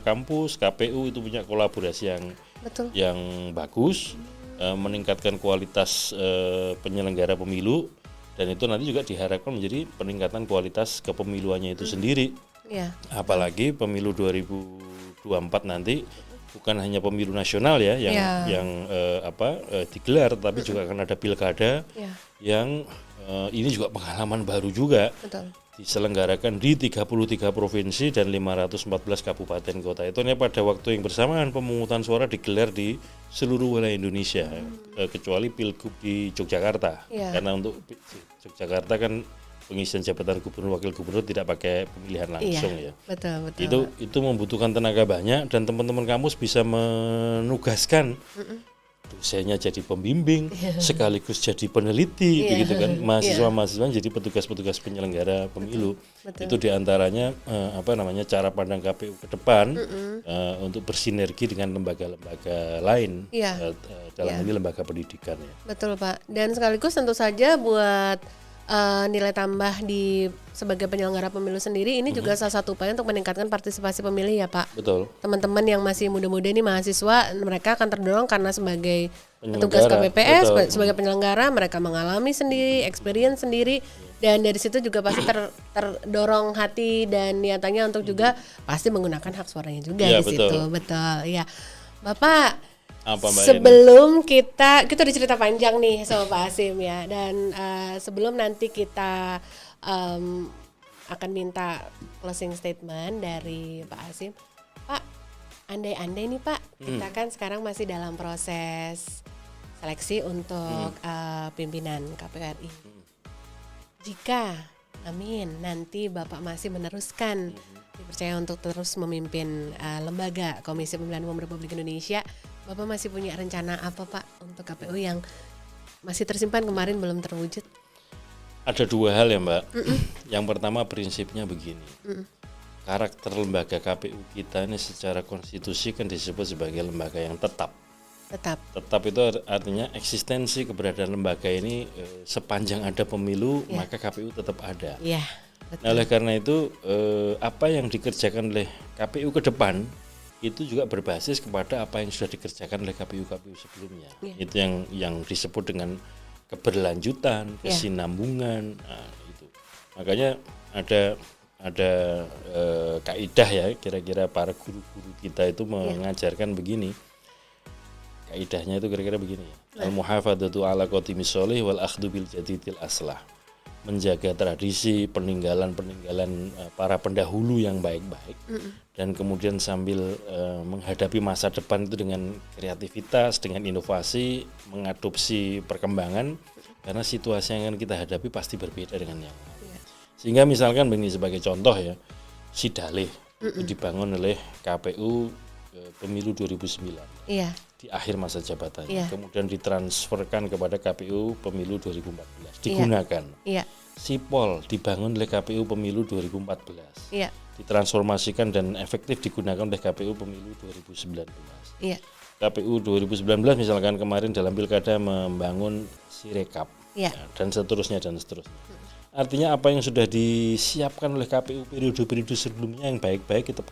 kampus KPU itu punya kolaborasi yang bagus, meningkatkan kualitas penyelenggara pemilu. Dan itu nanti juga diharapkan menjadi peningkatan kualitas kepemiluannya itu sendiri. Apalagi pemilu 2024 nanti bukan hanya pemilu nasional ya yang digelar, tapi juga akan ada pilkada yang ini juga pengalaman baru juga. Diselenggarakan di 33 provinsi dan 514 kabupaten kota. Itu pada waktu yang bersamaan pemungutan suara digelar di seluruh wilayah Indonesia, kecuali Pilgub di Yogyakarta. Karena untuk Yogyakarta kan pengisian jabatan gubernur wakil gubernur tidak pakai pemilihan langsung ya. Betul. Itu membutuhkan tenaga banyak dan teman-teman kampus bisa menugaskan dosennya jadi pembimbing, sekaligus jadi peneliti, begitu kan. Mahasiswa-mahasiswa jadi petugas-petugas penyelenggara pemilu. Itu diantaranya cara pandang KPU ke depan untuk bersinergi dengan lembaga-lembaga lain dalam ini lembaga pendidikan ya. Betul Pak. Dan sekaligus tentu saja buat nilai tambah sebagai penyelenggara pemilu sendiri ini juga salah satu upaya untuk meningkatkan partisipasi pemilih ya Pak. Betul. Teman-teman yang masih muda-muda ini mahasiswa, mereka akan terdorong karena sebagai petugas KPPS, sebagai penyelenggara mereka mengalami sendiri, experience sendiri, dan dari situ juga pasti terdorong hati dan niatannya untuk juga pasti menggunakan hak suaranya juga di situ. Betul. Ya. Bapak, sebelum kita udah cerita panjang nih sama Pak Hasyim ya, dan sebelum nanti kita akan minta closing statement dari Pak Hasyim, Pak, andai-andai nih Pak, kita kan sekarang masih dalam proses seleksi untuk pimpinan KPU RI. Jika, amin, nanti Bapak masih meneruskan dipercaya untuk terus memimpin lembaga Komisi Pemilihan Umum Republik Indonesia, Bapak masih punya rencana apa Pak untuk KPU yang masih tersimpan kemarin belum terwujud? Ada dua hal ya Mbak. Yang pertama prinsipnya begini. Karakter lembaga KPU kita ini secara konstitusi kan disebut sebagai lembaga yang tetap. Tetap itu artinya eksistensi keberadaan lembaga ini sepanjang ada pemilu maka KPU tetap ada. Nah, oleh karena itu apa yang dikerjakan oleh KPU ke depan itu juga berbasis kepada apa yang sudah dikerjakan oleh KPU-KPU sebelumnya. Itu yang disebut dengan keberlanjutan, kesinambungan. Nah, itu. Makanya ada kaidah ya, kira-kira para guru-guru kita itu mengajarkan begini. Kaidahnya itu kira-kira begini ya. Al-muhafadzatu ala qatimis sholih wal akhdhu bil jadidil aslah. Menjaga tradisi peninggalan para pendahulu yang baik-baik dan kemudian sambil menghadapi masa depan itu dengan kreativitas, dengan inovasi, mengadopsi perkembangan karena situasi yang akan kita hadapi pasti berbeda dengan yang lain. Sehingga misalkan begini sebagai contoh ya, Sidalih itu dibangun oleh KPU pemilu 2009 di akhir masa jabatannya, kemudian ditransferkan kepada KPU pemilu 2014 digunakan. Sipol dibangun oleh KPU pemilu 2014 ditransformasikan dan efektif digunakan oleh KPU pemilu 2019. KPU 2019 misalkan kemarin dalam pilkada membangun Sirekap dan seterusnya. Artinya apa yang sudah disiapkan oleh KPU periode-periode sebelumnya yang baik-baik kita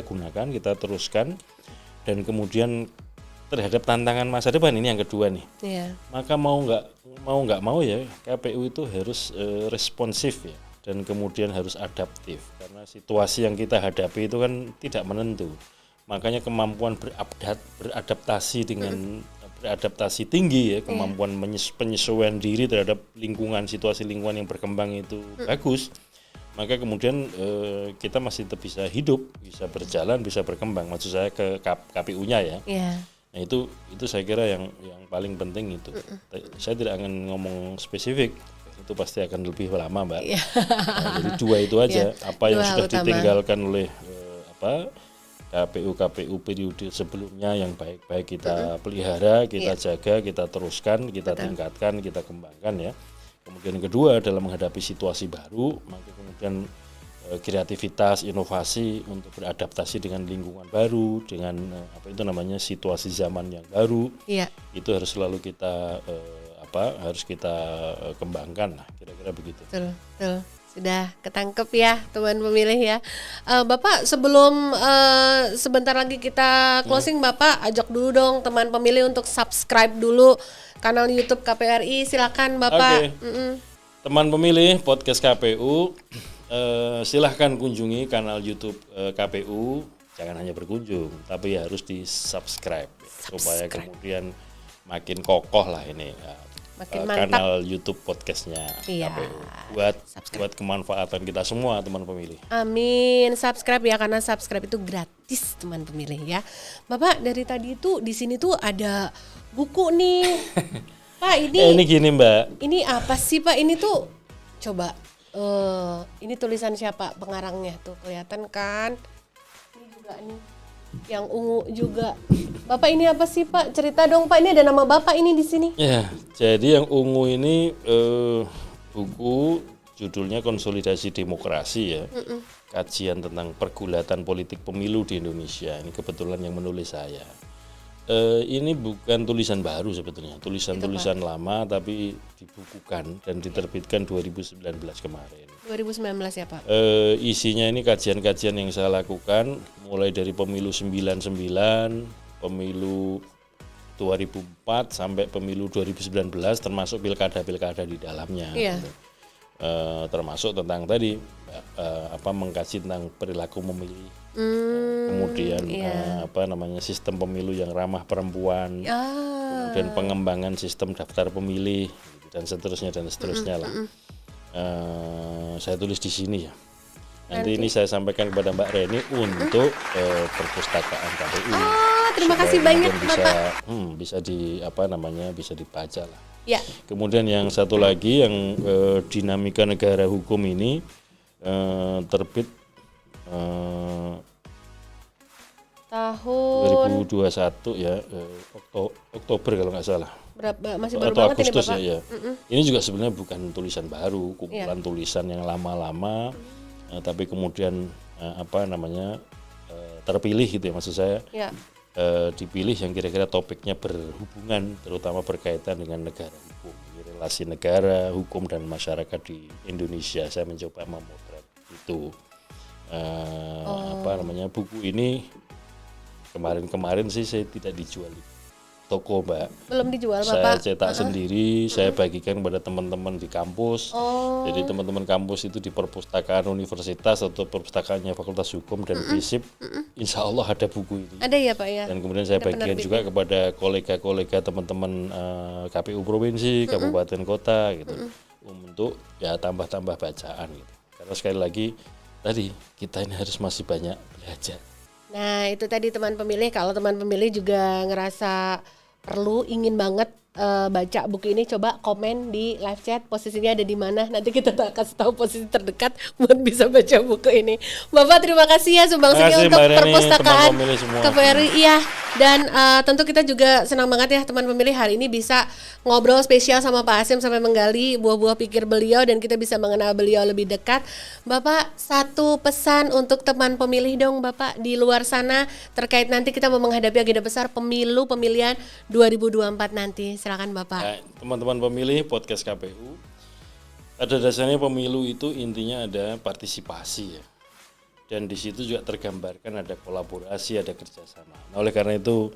gunakan, kita teruskan, dan kemudian terhadap tantangan masa depan ini yang kedua nih. Maka mau nggak mau ya KPU itu harus responsif ya, dan kemudian harus adaptif karena situasi yang kita hadapi itu kan tidak menentu. Makanya kemampuan beradaptasi tinggi ya, kemampuan penyesuaian diri terhadap situasi lingkungan yang berkembang itu bagus. maka kemudian kita masih tetap bisa hidup, bisa berjalan, bisa berkembang. Maksud saya ke KPU-nya ya. Yeah. Nah itu saya kira yang paling penting itu. Saya tidak akan ngomong spesifik, itu pasti akan lebih lama, Mbak. Nah, jadi 2 itu aja. Apa yang sudah ditinggalkan oleh KPU periode sebelumnya yang baik-baik kita pelihara, kita jaga, kita teruskan, kita tingkatkan, kita kembangkan ya. Kemudian yang kedua adalah menghadapi situasi baru, maka kemudian kreativitas, inovasi untuk beradaptasi dengan lingkungan baru, dengan situasi zaman yang baru. Itu harus selalu kita harus kita kembangkan lah, kira-kira begitu. Betul. Sudah ketangkep ya teman pemilih ya. Bapak sebelum sebentar lagi kita closing, Bapak ajak dulu dong teman pemilih untuk subscribe dulu kanal YouTube KPRI. Silakan Bapak. Teman pemilih podcast KPU, silahkan kunjungi kanal YouTube KPU. Jangan hanya berkunjung, tapi harus di subscribe supaya kemudian makin kokoh lah ini. Kanal YouTube podcastnya KPU buat kemanfaatan kita semua teman pemilih. Amin, subscribe ya, karena subscribe itu gratis teman pemilih ya. Bapak dari tadi itu di sini tuh ada buku nih, Pak ini. Ini gini Mbak. Ini apa sih Pak? Ini tuh coba, ini tulisan siapa pengarangnya tuh kelihatan kan? Ini juga nih. Yang ungu juga. Bapak ini apa sih Pak? Cerita dong Pak, ini ada nama Bapak ini di sini. Ya, jadi yang ungu ini buku judulnya Konsolidasi Demokrasi ya. Kajian tentang pergulatan politik pemilu di Indonesia. Ini kebetulan yang menulis saya. Ini bukan tulisan baru sebetulnya, tulisan lama tapi dibukukan dan diterbitkan 2019 kemarin. 2019 ya Pak? Isinya ini kajian-kajian yang saya lakukan mulai dari pemilu 99, pemilu 2004 sampai pemilu 2019 termasuk pilkada-pilkada di dalamnya. Gitu. Termasuk tentang tadi mengkaji tentang perilaku memilih. Kemudian sistem pemilu yang ramah perempuan, kemudian pengembangan sistem daftar pemilih dan seterusnya lah. Saya tulis di sini ya. Nanti ini saya sampaikan kepada Mbak Reni untuk perpustakaan KPU. Terima kasih banyak Bapak. Bisa dibaca lah. Ya. Kemudian yang satu lagi yang dinamika negara hukum ini terbit tahun 2021 ya, Oktober kalau nggak salah. Masih baru atau banget Agustus ini, Bapak. ya. Ini juga sebenarnya bukan tulisan baru, kumpulan tulisan yang lama-lama, tapi kemudian terpilih gitu ya, maksud saya. Dipilih yang kira-kira topiknya berhubungan, terutama berkaitan dengan negara hukum, relasi negara, hukum dan masyarakat di Indonesia. Saya mencoba memotret itu. Buku ini kemarin sih saya tidak dijual di toko Mbak. Belum dijual Saya Bapak? cetak sendiri, saya bagikan kepada teman-teman di kampus. Jadi teman-teman kampus itu di perpustakaan universitas atau perpustakaannya Fakultas Hukum dan FISIP, insya Allah ada buku ini. Ada ya Pak ya? Dan kemudian saya bagikan juga kepada kolega-kolega teman-teman KPU provinsi, kabupaten kota gitu, untuk ya tambah-tambah bacaan gitu. Karena sekali lagi tadi kita ini harus masih banyak belajar. Nah itu tadi teman pemilih, kalau teman pemilih juga ngerasa perlu, ingin banget baca buku ini, coba komen di live chat posisinya ada di mana, nanti kita kasih tahu posisi terdekat buat bisa baca buku ini. Bapak terima kasih ya sumbangsihnya untuk perpustakaan KPRI ya. Dan tentu kita juga senang banget ya teman pemilih hari ini bisa ngobrol spesial sama Pak Hasyim sampai menggali buah-buah pikir beliau dan kita bisa mengenal beliau lebih dekat. Bapak satu pesan untuk teman pemilih dong Bapak di luar sana terkait nanti kita mau menghadapi agenda besar pemilihan 2024 nanti. Silakan Bapak. Nah, teman-teman pemilih podcast KPU, pada dasarnya pemilu itu intinya ada partisipasi ya. Dan di situ juga tergambarkan ada kolaborasi, ada kerjasama. Nah, oleh karena itu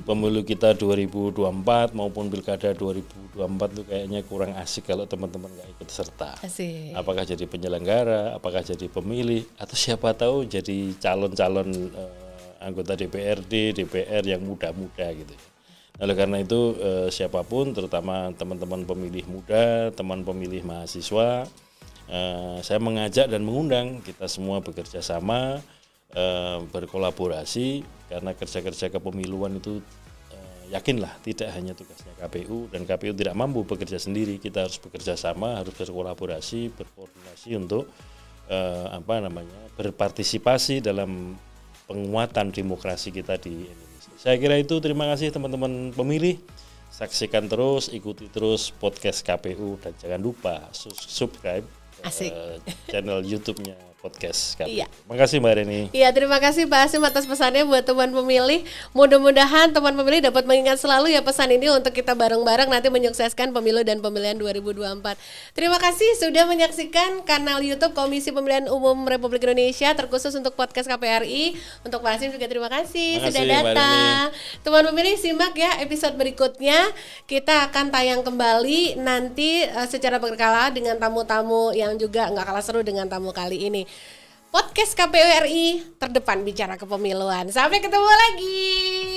pemilu kita 2024 maupun pilkada 2024 itu kayaknya kurang asik kalau teman-teman nggak ikut serta. Asik. Apakah jadi penyelenggara, apakah jadi pemilih, atau siapa tahu jadi calon-calon anggota DPRD, DPR yang muda-muda gitu. Oleh karena itu siapapun, terutama teman-teman pemilih muda, teman pemilih mahasiswa, saya mengajak dan mengundang kita semua bekerja sama, berkolaborasi, karena kerja-kerja kepemiluan itu yakinlah tidak hanya tugasnya KPU, dan KPU tidak mampu bekerja sendiri. Kita harus bekerja sama, harus berkolaborasi, berkoordinasi untuk berpartisipasi dalam penguatan demokrasi kita di Indonesia. Saya kira itu. Terima kasih teman-teman pemilih. Saksikan terus, ikuti terus podcast KPU, dan jangan lupa subscribe channel YouTube-nya podcast KPU. Iya. Terima kasih Mbak Reni. Iya, terima kasih Pak Hasyim atas pesannya buat teman pemilih. Mudah-mudahan teman pemilih dapat mengingat selalu ya pesan ini untuk kita bareng-bareng nanti menyukseskan pemilu dan pemilihan 2024. Terima kasih sudah menyaksikan kanal YouTube Komisi Pemilihan Umum Republik Indonesia terkhusus untuk podcast KPRI. Untuk Pak Hasyim juga terima kasih sudah datang. Teman pemilih, simak ya episode berikutnya. Kita akan tayang kembali nanti secara berkala dengan tamu-tamu yang juga nggak kalah seru dengan tamu kali ini. Podcast KPU RI terdepan bicara kepemiluan. Sampai ketemu lagi.